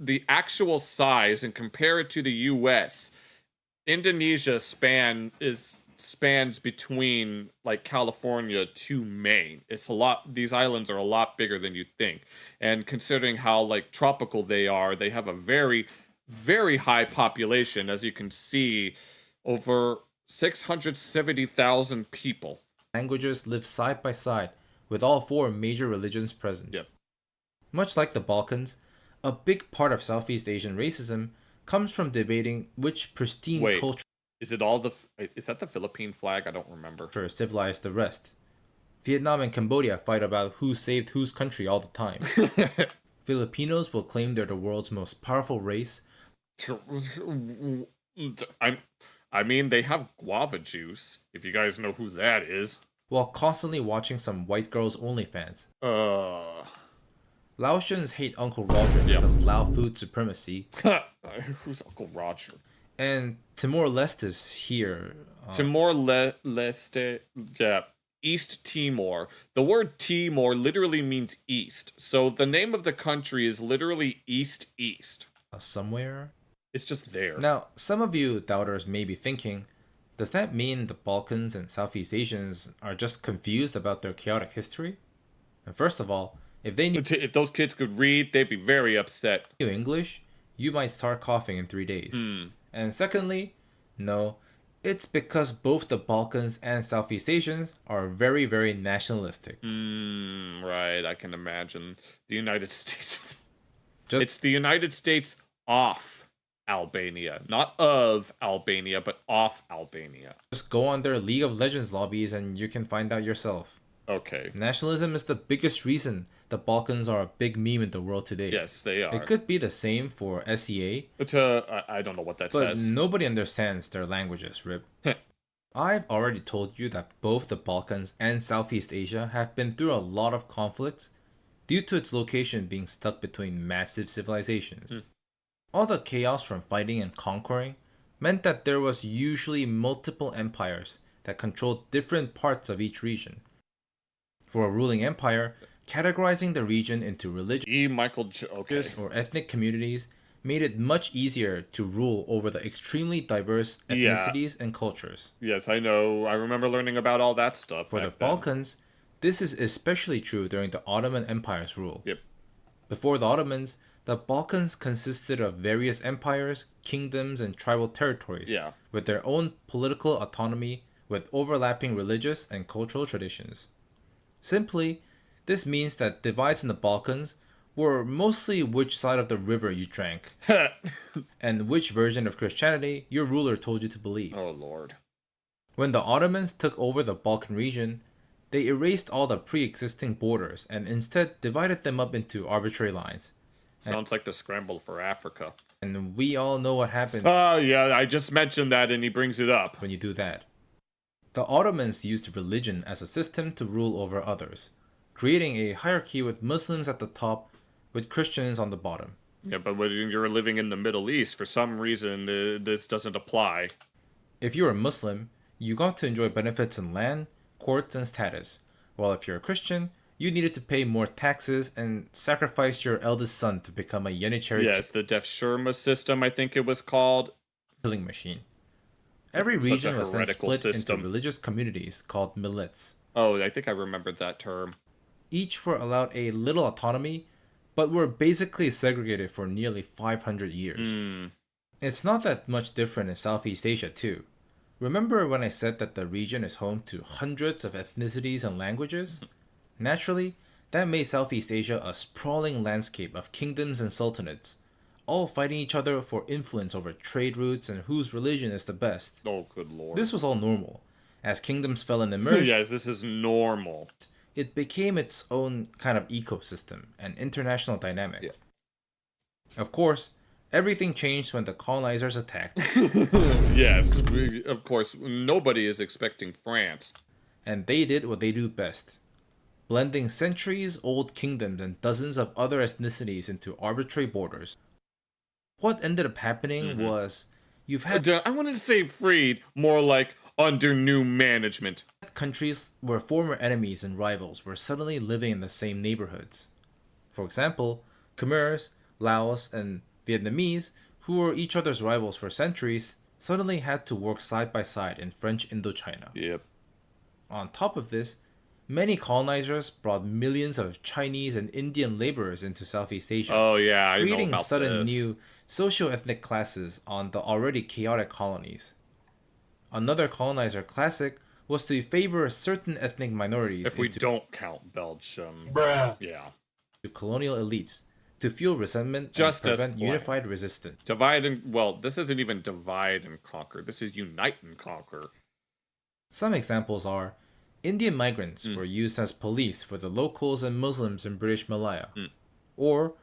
Speaker 1: the actual size and compare it to the U.S., Indonesia spans between like California to Maine. These islands are a lot bigger than you think. And considering how like tropical they are, they have a very, very high population. As you can see, over 670,000 people.
Speaker 17: Languages live side by side with all four major religions present.
Speaker 1: Yep.
Speaker 17: Much like the Balkans, a big part of Southeast Asian racism comes from debating which pristine culture...
Speaker 1: Is that the Philippine flag? I don't remember.
Speaker 17: ...civilized the rest. Vietnam and Cambodia fight about who saved whose country all the time. Filipinos will claim they're the world's most powerful race.
Speaker 1: I mean, they have guava juice, if you guys know who that is.
Speaker 17: While constantly watching some white girls' OnlyFans. Laotians hate Uncle Roger because Lao food supremacy.
Speaker 1: Who's Uncle Roger?
Speaker 17: And Timor-Leste is here.
Speaker 1: Timor-Leste, yeah. East Timor. The word Timor literally means east, so the name of the country is literally east.
Speaker 17: Somewhere?
Speaker 1: It's just there.
Speaker 17: Now, some of you doubters may be thinking, does that mean the Balkans and Southeast Asians are just confused about their chaotic history? And first of all, if
Speaker 1: those kids could read, they'd be very upset.
Speaker 17: Knew English, you might start coughing in 3 days. And secondly, no, it's because both the Balkans and Southeast Asians are very, very nationalistic.
Speaker 1: Right, I can imagine. The United States. It's the United States off Albania. Not of Albania, but off Albania.
Speaker 17: Just go on their League of Legends lobbies and you can find out yourself.
Speaker 1: Okay.
Speaker 17: Nationalism is the biggest reason the Balkans are a big meme in the world today.
Speaker 1: Yes, they are.
Speaker 17: It could be the same for SEA.
Speaker 1: But, I don't know what that
Speaker 17: but
Speaker 1: says.
Speaker 17: But nobody understands their languages, Rip. I've already told you that both the Balkans and Southeast Asia have been through a lot of conflicts due to its location being stuck between massive civilizations. All the chaos from fighting and conquering meant that there was usually multiple empires that controlled different parts of each region. For a ruling empire, categorizing the region into religious or ethnic communities made it much easier to rule over the extremely diverse ethnicities and cultures.
Speaker 1: Yes, I know. I remember learning about all that stuff.
Speaker 17: For the Balkans, this is especially true during the Ottoman Empire's rule.
Speaker 1: Yep.
Speaker 17: Before the Ottomans, the Balkans consisted of various empires, kingdoms, and tribal territories with their own political autonomy with overlapping religious and cultural traditions. Simply, this means that divides in the Balkans were mostly which side of the river you drank and which version of Christianity your ruler told you to believe.
Speaker 1: Oh lord.
Speaker 17: When the Ottomans took over the Balkan region, they erased all the pre-existing borders and instead divided them up into arbitrary lines.
Speaker 1: Sounds like the scramble for Africa.
Speaker 17: And we all know what happened.
Speaker 1: Oh yeah, I just mentioned that and he brings it up.
Speaker 17: When you do that. The Ottomans used religion as a system to rule over others, creating a hierarchy with Muslims at the top, with Christians on the bottom.
Speaker 1: Yeah, but when you're living in the Middle East, for some reason, this doesn't apply.
Speaker 17: If you're a Muslim, you got to enjoy benefits in land, courts, and status, while if you're a Christian, you needed to pay more taxes and sacrifice your eldest son to become a Yenichari.
Speaker 1: Yes, the Defshurma system, I think it was called.
Speaker 17: Killing machine. Every region was then split into religious communities called millets.
Speaker 1: Oh, I think I remembered that term.
Speaker 17: Each were allowed a little autonomy, but were basically segregated for nearly 500 years. It's not that much different in Southeast Asia too. Remember when I said that the region is home to hundreds of ethnicities and languages? Naturally, that made Southeast Asia a sprawling landscape of kingdoms and sultanates, all fighting each other for influence over trade routes and whose religion is the best.
Speaker 1: Oh, good lord.
Speaker 17: This was all normal. As kingdoms fell and emerged,
Speaker 1: yes, this is normal.
Speaker 17: It became its own kind of ecosystem and international dynamic.
Speaker 1: Yeah.
Speaker 17: Of course, everything changed when the colonizers attacked.
Speaker 1: Yes, of course, nobody is expecting France.
Speaker 17: And they did what they do best. Blending centuries-old kingdoms and dozens of other ethnicities into arbitrary borders. What ended up happening was you've had
Speaker 1: I wanted to say freed, more like under new management.
Speaker 17: Countries where former enemies and rivals were suddenly living in the same neighborhoods. For example, Khmers, Laos, and Vietnamese, who were each other's rivals for centuries, suddenly had to work side by side in French Indochina.
Speaker 1: Yep.
Speaker 17: On top of this, many colonizers brought millions of Chinese and Indian laborers into Southeast Asia.
Speaker 1: Oh yeah, I know
Speaker 17: creating
Speaker 1: about
Speaker 17: sudden
Speaker 1: this.
Speaker 17: new socio-ethnic classes on the already chaotic colonies. Another colonizer classic was to favor certain ethnic minorities
Speaker 1: if we don't count Belgium.
Speaker 2: Bruh.
Speaker 1: Yeah.
Speaker 17: To colonial elites to fuel resentment
Speaker 1: Just
Speaker 17: and
Speaker 1: as
Speaker 17: prevent unified resistance.
Speaker 1: Divide and, well, this isn't even divide and conquer. This is unite and conquer.
Speaker 17: Some examples are Indian migrants were used as police for the locals and Muslims in British Malaya. Or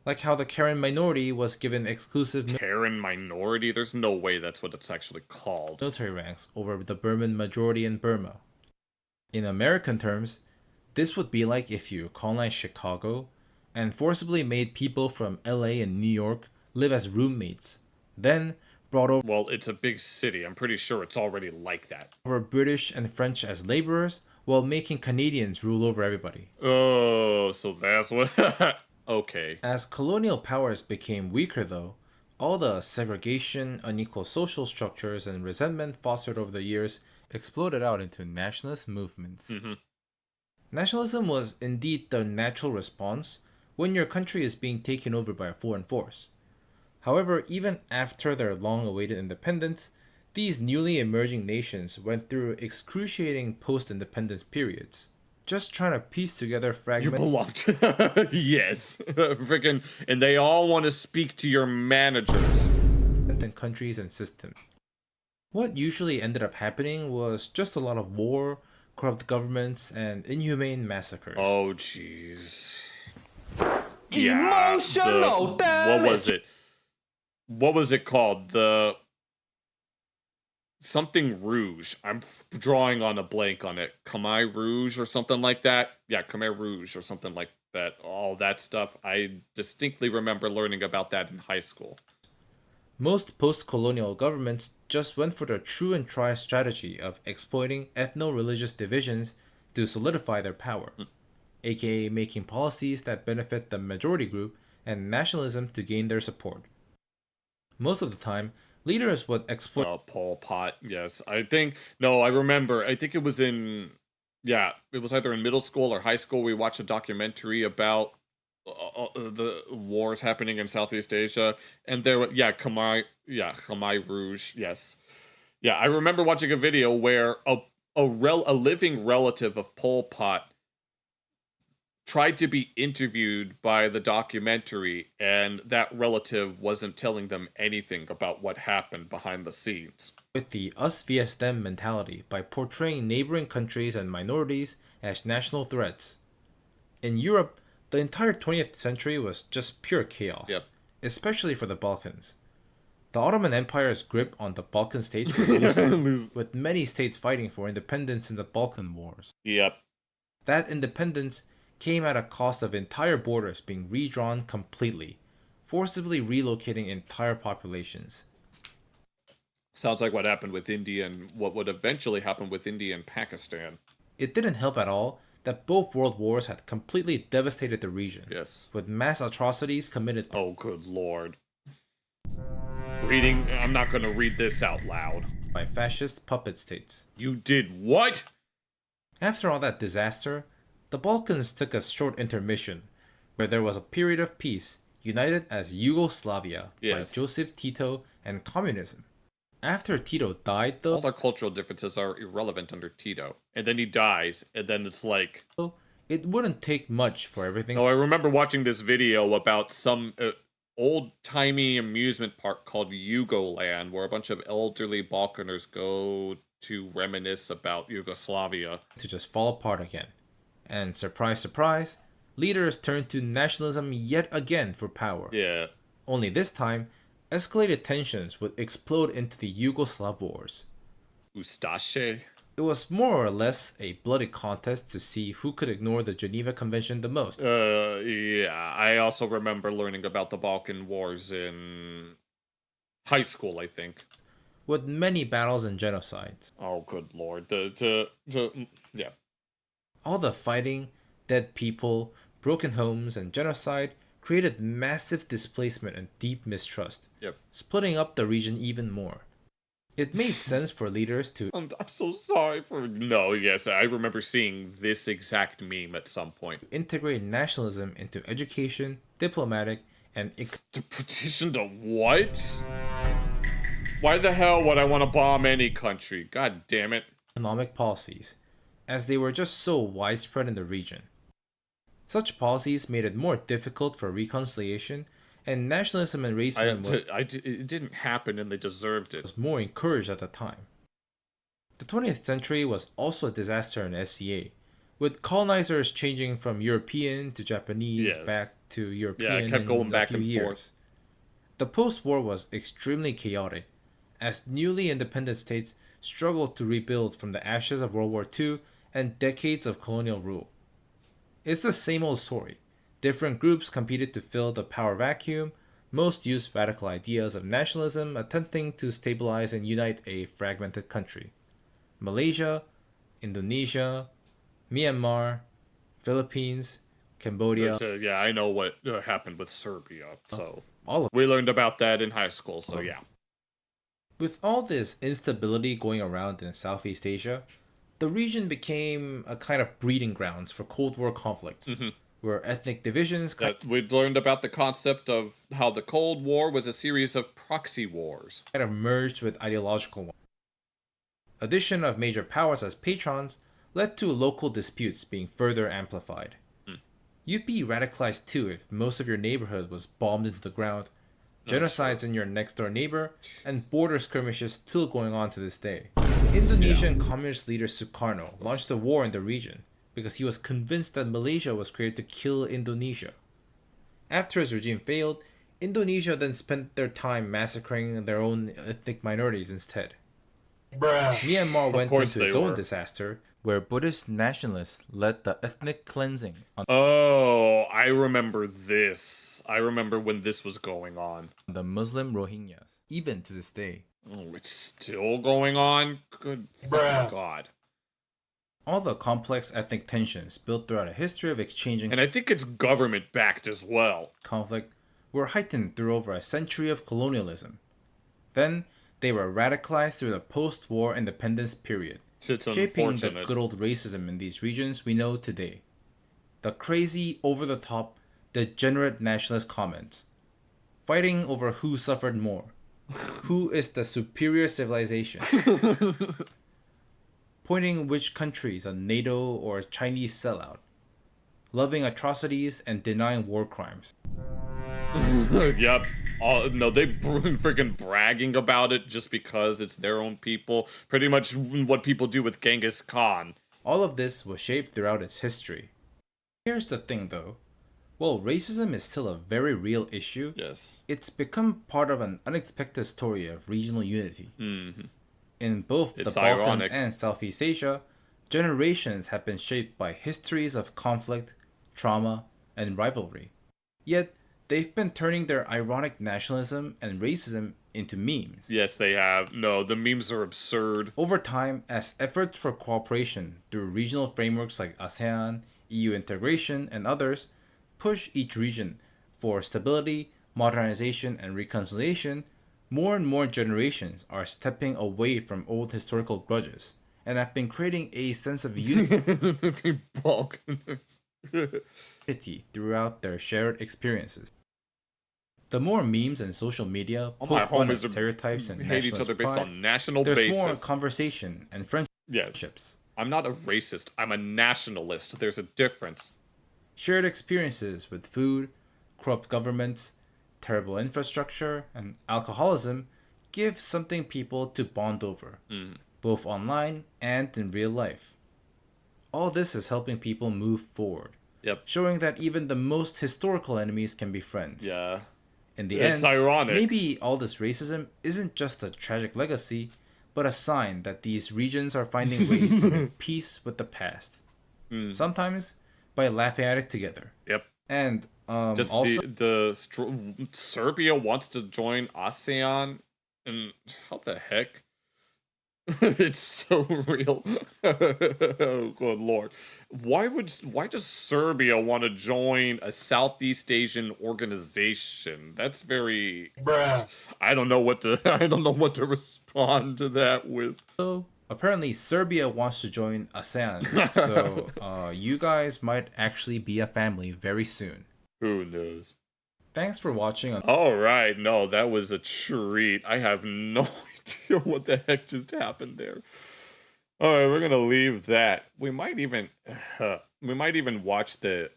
Speaker 17: like how the Karen minority was given exclusive
Speaker 1: Karen minority? There's no way that's what it's actually called.
Speaker 17: Military ranks over the Burman majority in Burma. In American terms, this would be like if you colonized Chicago and forcibly made people from LA and New York live as roommates, then brought over
Speaker 1: it's a big city. I'm pretty sure it's already like that.
Speaker 17: British and French as laborers while making Canadians rule over everybody.
Speaker 1: Oh, so that's what... Okay.
Speaker 17: As colonial powers became weaker though, all the segregation, unequal social structures, and resentment fostered over the years exploded out into nationalist movements.
Speaker 1: Mm-hmm.
Speaker 17: Nationalism was indeed the natural response when your country is being taken over by a foreign force. However, even after their long-awaited independence, these newly emerging nations went through excruciating post-independence periods, just trying to piece together fragments.
Speaker 1: You belong to... Yes. Freaking... And they all want to speak to your managers.
Speaker 17: ...in countries and systems. What usually ended up happening was just a lot of war, corrupt governments, and inhumane massacres.
Speaker 1: Oh, jeez.
Speaker 6: Emotional damage!
Speaker 1: What was it? What was it called? The... Something Rouge. I'm drawing on a blank on it. Khmer Rouge or something like that. Yeah, Khmer Rouge or something like that. All that stuff. I distinctly remember learning about that in high school.
Speaker 17: Most post-colonial governments just went for the true and tried strategy of exploiting ethno-religious divisions to solidify their power, aka making policies that benefit the majority group and nationalism to gain their support. Most of the time, leaders would exploit...
Speaker 1: Pol Pot, yes. I think... No, I remember. I think it was in... Yeah, it was either in middle school or high school. We watched a documentary about the wars happening in Southeast Asia. And there were... Yeah, Khmer Rouge, yes. Yeah, I remember watching a video where a living relative of Pol Pot tried to be interviewed by the documentary, and that relative wasn't telling them anything about what happened behind the scenes.
Speaker 17: With the us vs them mentality by portraying neighboring countries and minorities as national threats. In Europe, the entire 20th century was just pure chaos, especially for the Balkans. The Ottoman Empire's grip on the Balkan states was loosened, with many states fighting for independence in the Balkan Wars.
Speaker 1: Yep.
Speaker 17: That independence came at a cost of entire borders being redrawn completely, forcibly relocating entire populations.
Speaker 1: Sounds like what happened with India and what would eventually happen with India and Pakistan.
Speaker 17: It didn't help at all that both world wars had completely devastated the region.
Speaker 1: Yes.
Speaker 17: With mass atrocities committed...
Speaker 1: Oh, good lord. I'm not gonna read this out loud.
Speaker 17: ...by fascist puppet states.
Speaker 1: You did what?
Speaker 17: After all that disaster, the Balkans took a short intermission, where there was a period of peace, united as Yugoslavia by Joseph Tito and communism. After Tito died, though...
Speaker 1: All our cultural differences are irrelevant under Tito. And then he dies, and then it's like...
Speaker 17: It wouldn't take much for everything...
Speaker 1: Oh, I remember watching this video about some old-timey amusement park called Yugoland, where a bunch of elderly Balkaners go to reminisce about Yugoslavia.
Speaker 17: ...to just fall apart again. And surprise, surprise, leaders turned to nationalism yet again for power.
Speaker 1: Yeah.
Speaker 17: Only this time, escalated tensions would explode into the Yugoslav wars.
Speaker 1: Ustaše?
Speaker 17: It was more or less a bloody contest to see who could ignore the Geneva Convention the most.
Speaker 1: Yeah. I also remember learning about the Balkan Wars in high school, I think.
Speaker 17: With many battles and genocides.
Speaker 1: Oh, good lord. Yeah.
Speaker 17: All the fighting, dead people, broken homes, and genocide created massive displacement and deep mistrust, splitting up the region even more. It made sense for leaders to...
Speaker 1: I'm so sorry for... No, yes, I remember seeing this exact meme at some point.
Speaker 17: ...integrate nationalism into education, diplomatic, and...
Speaker 1: To petition to what? Why the hell would I want to bomb any country? God damn it.
Speaker 17: ...economic policies, as they were just so widespread in the region. Such policies made it more difficult for reconciliation, and nationalism and racism
Speaker 1: it didn't happen and they deserved it.
Speaker 17: Was more encouraged at the time. The 20th century was also a disaster in SCA, with colonizers changing from European to Japanese back to European
Speaker 1: it kept going back and forth.
Speaker 17: The post-war was extremely chaotic, as newly independent states struggled to rebuild from the ashes of World War II and decades of colonial rule. It's the same old story. Different groups competed to fill the power vacuum. Most used radical ideas of nationalism, attempting to stabilize and unite a fragmented country. Malaysia, Indonesia, Myanmar, Philippines, Cambodia.
Speaker 1: Yeah, I know what happened with Serbia, so
Speaker 17: all of
Speaker 1: we learned about that in high school, so yeah.
Speaker 17: With all this instability going around in Southeast Asia, the region became a kind of breeding grounds for Cold War conflicts, where ethnic divisions...
Speaker 1: We learned about the concept of how the Cold War was a series of proxy wars.
Speaker 17: Kind of merged with ideological ones. Addition of major powers as patrons led to local disputes being further amplified. You'd be radicalized too if most of your neighborhood was bombed into the ground, genocides in your next door neighbor, and border skirmishes still going on to this day. Indonesian communist leader Sukarno launched a war in the region because he was convinced that Malaysia was created to kill Indonesia. After his regime failed, Indonesia then spent their time massacring their own ethnic minorities instead. Myanmar went into its own disaster, where Buddhist nationalists led the ethnic cleansing.
Speaker 1: Oh, I remember this. I remember when this was going on.
Speaker 17: The Muslim Rohingyas, even to this day.
Speaker 1: Oh, it's still going on? Good God.
Speaker 17: All the complex ethnic tensions built throughout a history of exchanging...
Speaker 1: And I think it's government-backed as well.
Speaker 17: ...conflict were heightened through over a century of colonialism. Then, they were radicalized through the post-war independence period, shaping the good old racism in these regions we know today. The crazy, over-the-top, degenerate nationalist comments. Fighting over who suffered more. Who is the superior civilization. Pointing which country is a NATO or a Chinese sellout. Loving atrocities and denying war crimes.
Speaker 1: Yep. No, they freaking bragging about it just because it's their own people. Pretty much what people do with Genghis Khan.
Speaker 17: All of this was shaped throughout its history. Here's the thing though. While racism is still a very real issue, it's become part of an unexpected story of regional unity. In both the Balkans and Southeast Asia, generations have been shaped by histories of conflict, trauma, and rivalry. Yet, they've been turning their ironic nationalism and racism into memes.
Speaker 1: Yes, they have. No, the memes are absurd.
Speaker 17: Over time, as efforts for cooperation through regional frameworks like ASEAN, EU integration, and others push each region for stability, modernization, and reconciliation, more and more generations are stepping away from old historical grudges and have been creating a sense of unity throughout their shared experiences. The more memes and social media poke fun at stereotypes and
Speaker 1: hate each other based on national
Speaker 17: there's
Speaker 1: basis.
Speaker 17: More conversation and friendships.
Speaker 1: Yes. I'm not a racist. I'm a nationalist. There's a difference.
Speaker 17: Shared experiences with food, corrupt governments, terrible infrastructure, and alcoholism give something people to bond over, both online and in real life. All this is helping people move forward, showing that even the most historical enemies can be friends.
Speaker 1: Yeah.
Speaker 17: In the
Speaker 1: it's
Speaker 17: end,
Speaker 1: ironic.
Speaker 17: Maybe all this racism isn't just a tragic legacy, but a sign that these regions are finding ways to make peace with the past. Sometimes by laughing at it together.
Speaker 1: Yep.
Speaker 17: And
Speaker 1: just
Speaker 17: also
Speaker 1: Serbia wants to join ASEAN, and how the heck? It's so real. Oh, good lord. Why does Serbia want to join a Southeast Asian organization? That's very I don't know what to respond to that with.
Speaker 17: So apparently Serbia wants to join ASEAN. So you guys might actually be a family very soon.
Speaker 1: Who knows?
Speaker 17: Thanks for watching.
Speaker 1: Alright, no, that was a treat. I have no idea what the heck just happened there. Alright, we're gonna leave that. We might even watch the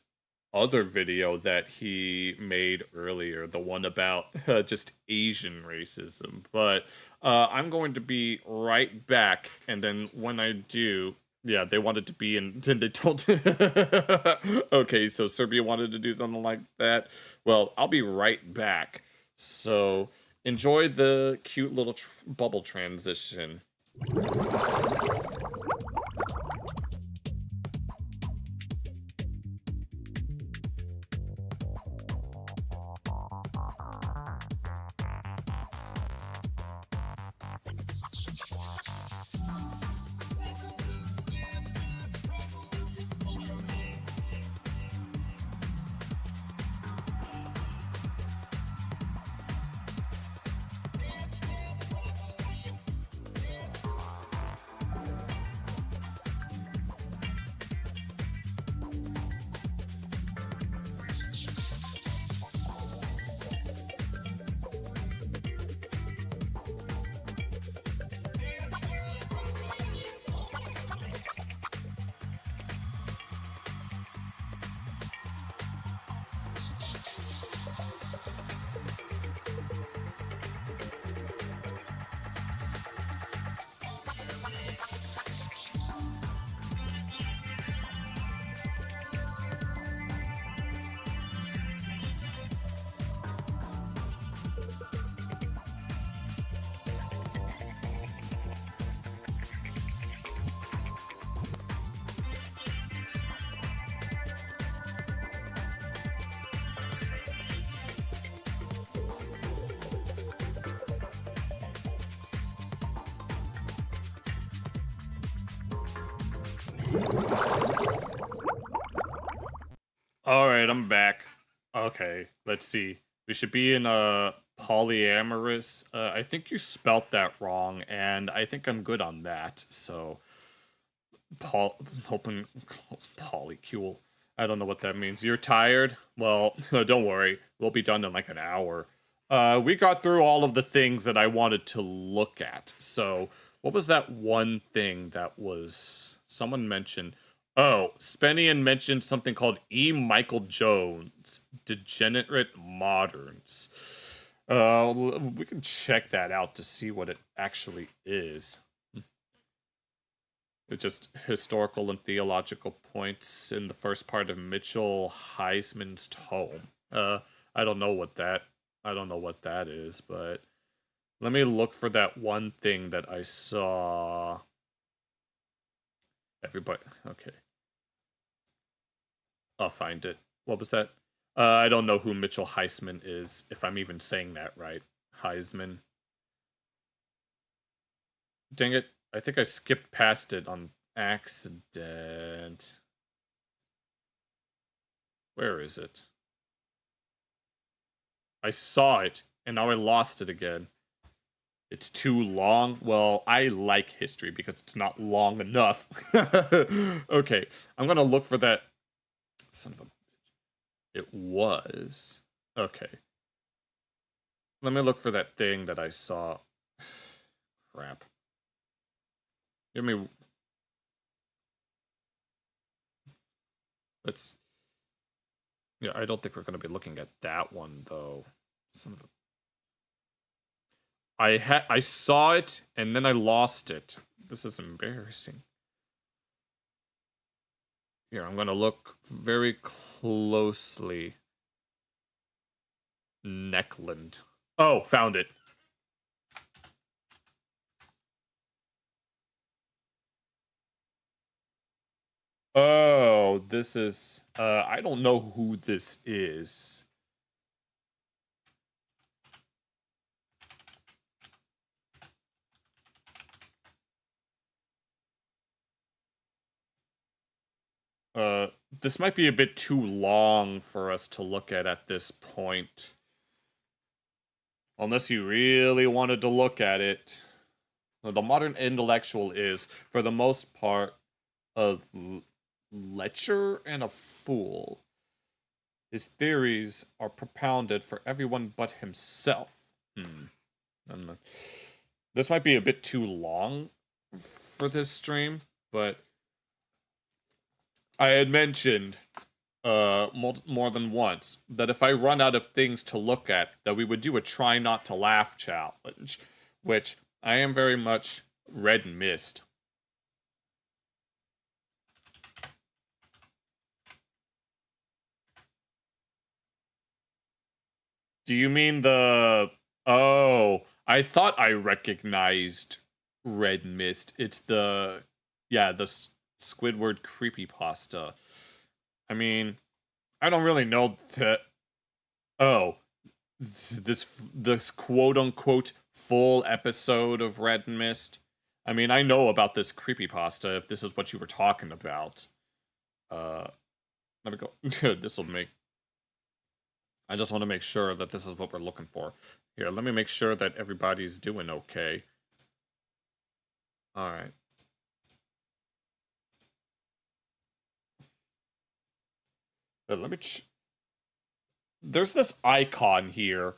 Speaker 1: other video that he made earlier, the one about just Asian racism. But I'm going to be right back, and then when I do, yeah, they wanted to be in, and they told. Okay, so Serbia wanted to do something like that. Well, I'll be right back. So enjoy the cute little bubble transition. Alright, I'm back. Okay, let's see. We should be in polyamorous. I think you spelt that wrong, and I think I'm good on that. So, open, close, polycule. I don't know what that means. You're tired? Well, don't worry. We'll be done in like an hour. We got through all of the things that I wanted to look at. So, what was that one thing that was... Someone mentioned... Oh, Spenian mentioned something called E. Michael Jones, Degenerate Moderns. We can check that out to see what it actually is. It's just historical and theological points in the first part of Mitchell Heisman's tome. I don't know what that is, but let me look for that one thing that I saw. Everybody, okay. I'll find it. What was that? I don't know who Mitchell Heisman is, if I'm even saying that right. Heisman. Dang it. I think I skipped past it on accident. Where is it? I saw it, and now I lost it again. It's too long? Well, I like history because it's not long enough. Okay, I'm gonna look for that. Son of a... It was... Okay. Let me look for that thing that I saw. Crap. Give me... Let's... Yeah, I don't think we're going to be looking at that one, though. Son of a... I saw it, and then I lost it. This is embarrassing. Here, I'm going to look very closely. Neckland. Oh, found it. Oh, this is... I don't know who this is. This might be a bit too long for us to look at this point. Unless you really wanted to look at it. The modern intellectual is, for the most part, a lecher and a fool. His theories are propounded for everyone but himself. This might be a bit too long for this stream, but I had mentioned more than once that if I run out of things to look at, that we would do a try not to laugh challenge, which I am very much red mist. Do you mean the... Oh, I thought I recognized Red Mist. It's the... Yeah, the Squidward creepypasta. I mean, I don't really know that... Oh, this quote-unquote full episode of Red Mist. I mean, I know about this creepypasta, if this is what you were talking about. Let me go... This'll make... I just want to make sure that this is what we're looking for. Here, let me make sure that everybody's doing okay. Alright. Let me... There's this icon here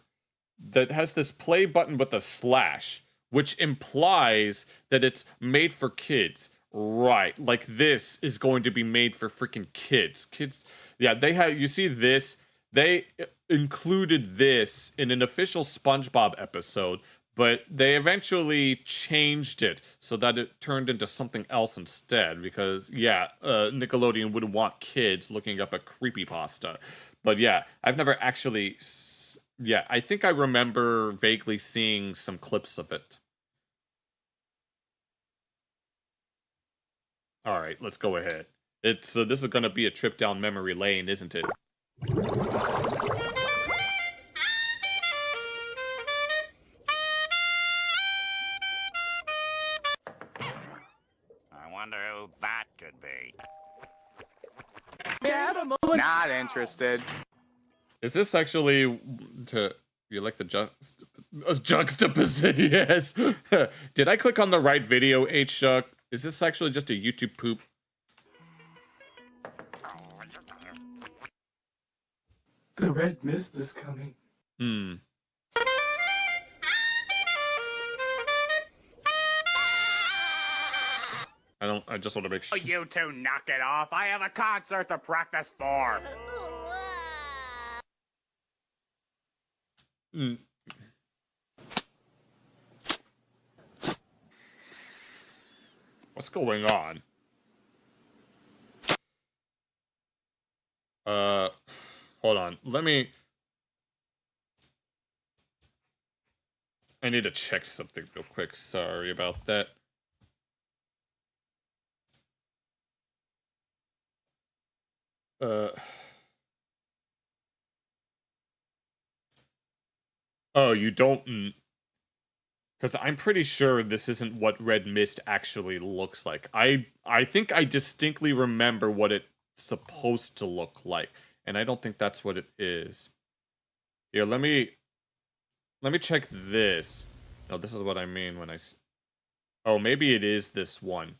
Speaker 1: that has this play button with a slash, which implies that it's made for kids. Right, like this is going to be made for freaking kids. Kids, yeah, they have... You see this... They included this in an official SpongeBob episode, but they eventually changed it so that it turned into something else instead, because, yeah, Nickelodeon wouldn't want kids looking up a creepypasta. But yeah, I've never actually... Yeah, I think I remember vaguely seeing some clips of it. Alright, let's go ahead. It's this is gonna be a trip down memory lane, isn't it?
Speaker 16: I wonder who that could be.
Speaker 15: it.
Speaker 18: Not interested.
Speaker 1: Is this actually you like the juxtaposition? Yes. Did I click on the right video, H-Shuck? Is this actually just a YouTube poop?
Speaker 2: The red mist is coming.
Speaker 1: I just want to make sure.
Speaker 16: Oh, you two knock it off. I have a concert to practice for.
Speaker 1: What's going on? Hold on. I need to check something real quick. Sorry about that. Oh, you don't... Because I'm pretty sure this isn't what red mist actually looks like. I think I distinctly remember what it's supposed to look like. And I don't think that's what it is. Here, let me check this. No, this is what I mean when I... Oh, maybe it is this one.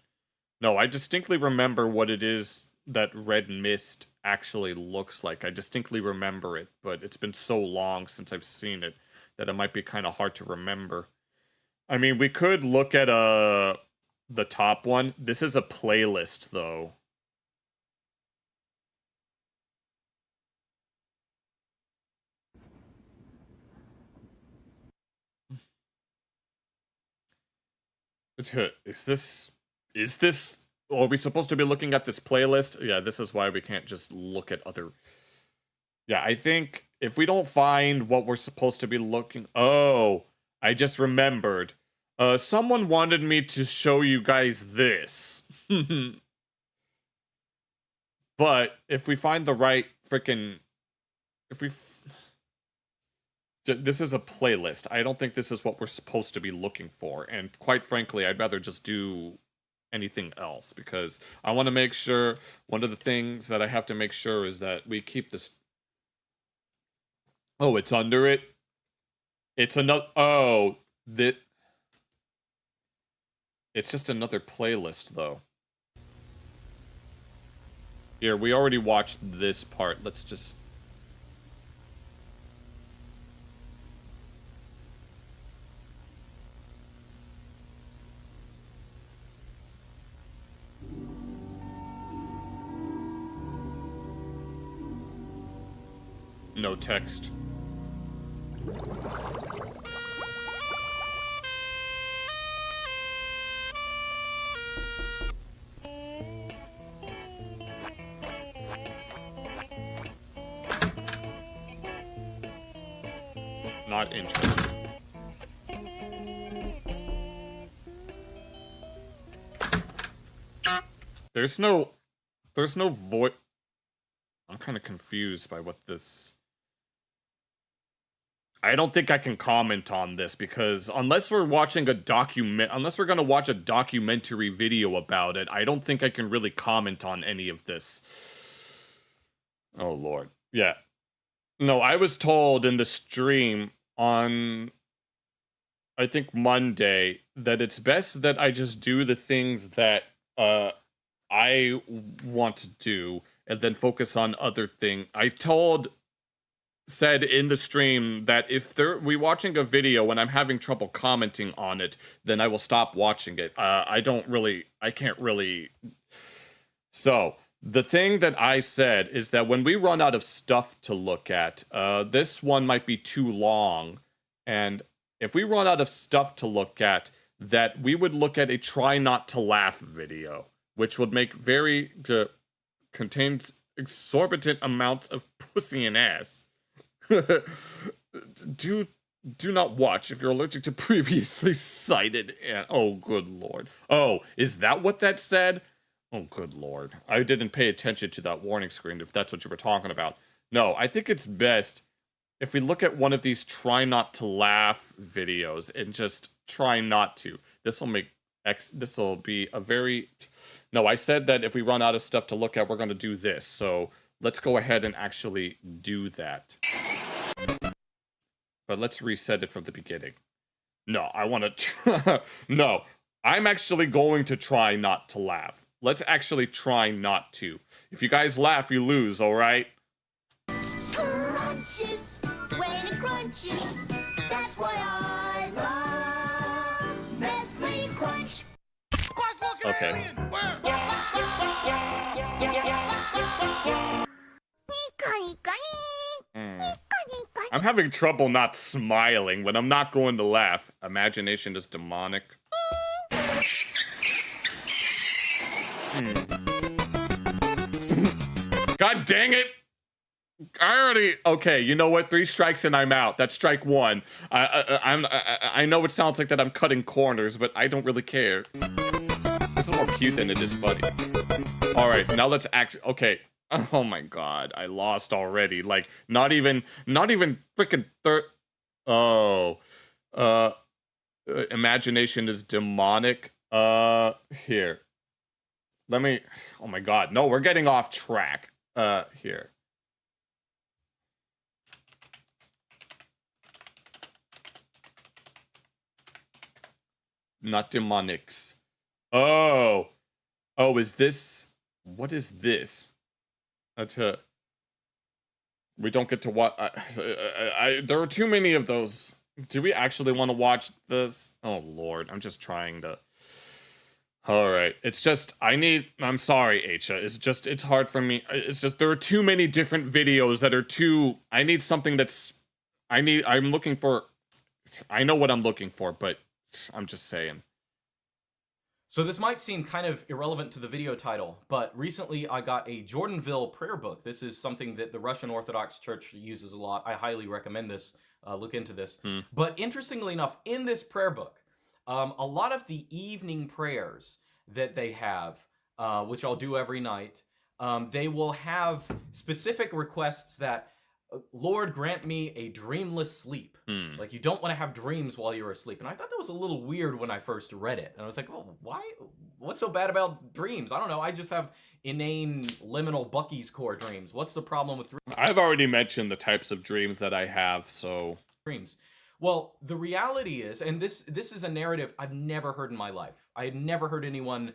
Speaker 1: No, I distinctly remember what it is that red mist actually looks like. I distinctly remember it, but it's been so long since I've seen it that it might be kind of hard to remember. I mean, we could look at the top one. This is a playlist, though. Is this... Are we supposed to be looking at this playlist? Yeah, this is why we can't just look at other... Yeah, I think if we don't find what we're supposed to be looking... Oh, I just remembered. Someone wanted me to show you guys this. But if we find the right frickin'... This is a playlist. I don't think this is what we're supposed to be looking for. And quite frankly, I'd rather just do anything else. Because I want to make sure... One of the things that I have to make sure is that we keep this... Oh, it's under it? It's another... Oh, that... It's just another playlist, though. Here, we already watched this part. Let's just... No text. Not interested. There's no voice. I'm kind of confused by what this... I don't think I can comment on this because unless we're watching unless we're gonna watch a documentary video about it, I don't think I can really comment on any of this. Oh Lord. Yeah. No, I was told in the stream on, I think Monday, that it's best that I just do the things that I want to do and then focus on other things. I said in the stream that if we watching a video and I'm having trouble commenting on it, then I will stop watching it. I can't really. So the thing that I said is that when we run out of stuff to look at, this one might be too long. And if we run out of stuff to look at, that we would look at a try not to laugh video, which would make contains exorbitant amounts of pussy and ass. do not watch if you're allergic to previously cited. Oh, good Lord. Oh, is that what that said? Oh, good Lord. I didn't pay attention to that warning screen if that's what you were talking about. No, I think it's best if we look at one of these try not to laugh videos and just try not to. This will be a very... No, I said that if we run out of stuff to look at, we're going to do this. So let's go ahead and actually do that. But let's reset it from the beginning. No, I want to... No, I'm actually going to try not to laugh. Let's actually try not to. If you guys laugh, you lose, alright?
Speaker 18: Crunches, when it crunches, that's why I love Nestle Crunch.
Speaker 1: Okay. I'm having trouble not smiling when I'm not going to laugh. Imagination is demonic. God dang it! I already... Okay, you know what? 3 strikes and I'm out. That's strike 1. I know it sounds like that I'm cutting corners, but I don't really care. This is more cute than it is funny. Alright, now let's act... Okay. Oh my god, I lost already. Like, not even freaking Oh. Imagination is demonic. Here. Let me... Oh my god, no, we're getting off track. Here. Not demonics. Oh. Oh, is this... What is this? That's a... We don't get to watch... there are too many of those. Do we actually want to watch this? Oh, Lord. I'm just trying to... Alright. It's just... I'm sorry, Acha. It's hard for me. It's just there are too many different videos that are too... I need something that's... I'm looking for... I know what I'm looking for, but I'm just saying.
Speaker 19: So this might seem kind of irrelevant to the video title, but recently I got a Jordanville prayer book. This is something that the Russian Orthodox Church uses a lot. I highly recommend this. Look into this. But interestingly enough, in this prayer book, a lot of the evening prayers that they have, which I'll do every night, they will have specific requests that, Lord, grant me a dreamless sleep. Like, you don't want to have dreams while you're asleep. And I thought that was a little weird when I first read it. And I was like, oh, why? What's so bad about dreams? I don't know. I just have inane liminal Bucky's core dreams. What's the problem with dreams?
Speaker 1: I've already mentioned the types of dreams that I have, so...
Speaker 19: Dreams. Well, the reality is, and this is a narrative I've never heard in my life. I had never heard anyone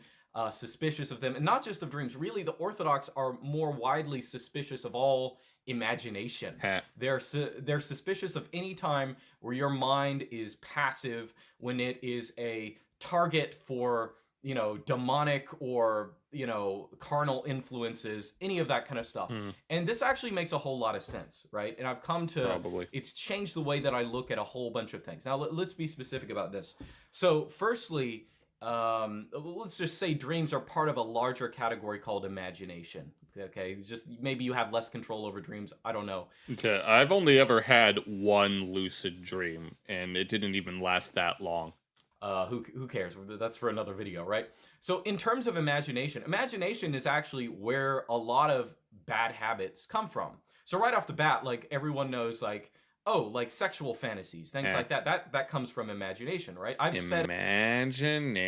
Speaker 19: suspicious of them. And not just of dreams. Really, the Orthodox are more widely suspicious of all imagination. They're suspicious of any time where your mind is passive, when it is a target for, you know, demonic or, you know, carnal influences, any of that kind of stuff. And this actually makes a whole lot of sense, right? And I've come to...
Speaker 1: Probably.
Speaker 19: It's changed the way that I look at a whole bunch of things. Now, let's be specific about this. So, firstly, let's just say dreams are part of a larger category called imagination. Okay, just maybe you have less control over dreams. I don't know.
Speaker 1: Okay, I've only ever had one lucid dream, and it didn't even last that long.
Speaker 19: Who cares? That's for another video, right? So in terms of imagination, imagination is actually where a lot of bad habits come from. So right off the bat, like, everyone knows, like, oh, like sexual fantasies, things like that. That comes from imagination, right? I've said
Speaker 1: imagination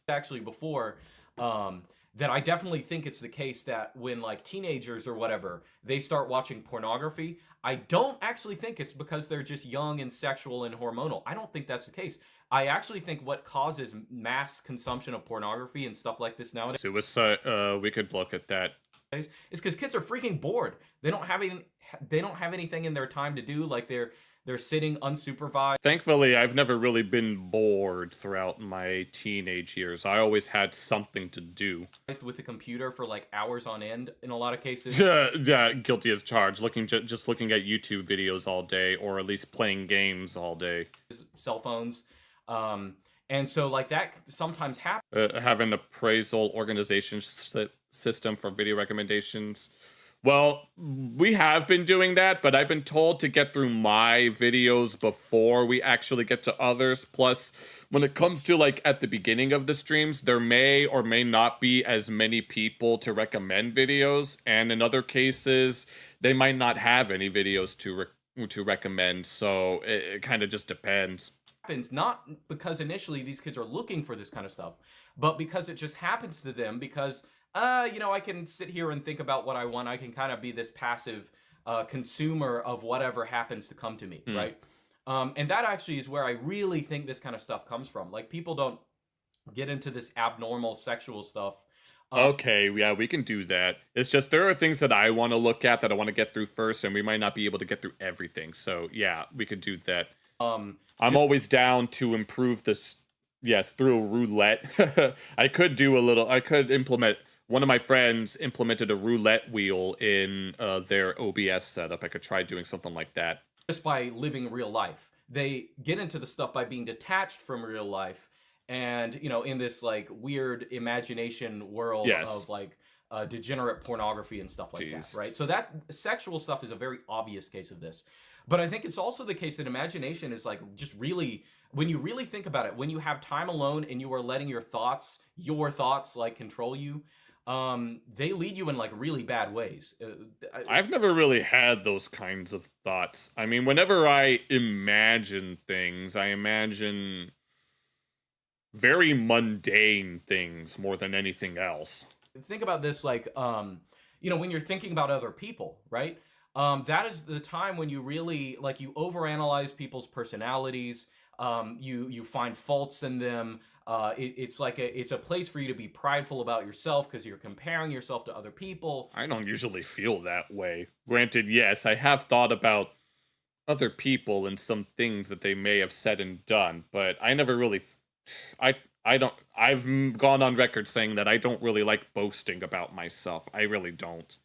Speaker 19: actually before that I definitely think it's the case that when, like, teenagers or whatever, they start watching pornography, I don't actually think it's because they're just young and sexual and hormonal. I don't think that's the case. I actually think what causes mass consumption of pornography and stuff like this nowadays...
Speaker 1: Suicide, we could look at that.
Speaker 19: ...is because kids are freaking bored. They don't have anything in their time to do. Like, they're sitting unsupervised.
Speaker 1: Thankfully, I've never really been bored throughout my teenage years. I always had something to do.
Speaker 19: With the computer for, like, hours on end in a lot of cases.
Speaker 1: Yeah, guilty as charged. Just looking at YouTube videos all day, or at least playing games all day.
Speaker 19: Cell phones. And so, like, that sometimes happens.
Speaker 1: Have an appraisal organization system for video recommendations. Well, we have been doing that, but I've been told to get through my videos before we actually get to others. Plus, when it comes to, like, at the beginning of the streams, there may or may not be as many people to recommend videos, and in other cases, they might not have any videos to recommend, so it kind of just depends.
Speaker 19: Happens not because initially these kids are looking for this kind of stuff, but because it just happens to them because I can sit here and think about what I want. I can kind of be this passive consumer of whatever happens to come to me, right? And that actually is where I really think this kind of stuff comes from. Like, people don't get into this abnormal sexual stuff.
Speaker 1: Okay, yeah, we can do that. It's just there are things that I want to look at that I want to get through first, and we might not be able to get through everything. So yeah, we could do that. I'm always down to improve this. Yes, through a roulette. I could implement. One of my friends implemented a roulette wheel in their OBS setup. I could try doing something like that.
Speaker 19: Just by living real life. They get into the stuff by being detached from real life and, in this, like, weird imagination world of, like, degenerate pornography and stuff like that, right? So that sexual stuff is a very obvious case of this. But I think it's also the case that imagination is, like, just really... When you really think about it, when you have time alone and you are letting your thoughts, like, control you, they lead you in, like, really bad ways.
Speaker 1: I've never really had those kinds of thoughts. I mean, whenever I imagine things, I imagine very mundane things more than anything else.
Speaker 19: Think about this, like, when you're thinking about other people, right? That is the time when you really, like, you overanalyze people's personalities. You find faults in them. It's a place for you to be prideful about yourself because you're comparing yourself to other people.
Speaker 1: I don't usually feel that way. Granted, yes, I have thought about other people and some things that they may have said and done, but I never really... I've gone on record saying that I don't really like boasting about myself. I really don't.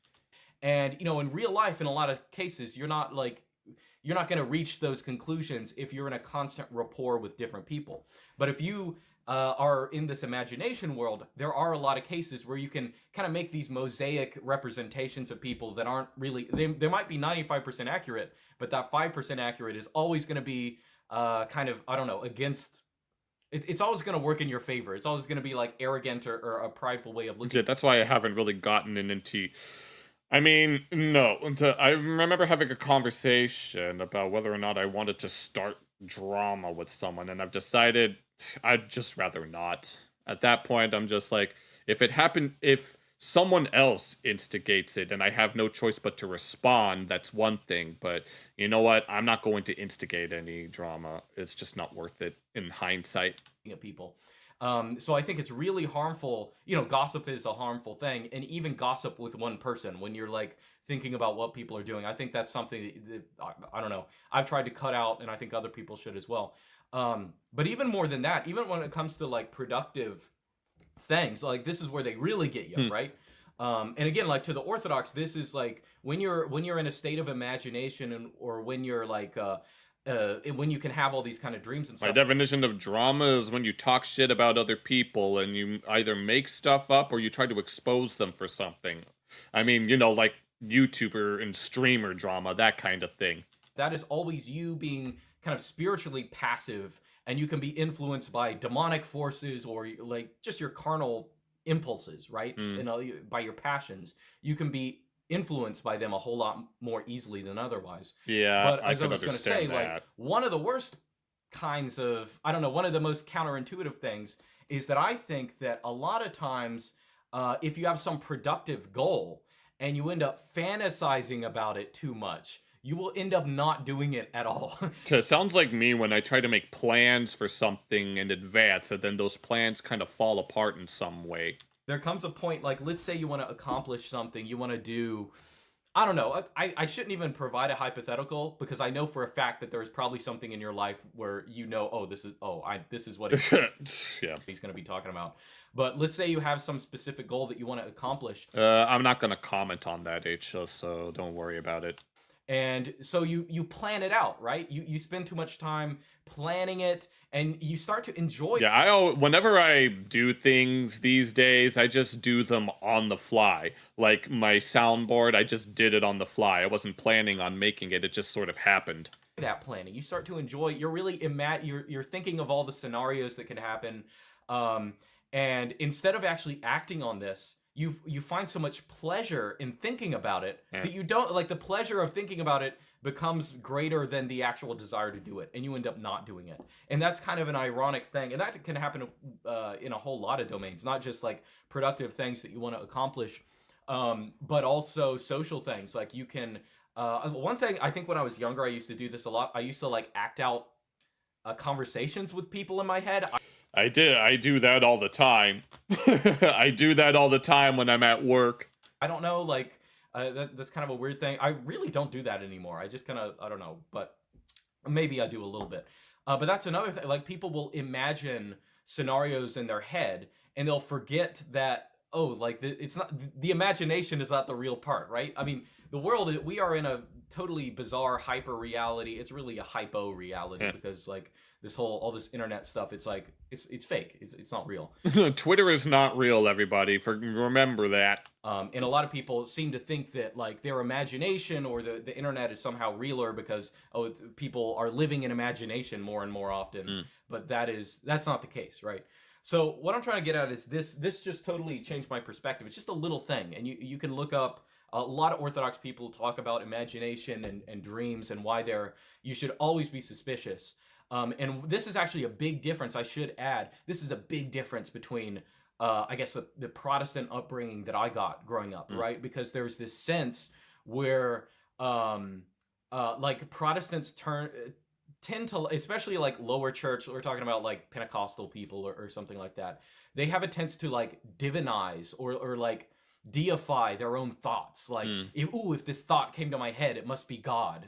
Speaker 19: And, in real life, in a lot of cases, you're not going to reach those conclusions if you're in a constant rapport with different people. But if you are in this imagination world, there are a lot of cases where you can kind of make these mosaic representations of people that aren't really... They might be 95% accurate, but that 5% accurate is always going to be kind of, I don't know, against... It's always going to work in your favor. It's always going to be, like, arrogant or a prideful way of looking.
Speaker 1: Yeah, that's why I haven't really gotten into... I mean, no. I remember having a conversation about whether or not I wanted to start drama with someone, and I've decided I'd just rather not. At that point, I'm just like, if someone else instigates it and I have no choice but to respond, that's one thing. But you know what? I'm not going to instigate any drama. It's just not worth it in hindsight.
Speaker 19: People. So I think it's really harmful. Gossip is a harmful thing, and even gossip with one person when you're, like, thinking about what people are doing. I think that's something that, I don't know, I've tried to cut out, and I think other people should as well. But even more than that, even when it comes to, like, productive things, like, this is where they really get you, right? And again, like, to the Orthodox, this is, like, when you're in a state of imagination or when you're, like, when you can have all these kind of dreams and stuff.
Speaker 1: My definition of drama is when you talk shit about other people and you either make stuff up or you try to expose them for something. I mean, like YouTuber and streamer drama, that kind of thing.
Speaker 19: That is always you being kind of spiritually passive, and you can be influenced by demonic forces or, like, just your carnal impulses, right? By your passions. You can be influenced by them a whole lot more easily than otherwise.
Speaker 1: Yeah,
Speaker 19: but as I was going to say,
Speaker 1: that.
Speaker 19: Like, one of the worst kinds of, I don't know, one of the most counterintuitive things is that I think that a lot of times, if you have some productive goal and you end up fantasizing about it too much, you will end up not doing it at all.
Speaker 1: It sounds like me when I try to make plans for something in advance, and then those plans kind of fall apart in some way.
Speaker 19: There comes a point, like, let's say you want to accomplish something, you want to do, I don't know, I shouldn't even provide a hypothetical, because I know for a fact that there's probably something in your life where this is what
Speaker 1: yeah.
Speaker 19: he's going to be talking about. But let's say you have some specific goal that you want to accomplish.
Speaker 1: I'm not going to comment on that, so don't worry about it.
Speaker 19: And so you plan it out, right? You spend too much time planning it, and you start to enjoy it.
Speaker 1: Yeah, whenever I do things these days, I just do them on the fly. Like my soundboard, I just did it on the fly. I wasn't planning on making it. It just sort of happened.
Speaker 19: That planning, you start to enjoy. You're really you're thinking of all the scenarios that can happen, and instead of actually acting on this, you find so much pleasure in thinking about it that you don't like the pleasure of thinking about it becomes greater than the actual desire to do it, and you end up not doing it. And that's kind of an ironic thing, and that can happen in a whole lot of domains, not just like productive things that you want to accomplish, but also social things. Like you can one thing I think when I was younger, I used to do this a lot. I used to like act out conversations with people in my head.
Speaker 1: I do that all the time. I do that all the time when I'm at work.
Speaker 19: I don't know, like that's kind of a weird thing. I really don't do that anymore. I just kind of, I don't know, but maybe I do a little bit. But that's another thing. Like people will imagine scenarios in their head and they'll forget that, oh, like it's not, the imagination is not the real part, right? I mean, the world, we are in a totally bizarre hyper reality. It's really a hypo reality because like this whole, all this internet stuff, it's like, it's fake. It's not real.
Speaker 1: Twitter is not real, everybody. Remember that.
Speaker 19: And a lot of people seem to think that like their imagination or the internet is somehow realer because people are living in imagination more and more often. But that's not the case, right? So what I'm trying to get at is this just totally changed my perspective. It's just a little thing, and you can look up. A lot of Orthodox people talk about imagination and dreams and why you should always be suspicious. And this is actually a big difference. I should add, this is a big difference between, I guess, the Protestant upbringing that I got growing up, right? Because there's this sense where, like, Protestants tend to, especially like lower church, we're talking about like Pentecostal people or something like that. They have a tendency to like divinize or like deify their own thoughts. Like, if this thought came to my head, it must be God.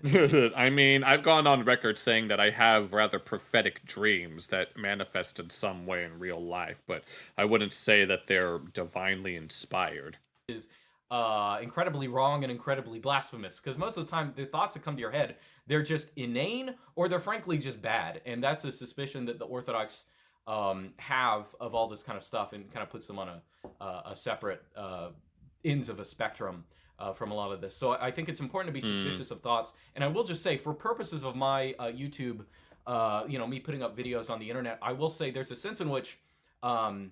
Speaker 1: I mean, I've gone on record saying that I have rather prophetic dreams that manifest in some way in real life, but I wouldn't say that they're divinely inspired.
Speaker 19: Is incredibly wrong and incredibly blasphemous, because most of the time the thoughts that come to your head, they're just inane or they're frankly just bad. And that's a suspicion that the Orthodox have of all this kind of stuff, and kind of puts them on a separate ends of a spectrum from a lot of this. So I think it's important to be suspicious of thoughts. And I will just say, for purposes of my YouTube, me putting up videos on the internet, I will say there's a sense in which, I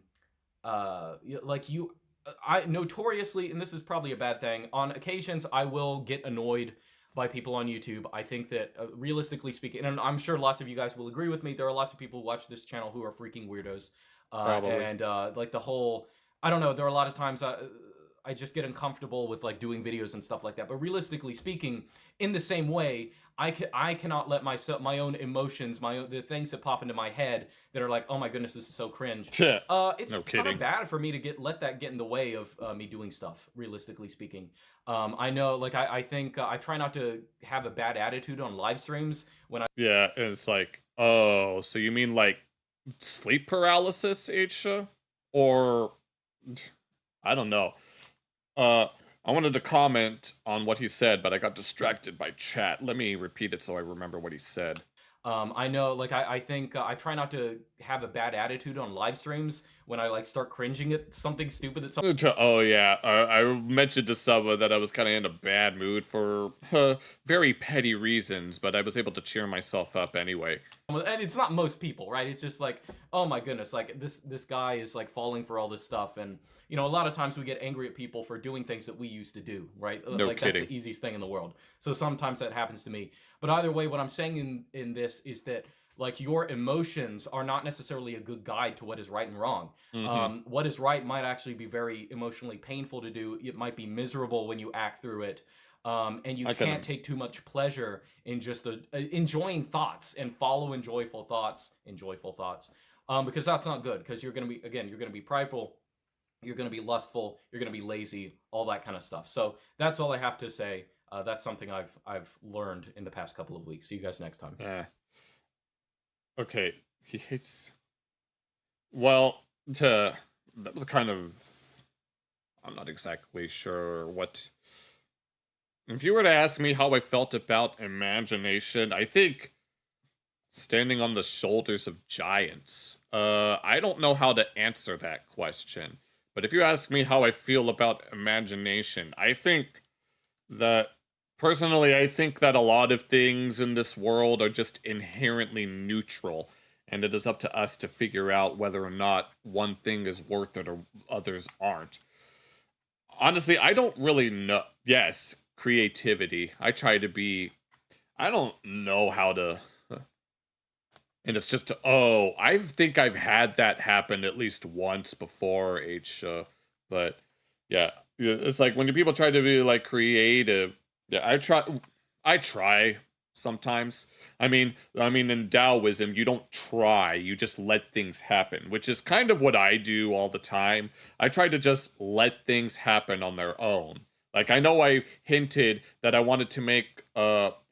Speaker 19: notoriously, and this is probably a bad thing, on occasions I will get annoyed by people on YouTube. I think that realistically speaking, and I'm sure lots of you guys will agree with me, there are lots of people who watch this channel who are freaking weirdos. And like the whole, I don't know, there are a lot of times I just get uncomfortable with like doing videos and stuff like that. But realistically speaking, in the same way, I cannot let my own emotions, the things that pop into my head that are like, oh my goodness, this is so cringe. It's
Speaker 1: no
Speaker 19: kind of bad for me to let that get in the way of me doing stuff, realistically speaking. I know, like, I think I try not to have a bad attitude on live streams when
Speaker 1: Yeah, and it's like, oh, so you mean like sleep paralysis, Aisha? Or, I don't know. I wanted to comment on what he said, but I got distracted by chat. Let me repeat it so I remember what he said.
Speaker 19: I know, like, I think I try not to have a bad attitude on live streams when I, like, start cringing at something stupid that someone...
Speaker 1: Oh, yeah. I mentioned to someone that I was kind of in a bad mood for very petty reasons, but I was able to cheer myself up anyway.
Speaker 19: And it's not most people, right? It's just like, oh my goodness, like, this guy is, like, falling for all this stuff, and, you know, a lot of times we get angry at people for doing things that we used to do, right?
Speaker 1: No kidding.
Speaker 19: That's the easiest thing in the world. So sometimes that happens to me. But either way, what I'm saying in this is that, like, your emotions are not necessarily a good guide to what is right and wrong. What is right might actually be very emotionally painful to do. It might be miserable when you act through it. And you can't take too much pleasure in just enjoying thoughts and following joyful thoughts, because that's not good, because you're going to be prideful, you're going to be lustful, you're going to be lazy, all that kind of stuff. So that's all I have to say. That's something I've learned in the past couple of weeks. See you guys next time.
Speaker 1: Okay, he hates... Well, that was kind of... I'm not exactly sure what... If you were to ask me how I felt about imagination, I think standing on the shoulders of giants. I don't know how to answer that question. But if you ask me how I feel about imagination, I think that... Personally, I think that a lot of things in this world are just inherently neutral, and it is up to us to figure out whether or not one thing is worth it or others aren't. honestly, I don't really know. Yes, creativity. I try to be. I don't know how to. And it's just, oh, I think I've had that happen at least once before, but yeah, it's like when people try to be like creative, yeah, I try sometimes. I mean, in Taoism, you don't try, you just let things happen, which is kind of what I do all the time. I try to just let things happen on their own. Like, I know I hinted that I wanted to make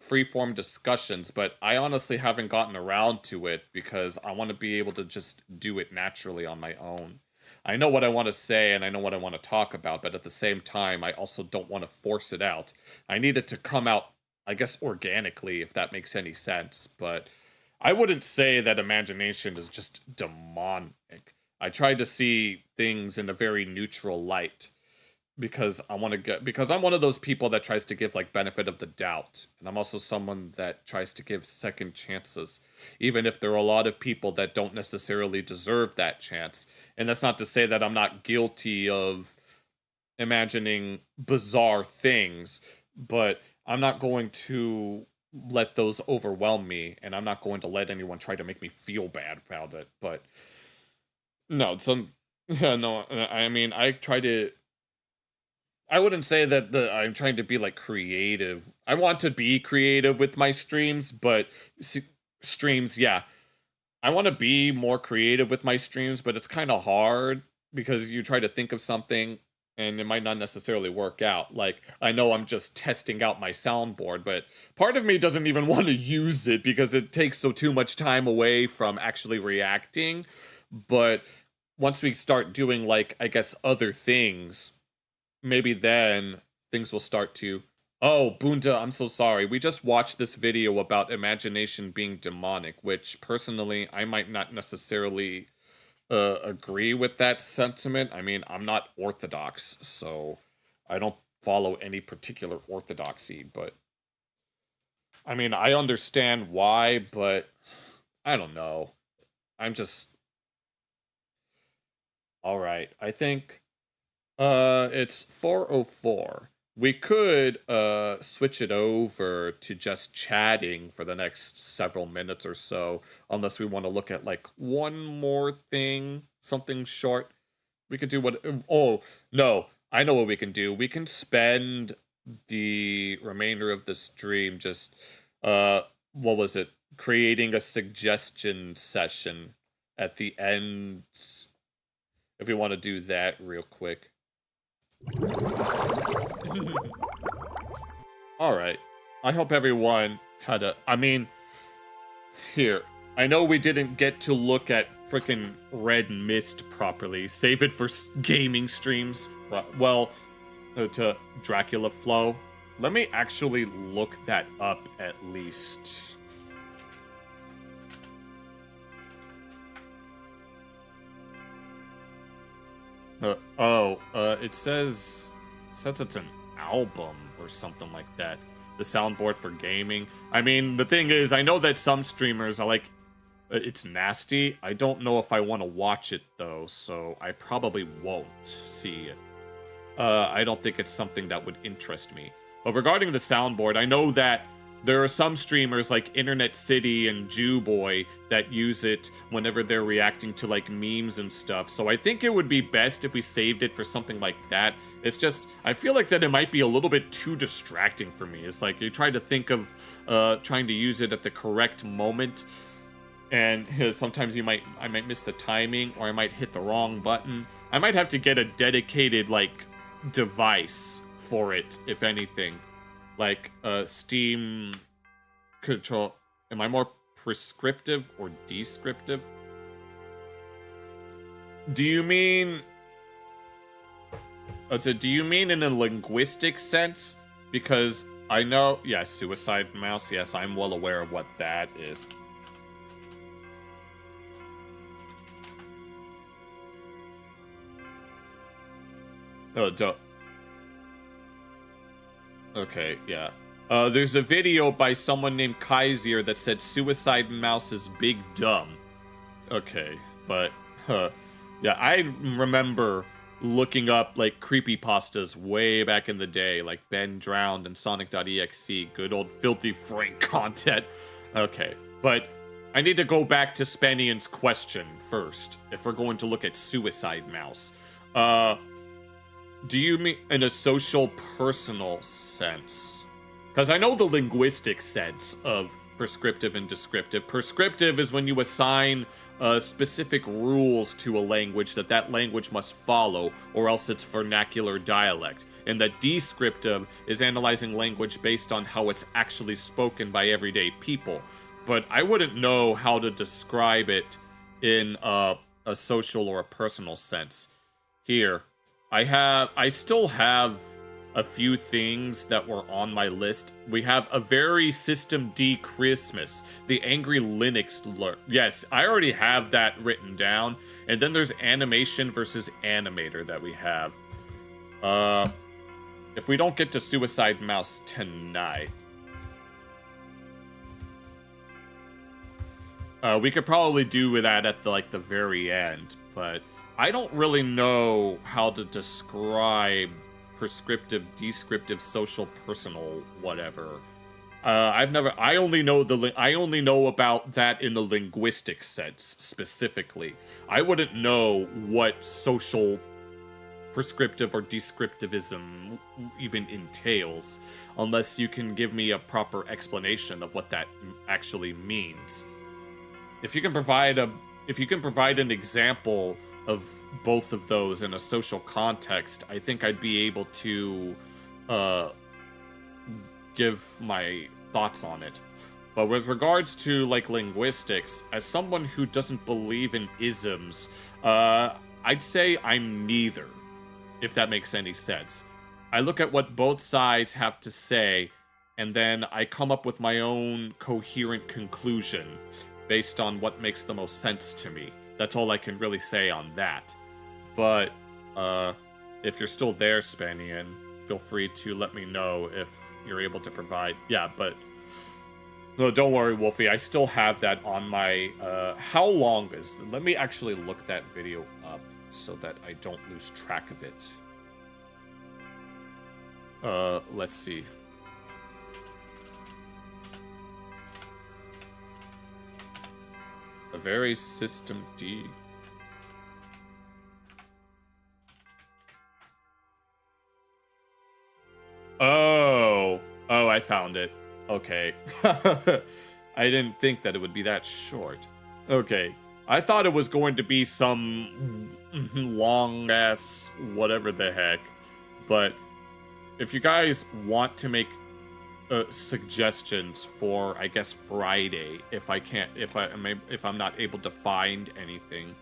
Speaker 1: free-form discussions, but I honestly haven't gotten around to it because I want to be able to just do it naturally on my own. I know what I want to say and I know what I want to talk about, but at the same time, I also don't want to force it out. I need it to come out, I guess, organically, if that makes any sense, but I wouldn't say that imagination is just demonic. I try to see things in a very neutral light. Because I'm one of those people that tries to give like benefit of the doubt. And I'm also someone that tries to give second chances. Even if there are a lot of people that don't necessarily deserve that chance. And that's not to say that I'm not guilty of imagining bizarre things. But I'm not going to let those overwhelm me. And I'm not going to let anyone try to make me feel bad about it. But no, I mean, I wouldn't say that I'm trying to be, like, creative. I want to be creative with my streams, but streams, yeah. I want to be more creative with my streams, but it's kind of hard because you try to think of something and it might not necessarily work out. Like, I know I'm just testing out my soundboard, but part of me doesn't even want to use it because it takes too much time away from actually reacting. But once we start doing, like, I guess, other things, maybe then things will start to, oh, Bunda, I'm so sorry. We just watched this video about imagination being demonic, which personally, I might not necessarily agree with that sentiment. I mean, I'm not Orthodox, so I don't follow any particular orthodoxy, but I mean, I understand why, but I don't know. I'm just... Alright, I think... it's 4:04. We could switch it over to just chatting for the next several minutes or so, unless we want to look at like one more thing, something short. We could do what? Oh no, I know what we can do. We can spend the remainder of the stream just what was it? Creating a suggestion session at the end. If we want to do that real quick. Alright. I hope everyone had a... I mean... Here. I know we didn't get to look at frickin' Red Mist properly. Save it for gaming streams. Well, to Dracula Flow. Let me actually look that up at least. It says it's an album or something like that. The soundboard for gaming. I mean, the thing is, I know that some streamers are like, it's nasty. I don't know if I want to watch it though, so I probably won't see it. I don't think it's something that would interest me. But regarding the soundboard, I know that there are some streamers like Internet City and Jewboy that use it whenever they're reacting to like memes and stuff. So I think it would be best if we saved it for something like that. It's just, I feel like that it might be a little bit too distracting for me. It's like you try to think of trying to use it at the correct moment. And sometimes I might miss the timing or I might hit the wrong button. I might have to get a dedicated like device for it, if anything. Like, Steam control... Am I more prescriptive or descriptive? Do you mean... do you mean in a linguistic sense? Because I know... Yeah, suicide mouse. Yes, I'm well aware of what that is. Okay, yeah. There's a video by someone named Kaiser that said Suicide Mouse is big dumb. Okay, but, yeah, I remember looking up like creepypastas way back in the day, like Ben Drowned and Sonic.exe, good old Filthy Frank content. Okay, but I need to go back to Spanian's question first, if we're going to look at Suicide Mouse. Do you mean in a social personal sense? Because I know the linguistic sense of prescriptive and descriptive. Prescriptive is when you assign specific rules to a language that language must follow, or else it's vernacular dialect. And that descriptive is analyzing language based on how it's actually spoken by everyday people. But I wouldn't know how to describe it in a social or a personal sense. Here, I still have a few things that were on my list. We have a very System D Christmas, the Angry Linux Lurk. Yes, I already have that written down. And then there's animation versus animator that we have. If we don't get to Suicide Mouse tonight, we could probably do that at the very end, but I don't really know how to describe prescriptive, descriptive, social, personal, whatever. I only know about that in the linguistic sense specifically. I wouldn't know what social prescriptive or descriptivism even entails unless you can give me a proper explanation of what that actually means. If you can provide an example of both of those in a social context, I think I'd be able to give my thoughts on it. But with regards to linguistics, as someone who doesn't believe in isms, I'd say I'm neither, if that makes any sense. I look at what both sides have to say, and then I come up with my own coherent conclusion based on what makes the most sense to me. That's all I can really say on that. But, if you're still there, Spanian, feel free to let me know if you're able to provide... Yeah, but... No, don't worry, Wolfie. I still have that on my... How long is... Let me actually look that video up so that I don't lose track of it. Let's see. A very System D. Oh, I found it. Okay. I didn't think that it would be that short. Okay. I thought it was going to be some long-ass whatever the heck. But if you guys want to make suggestions for, I guess, Friday, if I'm not able to find anything,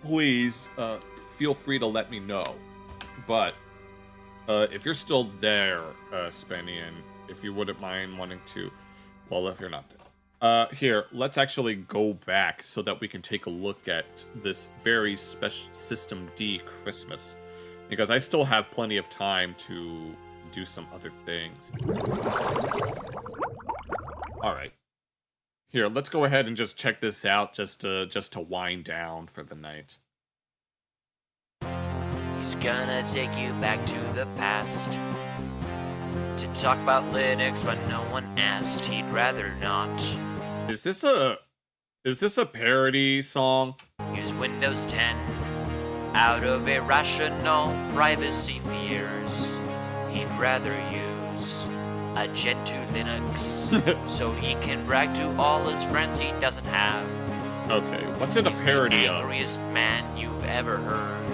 Speaker 1: please feel free to let me know. But if you're still there, Spanian, if you wouldn't mind wanting to, well, if you're not there, here, let's actually go back so that we can take a look at this very special System D Christmas, because I still have plenty of time to do some other things. All right. Here, let's go ahead and just check this out just to wind down for the night.
Speaker 20: He's gonna take you back to the past to talk about Linux, but no one asked. He'd rather not.
Speaker 1: Is this a parody song?
Speaker 20: Use Windows 10 out of irrational privacy fears. He'd rather use a Gentoo Linux so he can brag to all his friends he doesn't have.
Speaker 1: Okay, what's it a parody of?
Speaker 20: He's the angriest man you've ever heard.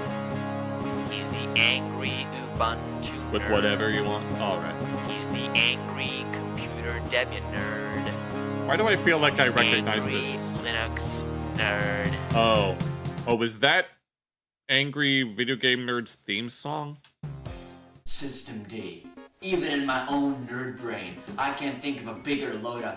Speaker 20: He's the angry Ubuntu
Speaker 1: With
Speaker 20: nerd.
Speaker 1: whatever you want? Alright.
Speaker 20: He's the angry computer Debian nerd.
Speaker 1: Why do I feel like I recognize
Speaker 20: Angry
Speaker 1: this?
Speaker 20: Linux nerd.
Speaker 1: Oh, was that Angry Video Game Nerd's theme song?
Speaker 21: System D. Even in my own nerd brain, I can't think of a bigger load of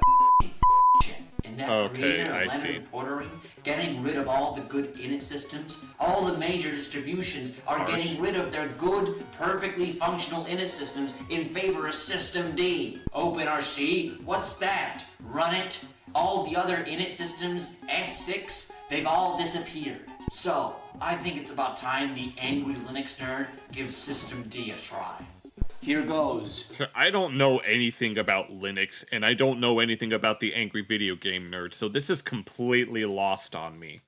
Speaker 21: shit. And that creator of Leonard Portering, getting rid of all the good init systems, all the major distributions are getting rid of their good, perfectly functional init systems in favor of System D. OpenRC, what's that? Run it. All the other init systems, S6,
Speaker 6: They've all disappeared. So, I think it's about time the angry Linux nerd gives System D a try. Here goes.
Speaker 1: I don't know anything about Linux, and I don't know anything about the angry video game nerd, so this is completely lost on me.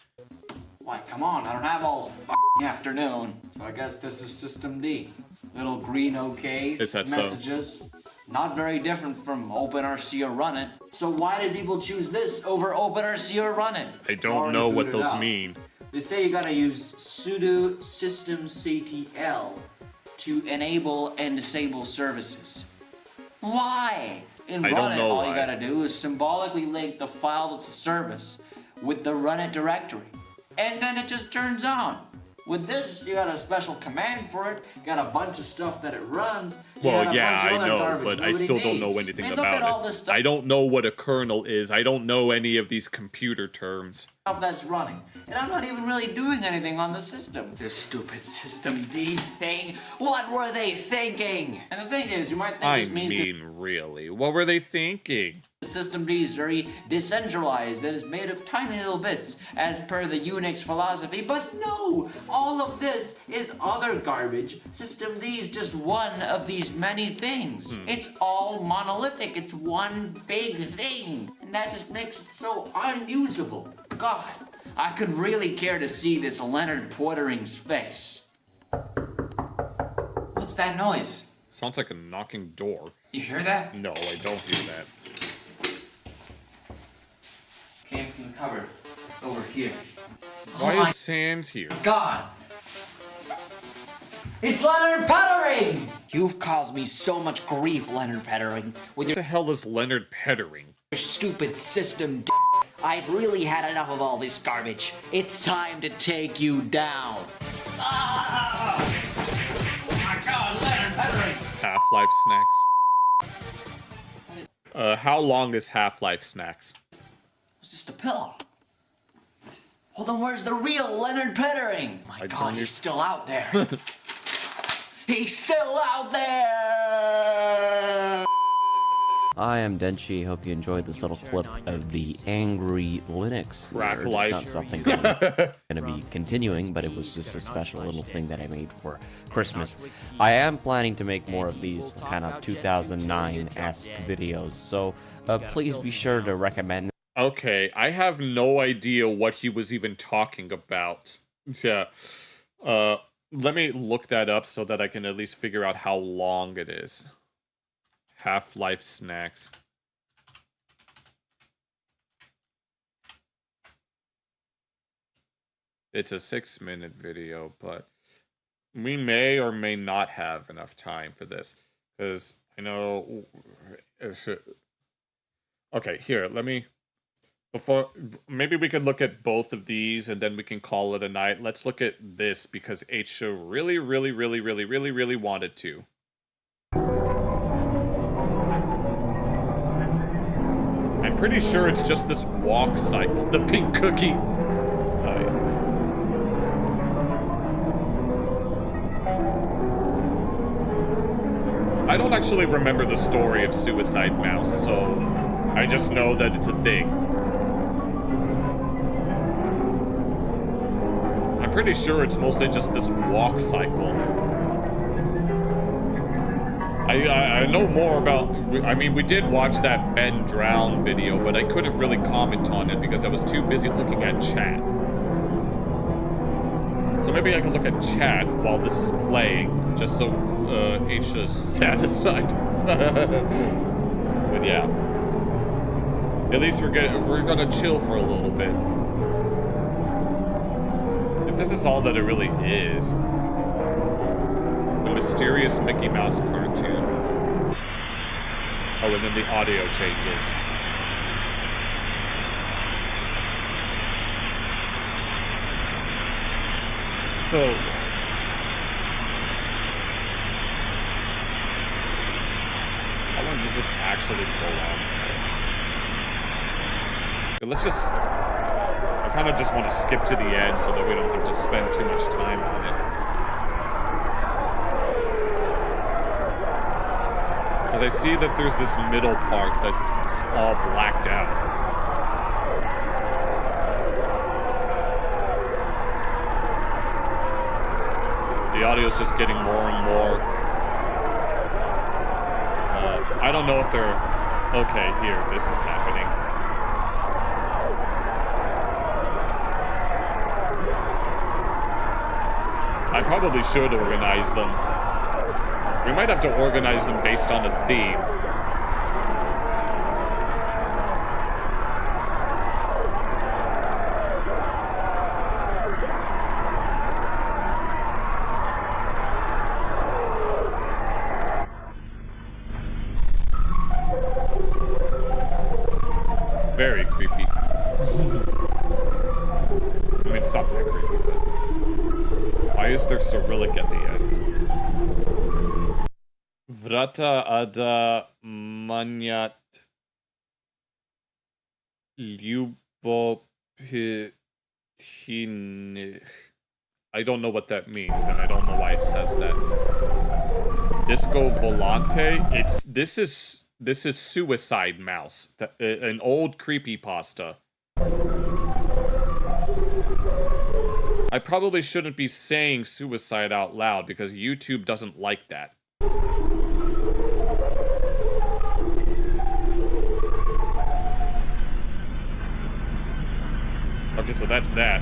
Speaker 6: Why, come on, I don't have all f***ing afternoon. So I guess this is System D. Little green OKs,
Speaker 1: Is that
Speaker 6: messages. Not very different from OpenRC or Run It. So why did people choose this over OpenRC or Run It?
Speaker 1: I don't know what those mean.
Speaker 6: They say you gotta use sudo systemctl to enable and disable services. Why? In
Speaker 1: I
Speaker 6: Run
Speaker 1: don't
Speaker 6: It,
Speaker 1: know
Speaker 6: all
Speaker 1: why.
Speaker 6: you gotta do is symbolically link the file that's a service with the Run It directory. And then it just turns on. With this, you got a special command for it, got a bunch of stuff that it runs.
Speaker 1: Well, yeah, I know, but I still don't know anything about it. I don't know what a kernel is. I don't know any of these computer terms.
Speaker 6: That's running. And I'm not even really doing anything on the system. This stupid System D thing. What were they thinking? And the thing is, you might think
Speaker 1: I
Speaker 6: this means
Speaker 1: mean, really, what were they thinking?
Speaker 6: System D is very decentralized and is made of tiny little bits, as per the Unix philosophy, but no! All of this is other garbage. System D is just one of these many things. It's all monolithic, it's one big thing. And that just makes it so unusable. God, I could really care to see this Leonard Portering's face. What's that noise?
Speaker 1: Sounds like a knocking door.
Speaker 6: You hear that?
Speaker 1: No, I don't hear that.
Speaker 6: Came from the cupboard over here.
Speaker 1: Why
Speaker 6: Oh
Speaker 1: is Sans here?
Speaker 6: God! It's Leonard Pettering! You've caused me so much grief, Leonard Pettering. With
Speaker 1: What the hell is Leonard Pettering?
Speaker 6: your stupid system d. I've really had enough of all this garbage. It's time to take you down. Ah! Oh my God, Leonard Pettering!
Speaker 1: Half-Life Snacks. How long is Half-Life Snacks?
Speaker 6: It's just a pillow. Well, then where's the real Leonard Pettering? My God, he's still out there. He's still out there!
Speaker 3: I am Denchi. Hope you enjoyed this little clip of the angry Linux nerd. It's not something that I'm going to be continuing, but it was just a special little thing that I made for Christmas. I am planning to make more of these kind of 2009-esque videos, so please be sure to recommend.
Speaker 1: Okay, I have no idea what he was even talking about. Yeah. Let me look that up so that I can at least figure out how long it is. Half-Life Snacks. It's a 6-minute video, but we may or may not have enough time for this. Because I know... Okay, here, let me... Maybe we could look at both of these and then we can call it a night. Let's look at this because H really wanted to. I'm pretty sure it's just this walk cycle. The pink cookie. I don't actually remember the story of Suicide Mouse, so I just know that it's a thing. I'm pretty sure it's mostly just this walk cycle. I know more about... I mean, we did watch that Ben Drown video, but I couldn't really comment on it because I was too busy looking at chat. So maybe I can look at chat while this is playing, just so H is satisfied. But yeah. At least we're gonna chill for a little bit. If this is all that it really is. The mysterious Mickey Mouse cartoon. Oh, and then the audio changes. Oh. How long does this actually go on for? Let's just... I kind of just want to skip to the end so that we don't have to spend too much time on it. Because I see that there's this middle part that's all blacked out. The audio's just getting more and more. I don't know if they're... Okay, here, this is happening. I probably should organize them. We might have to organize them based on a theme. Very creepy. I mean, it's not that creepy, but... Why is there Cyrillic at the end? Vrata ada manyat ljubopinih. I don't know what that means, and I don't know why it says that. Disco volante? This is Suicide Mouse, an old creepypasta. I probably shouldn't be saying suicide out loud because YouTube doesn't like that. Okay, so that's that.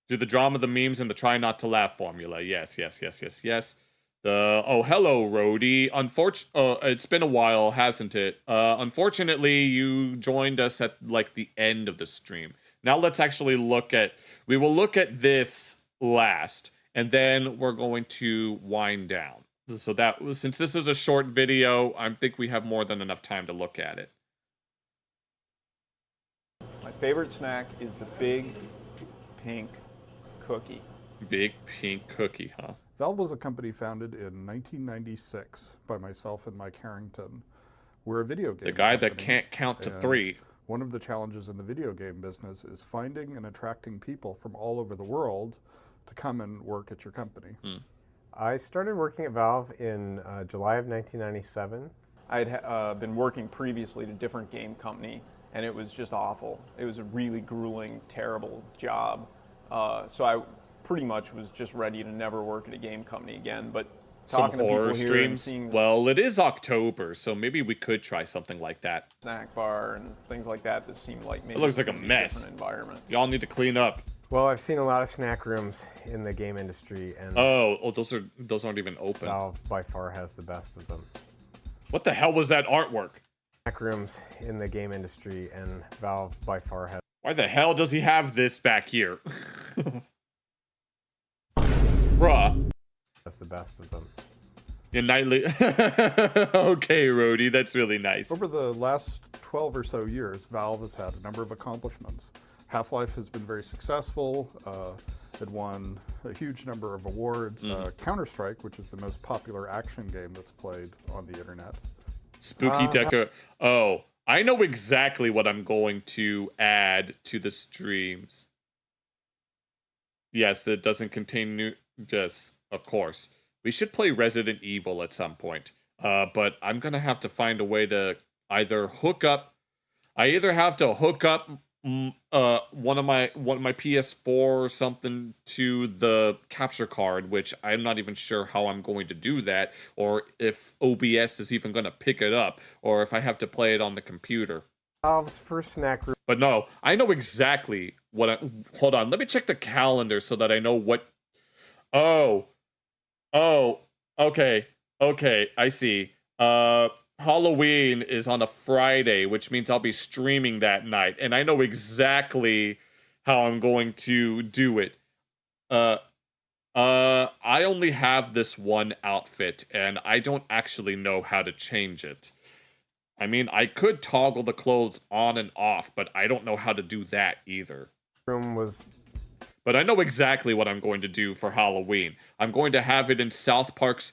Speaker 1: Do the drama, the memes, and the try not to laugh formula. Yes. Oh, hello, Rhodey. It's been a while, hasn't it? Unfortunately, you joined us at, like, the end of the stream. Now let's actually look at... We will look at this last, and then we're going to wind down. So that, since this is a short video, I think we have more than enough time to look at it.
Speaker 5: My favorite snack is the big pink cookie.
Speaker 1: Big pink cookie, huh?
Speaker 22: Valve was a company founded in 1996 by myself and Mike Harrington. We're a video game
Speaker 1: The guy
Speaker 22: company,
Speaker 1: that can't count to 3.
Speaker 22: One of the challenges in the video game business is finding and attracting people from all over the world to come and work at your company.
Speaker 23: I started working at Valve in July of 1997.
Speaker 5: I had been working previously at a different game company, and it was just awful. It was a really grueling, terrible job. So I pretty much was just ready to never work at a game company again. But
Speaker 1: Some
Speaker 5: talking to
Speaker 1: horror
Speaker 5: people here and
Speaker 1: streams.
Speaker 5: seeing
Speaker 1: Well, it is October, so maybe we could try something like that.
Speaker 5: snack bar and things like that, this seemed like maybe
Speaker 1: It looks like a
Speaker 5: completely
Speaker 1: mess.
Speaker 5: different environment.
Speaker 1: Y'all need to clean up.
Speaker 23: Well, I've seen a lot of snack rooms in the game industry, and
Speaker 1: those aren't even open.
Speaker 23: Valve by far has the best of them.
Speaker 1: What the hell was that artwork?
Speaker 23: Snack rooms in the game industry, and Valve by far has.
Speaker 1: Why the hell does he have this back here? Bruh.
Speaker 23: That's the best of them.
Speaker 1: Yeah, nightly. Okay, Rhodey, that's really nice.
Speaker 22: Over the last 12 or so years, Valve has had a number of accomplishments. Half-Life has been very successful. It won a huge number of awards. Counter-Strike, which is the most popular action game that's played on the internet.
Speaker 1: Spooky Deco. Oh, I know exactly what I'm going to add to the streams. Yes, that doesn't contain new... Yes, of course. We should play Resident Evil at some point. But I'm going to have to find a way to either hook up... I either have to hook up one of my PS4 or something to the capture card, which I'm not even sure how I'm going to do that, or if OBS is even going to pick it up, or if I have to play it on the computer.
Speaker 23: Valve's first snack room.
Speaker 1: But no, I know exactly what hold on, let me check the calendar so that I know what... Oh, okay, I see. Halloween is on a Friday, which means I'll be streaming that night, and I know exactly how I'm going to do it. I only have this one outfit, and I don't actually know how to change it. I mean, I could toggle the clothes on and off, but I don't know how to do that either. But I know exactly what I'm going to do for Halloween. I'm going to have it in South Park's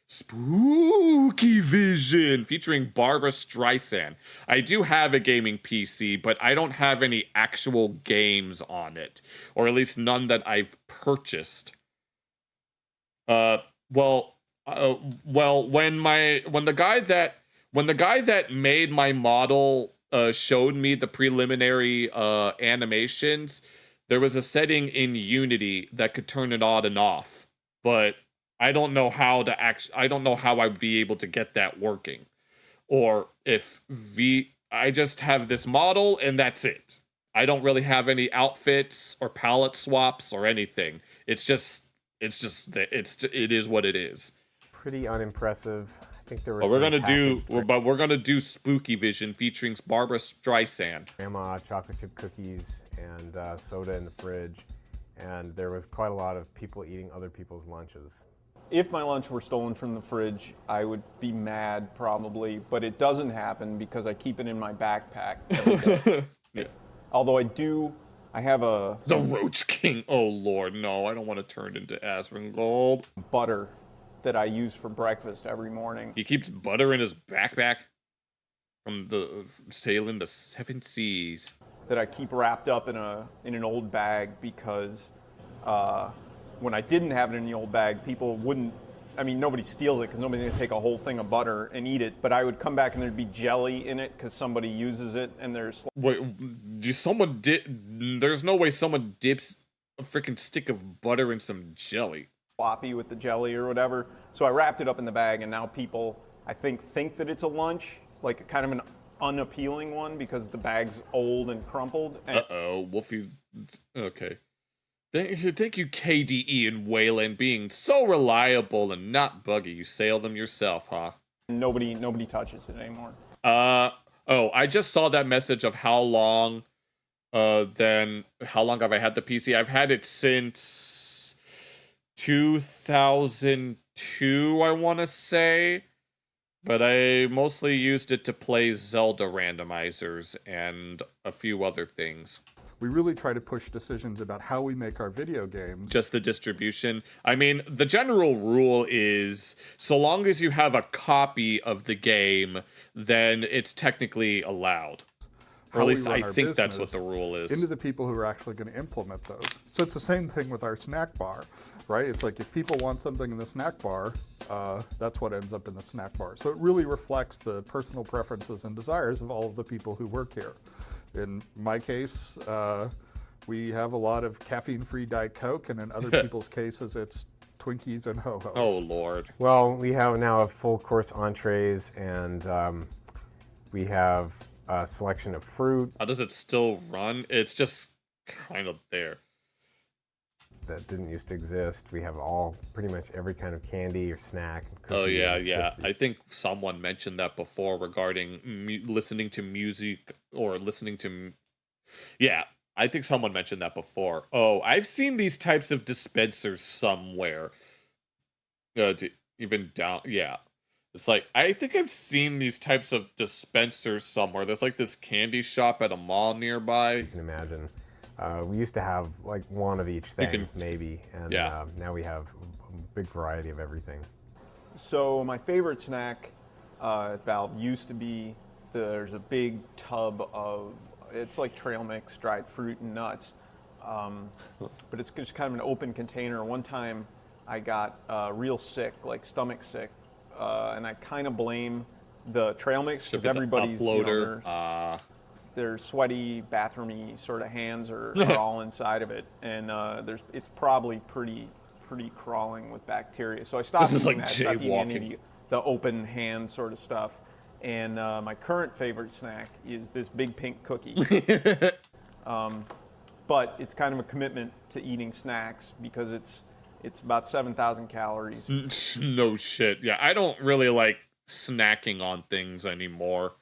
Speaker 1: Spooky Vision, featuring Barbara Streisand. I do have a gaming PC, but I don't have any actual games on it, or at least none that I've purchased. When the guy that made my model showed me the preliminary animations, there was a setting in Unity that could turn it on and off, but I don't know how to I don't know how I would be able to get that working. Or if I just have this model and that's it. I don't really have any outfits or palette swaps or anything. It is what it is.
Speaker 23: Pretty unimpressive. I think there was.
Speaker 1: But we're gonna do Spooky Vision featuring Barbara Streisand.
Speaker 23: Grandma chocolate chip cookies and soda in the fridge, and there was quite a lot of people eating other people's lunches.
Speaker 5: If my lunch were stolen from the fridge, I would be mad probably, but it doesn't happen because I keep it in my backpack every day.
Speaker 1: Yeah.
Speaker 5: Although I have
Speaker 1: the Roach King. Oh Lord, no! I don't want to turn into Asmongold.
Speaker 5: Butter that I use for breakfast every morning.
Speaker 1: He keeps butter in his backpack from the sailing the 7 seas.
Speaker 5: That I keep wrapped up in an old bag because when I didn't have it in the old bag, people wouldn't. I mean, nobody steals it because nobody's gonna take a whole thing of butter and eat it. But I would come back and there'd be jelly in it because somebody uses it, and there's.
Speaker 1: Wait, there's no way someone dips a freaking stick of butter in some jelly.
Speaker 5: Sloppy with the jelly or whatever. So I wrapped it up in the bag, and now people, I think that it's a lunch, like kind of an unappealing one because the bag's old and crumpled.
Speaker 1: Uh-oh, Wolfie. Okay. Thank you, KDE and Wayland, being so reliable and not buggy. You sail them yourself, huh?
Speaker 5: Nobody touches it anymore.
Speaker 1: Oh, I just saw that message of how long have I had the PC? I've had it since 2002, I want to say. But I mostly used it to play Zelda randomizers and a few other things.
Speaker 22: We really try to push decisions about how we make our video games.
Speaker 1: Just the distribution. I mean, the general rule is, so long as you have a copy of the game, then it's technically allowed. Or at least I think that's what the rule is.
Speaker 22: Into the people who are actually going to implement those. So it's the same thing with our snack bar, right? It's like if people want something in the snack bar, that's what ends up in the snack bar. So it really reflects the personal preferences and desires of all of the people who work here. In my case, we have a lot of caffeine-free Diet Coke, and in other people's cases, it's Twinkies and Ho-Hos.
Speaker 1: Oh, Lord.
Speaker 23: Well, we have now a full-course entrees, and we have a selection of fruit.
Speaker 1: How does it still run? It's just kind of there.
Speaker 23: That didn't used to exist. We have pretty much every kind of candy or snack.
Speaker 1: Oh, yeah. I think someone mentioned that before regarding listening to music or listening to... Yeah, I think someone mentioned that before. Oh, I've seen these types of dispensers somewhere. Even down... Yeah. It's like, I think I've seen these types of dispensers somewhere. There's like this candy shop at a mall nearby.
Speaker 23: You can imagine. We used to have like one of each thing, maybe, and now we have a big variety of everything.
Speaker 5: So my favorite snack at Valve used to be, there's a big tub of, it's like trail mix, dried fruit and nuts, but it's just kind of an open container. One time I got real sick, like stomach sick, and I kind of blame the trail mix because everybody's their sweaty, bathroomy sort of hands are all inside of it, and it's probably pretty crawling with bacteria. So I stopped eating that. Stopped eating the open hand sort of stuff. And my current favorite snack is this big pink cookie. But it's kind of a commitment to eating snacks because it's about 7,000 calories.
Speaker 1: No shit. Yeah, I don't really like snacking on things anymore.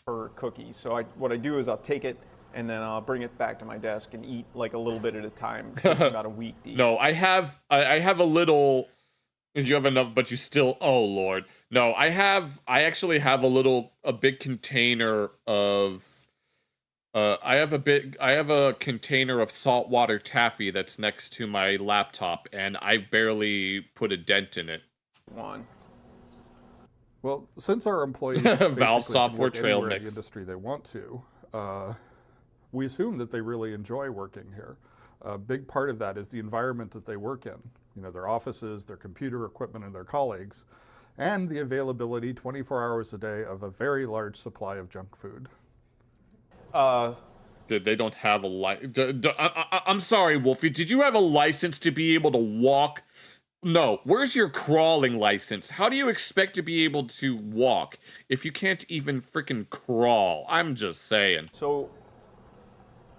Speaker 5: Per cookie. So what I do is I'll take it and then I'll bring it back to my desk and eat like a little bit at a time. It's about a week to eat.
Speaker 1: No, I have a little. You have enough, but you still. Oh Lord, no. I actually have a big container of. I have a container of saltwater taffy that's next to my laptop, and I barely put a dent in it.
Speaker 22: Well, since our employees
Speaker 1: Valve software trail
Speaker 22: in
Speaker 1: mix
Speaker 22: the industry they want to, we assume that they really enjoy working here. A big part of that is the environment that they work in. You know, their offices, their computer equipment, and their colleagues, and the availability 24 hours a day of a very large supply of junk food.
Speaker 1: They don't have a I'm sorry, Wolfie. Did you have a license to be able to walk? No. Where's your crawling license? How do you expect to be able to walk if you can't even freaking crawl? I'm just saying.
Speaker 5: So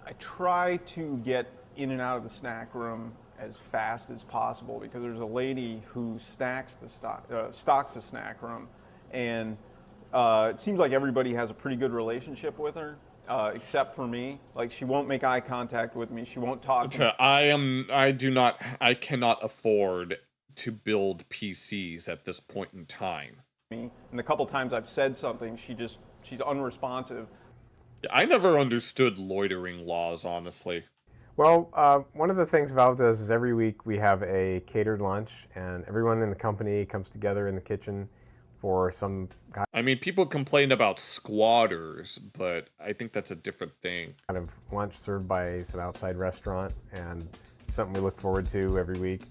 Speaker 5: I try to get in and out of the snack room as fast as possible because there's a lady who stocks the snack room, and it seems like everybody has a pretty good relationship with her, except for me. Like, she won't make eye contact with me. She won't talk to me.
Speaker 1: I cannot afford to build PCs at this point in time.
Speaker 5: And the couple times I've said something, she's unresponsive.
Speaker 1: I never understood loitering laws, honestly.
Speaker 23: Well, one of the things Valve does is every week we have a catered lunch, and everyone in the company comes together in the kitchen for some kind
Speaker 1: I mean, people complain about squatters, but I think that's a different thing.
Speaker 23: Kind of lunch served by some outside restaurant, and something we look forward to every week.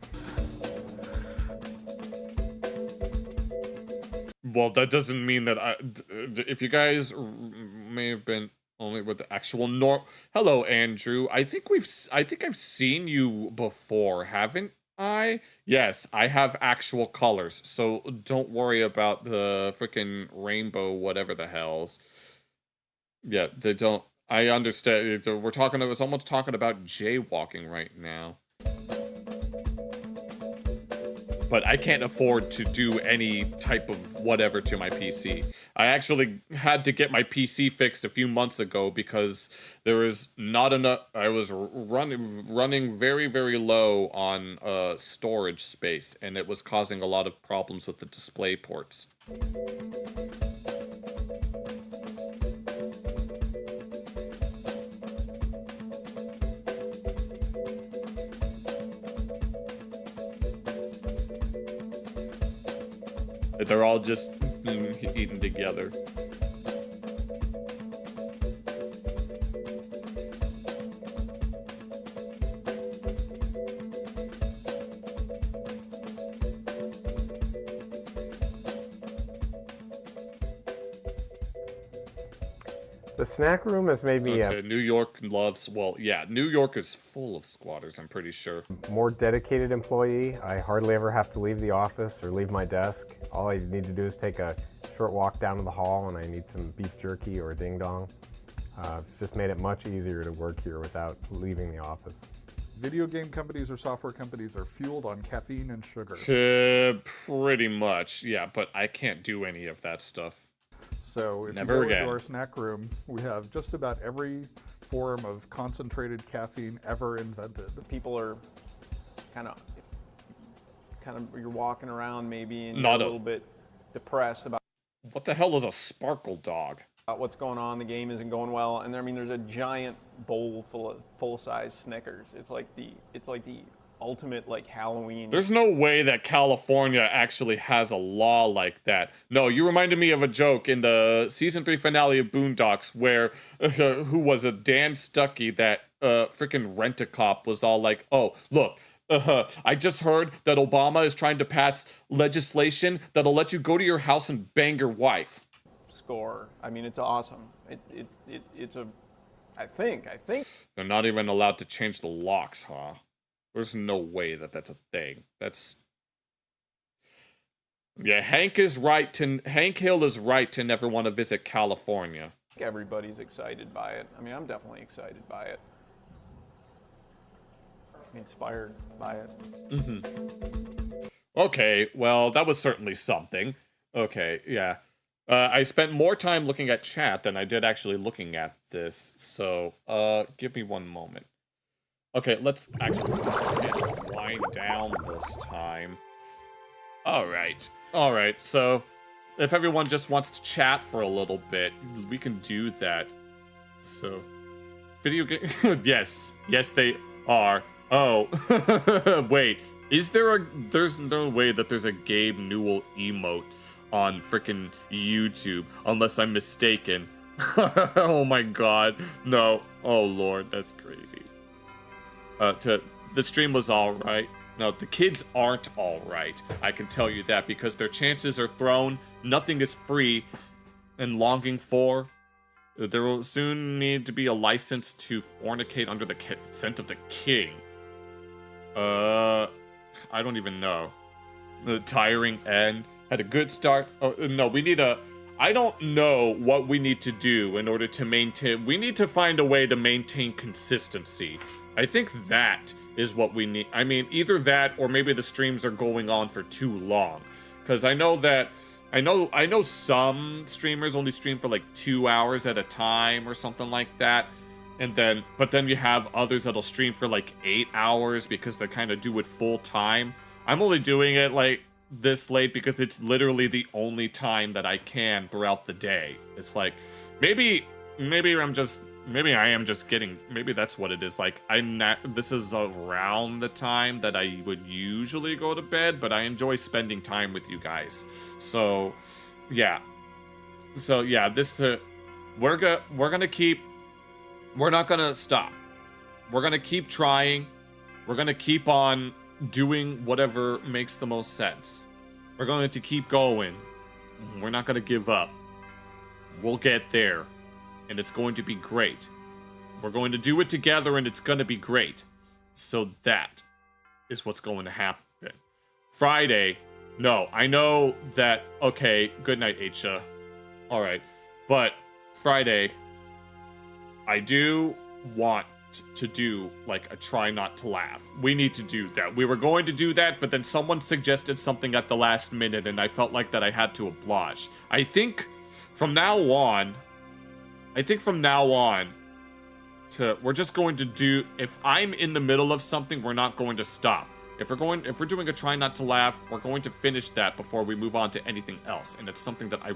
Speaker 1: Well, that doesn't mean that if you guys may have been only with the actual Hello, Andrew. I think I've seen you before, haven't I? Yes, I have actual colors, so don't worry about the freaking rainbow, whatever the hell's. Yeah, they don't. I understand. We're talking. It's almost talking about jaywalking right now. But I can't afford to do any type of whatever to my PC. I actually had to get my PC fixed a few months ago because there was not enough. I was running very, very low on storage space, and it was causing a lot of problems with the display ports. They're all just eating together.
Speaker 23: The snack room has made me
Speaker 1: New York loves, well, yeah, New York is full of squatters, I'm pretty sure.
Speaker 23: More dedicated employee. I hardly ever have to leave the office or leave my desk. All I need to do is take a short walk down to the hall and I need some beef jerky or ding dong. It's just made it much easier to work here without leaving the office.
Speaker 22: Video game companies or software companies are fueled on caffeine and sugar.
Speaker 1: Pretty much, yeah, but I can't do any of that stuff.
Speaker 22: So if
Speaker 1: Never
Speaker 22: you go
Speaker 1: again.
Speaker 22: into our snack room, we have just about every form of concentrated caffeine ever invented.
Speaker 5: People are kind of you're walking around maybe and
Speaker 1: Not
Speaker 5: you're a little bit depressed about
Speaker 1: what the hell is a sparkle dog?
Speaker 5: What's going on. The game isn't going well, and I mean there's a giant bowl full of full-size Snickers. It's like the ultimate like Halloween.
Speaker 1: There's no way that California actually has a law like that. No, you reminded me of a joke in the season 3 finale of Boondocks where who was it, Dan Stuckey, that freaking Rent-A-Cop was all like, "Oh, look, I just heard that Obama is trying to pass legislation that'll let you go to your house and bang your wife."
Speaker 5: Score. I mean, it's awesome. It's a. I think.
Speaker 1: They're not even allowed to change the locks, huh? There's no way that that's a thing. That's... Yeah, Hank Hill is right to never want to visit California.
Speaker 5: Everybody's excited by it. I mean, I'm definitely excited by it. Inspired by it.
Speaker 1: Mm-hmm. Okay, well, that was certainly something. Okay, yeah. I spent more time looking at chat than I did actually looking at this, so, give me one moment. Okay, let's actually wind down this time. Alright, so if everyone just wants to chat for a little bit, we can do that. So, video game, yes, they are. Oh, wait, there's no way that there's a Gabe Newell emote on frickin' YouTube, unless I'm mistaken. Oh my god, no, oh lord, that's crazy. The stream was alright. No, the kids aren't alright. I can tell you that because their chances are thrown, nothing is free, and longing for There will soon need to be a license to fornicate under the consent of the king. I don't even know. The tiring end. Had a good start. Oh, no, we need a... I don't know what we need to do in order to maintain... We need to find a way to maintain consistency. I think that is what we need. I mean, either that or maybe the streams are going on for too long. Because I know that... I know some streamers only stream for like 2 hours at a time or something like that. But then you have others that'll stream for like 8 hours because they kind of do it full time. I'm only doing it like this late because it's literally the only time that I can throughout the day. It's like, maybe I am just getting, maybe that's what it is. Like, this is around the time that I would usually go to bed, but I enjoy spending time with you guys. So, yeah. So, yeah, this, we're not gonna stop. We're gonna keep trying. We're gonna keep on doing whatever makes the most sense. We're going to keep going. We're not gonna give up. We'll get there. And it's going to be great. We're going to do it together and it's going to be great. So that is what's going to happen. Friday, no, I know that, okay, good night, Aisha. Alright, but Friday, I do want to do, like, a try not to laugh. We need to do that. We were going to do that, but then someone suggested something at the last minute and I felt like that I had to oblige. I think from now on, we're just going to do, if I'm in the middle of something, we're not going to stop. If we're doing a try not to laugh, we're going to finish that before we move on to anything else. And it's something that I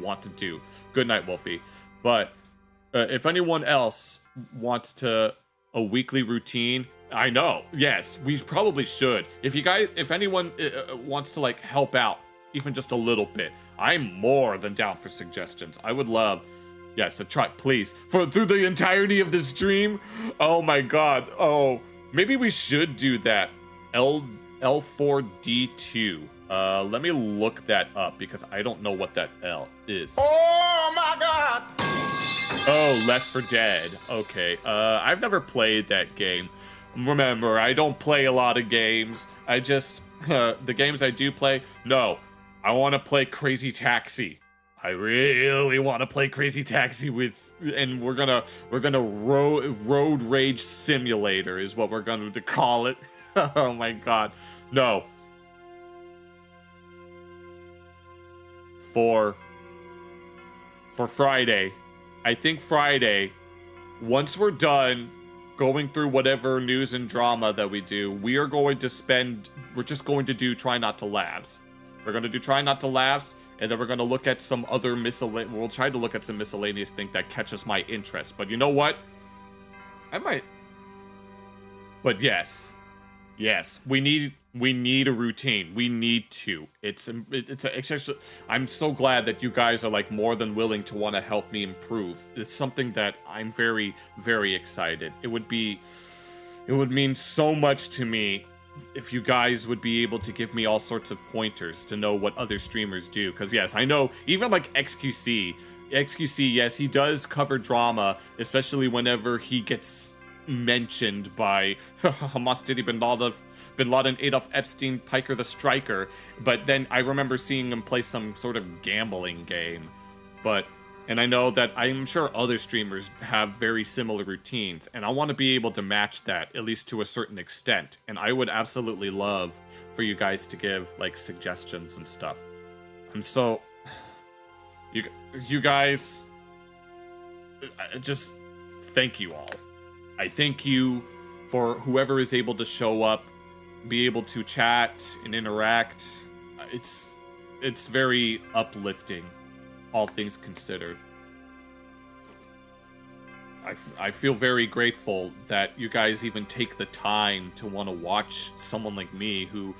Speaker 1: want to do. Good night, Wolfie. But if anyone else wants a weekly routine, I know, yes, we probably should. If anyone wants to like help out, even just a little bit, I'm more than down for suggestions. I would love, yes, a try, please, through the entirety of the stream. Oh my god. Oh, maybe we should do that. L4D2. Let me look that up because I don't know what that L is.
Speaker 6: Oh my god!
Speaker 1: Oh, Left 4 Dead. Okay. I've never played that game. Remember, I don't play a lot of games. I just the games I do play. No, I want to play Crazy Taxi. I really want to play Crazy Taxi and we're gonna road rage simulator is what we're going to call it. Oh my god. No. For Friday, I think Friday, once we're done going through whatever news and drama that we do, we're just going to do Try Not to Laughs. We're going to do Try Not to Laughs, and then we're going to look at some other we'll try to look at some miscellaneous thing that catches my interest. But you know what? I might. But yes, we need a routine. We need to. It's actually, I'm so glad that you guys are like more than willing to want to help me improve. It's something that I'm very, very excited. It would mean so much to me if you guys would be able to give me all sorts of pointers to know what other streamers do. Because yes, I know even like XQC, yes, he does cover drama, especially whenever he gets mentioned by Hamas Diddy Bin Laden, Adolf Epstein, Piker the Striker. But then I remember seeing him play some sort of gambling game. And I know that I'm sure other streamers have very similar routines, and I want to be able to match that, at least to a certain extent. And I would absolutely love for you guys to give, like, suggestions and stuff. And so, you guys, just thank you all. I thank you for whoever is able to show up, be able to chat and interact. It's very uplifting, all things considered. I feel very grateful that you guys even take the time to want to watch someone like me who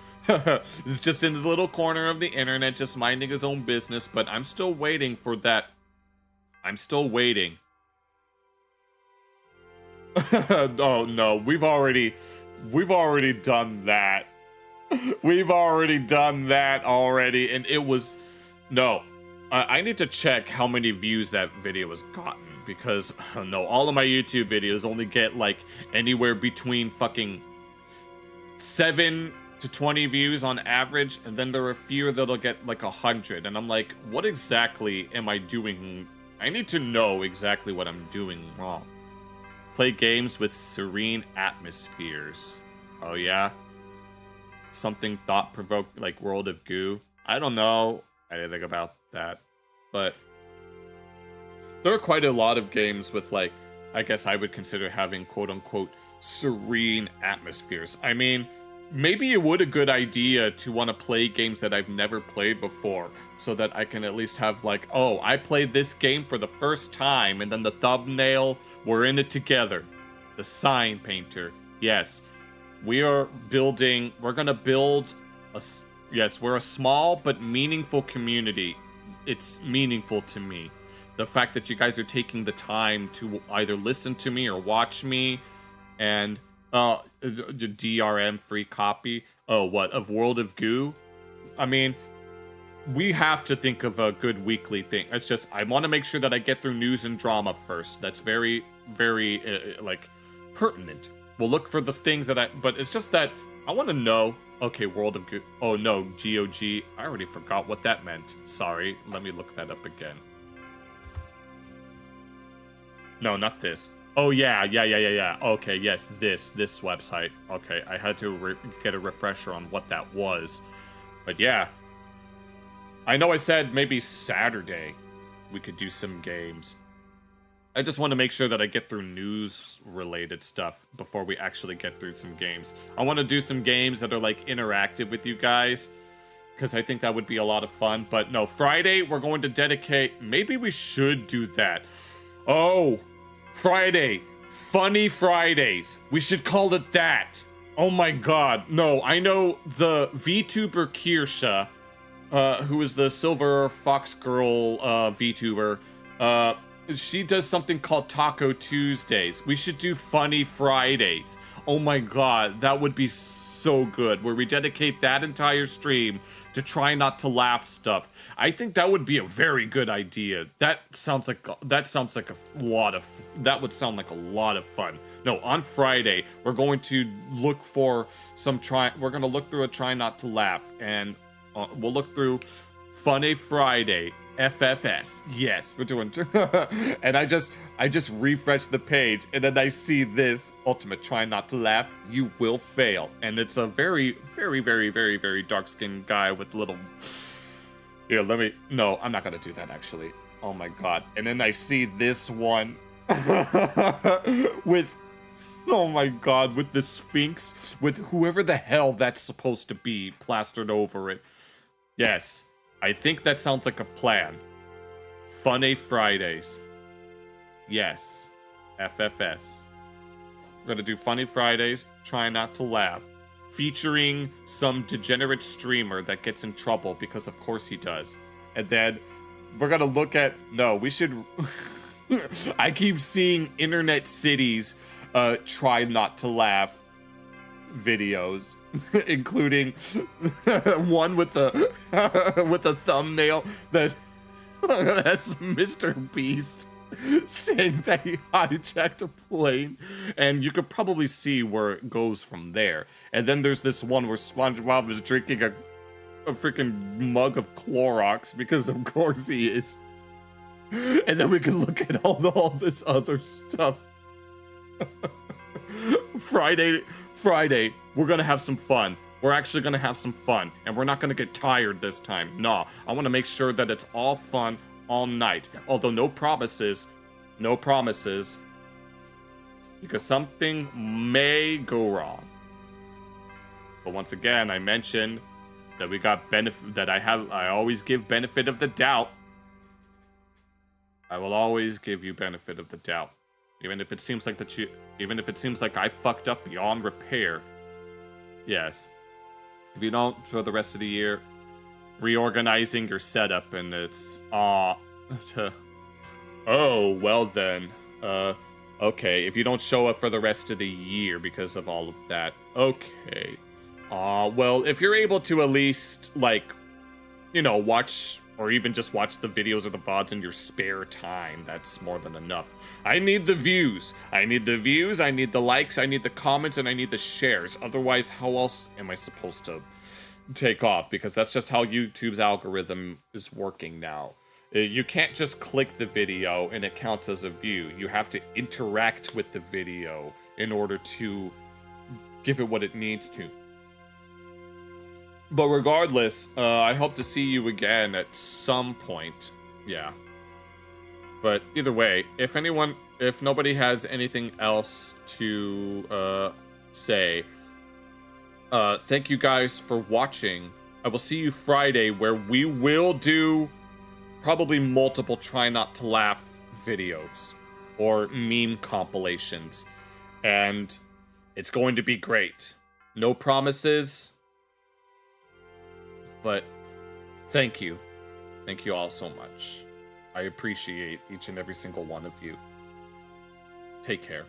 Speaker 1: is just in his little corner of the internet just minding his own business, but I'm still waiting for that. I'm still waiting. Oh no, we've already done that. We've already done that already, and it was... No. I need to check how many views that video has gotten. because, no, all of my YouTube videos only get, like, anywhere between fucking 7 to 20 views on average, and then there are a few that'll get, like, 100, and I'm like, what exactly am I doing? I need to know exactly what I'm doing wrong. Play games with serene atmospheres. Oh, yeah? Something thought-provoking, like World of Goo. I don't know anything about that, but there are quite a lot of games with, like, I guess I would consider having quote-unquote serene atmospheres. I mean, maybe it would a good idea to want to play games that I've never played before, so that I can at least have, like, oh, I played this game for the first time, and then the thumbnail, we're in it together. The sign painter. Yes, we're gonna build yes, we're a small but meaningful community. It's meaningful to me. The fact that you guys are taking the time to either listen to me or watch me, and DRM free copy. Oh, what, of World of Goo? I mean, we have to think of a good weekly thing. It's just, I want to make sure that I get through news and drama first. That's very, very, like, pertinent. We'll look for the things that but it's just that I want to know. Okay, World of Goo. Oh no, GOG. I already forgot what that meant. Sorry, let me look that up again. No, not this. Oh, yeah. Okay, yes, this website. Okay, I had to get a refresher on what that was. But yeah. I know I said maybe Saturday we could do some games. I just want to make sure that I get through news-related stuff before we actually get through some games. I want to do some games that are, like, interactive with you guys, because I think that would be a lot of fun. But no, Friday, we're going to dedicate... Maybe we should do that. Oh, Friday. Funny Fridays. We should call it that. Oh my god. No, I know the VTuber Kirsha, who is the Silver Fox Girl VTuber, she does something called Taco Tuesdays. We should do Funny Fridays. Oh my god, that would be so good, where we dedicate that entire stream to try not to laugh stuff. I think that would be a very good idea. That would sound like a lot of fun. No, on Friday, we're going to look for we're going to look through a Try Not to Laugh, and we'll look through Funny Friday. FFS. Yes, we're doing. And I just refreshed the page, and then I see this ultimate Try Not to Laugh. You will fail, and it's a very, very, very, very, very dark-skinned guy with little. Here, No, I'm not gonna do that actually. Oh my god! And then I see this one with. Oh my god! With the Sphinx, with whoever the hell that's supposed to be plastered over it. Yes. I think that sounds like a plan. Funny Fridays. Yes. FFS. We're gonna do Funny Fridays, Try Not to Laugh. Featuring some degenerate streamer that gets in trouble, because of course he does. And then we're gonna look at... No, we should... I keep seeing Internet Cities Try Not to Laugh videos, including one with the thumbnail that's Mr. Beast saying that he hijacked a plane, and you could probably see where it goes from there. And then there's this one where SpongeBob is drinking a freaking mug of Clorox, because of course he is. And then we can look at all this other stuff. Friday, we're gonna have some fun. We're actually gonna have some fun, and we're not gonna get tired this time. No, I want to make sure that it's all fun all night. Although no promises, because something may go wrong. But once again, I mentioned that we got benefit. I always give benefit of the doubt. I will always give you benefit of the doubt. Even if it seems like I fucked up beyond repair. Yes. If you don't, for the rest of the year, reorganizing your setup, and it's oh, well then. Okay, if you don't show up for the rest of the year because of all of that. Okay. Well, if you're able to at least, like, you know, watch or even just watch the videos or the VODs in your spare time. That's more than enough. I need the views. I need the views, I need the likes, I need the comments, and I need the shares. Otherwise, how else am I supposed to take off? Because that's just how YouTube's algorithm is working now. You can't just click the video and it counts as a view. You have to interact with the video in order to give it what it needs to. But regardless, I hope to see you again at some point. Yeah. But either way, if nobody has anything else to say, thank you guys for watching. I will see you Friday, where we will do probably multiple try not to laugh videos or meme compilations, and it's going to be great. No promises, but thank you all so much. I appreciate each and every single one of you. Take care.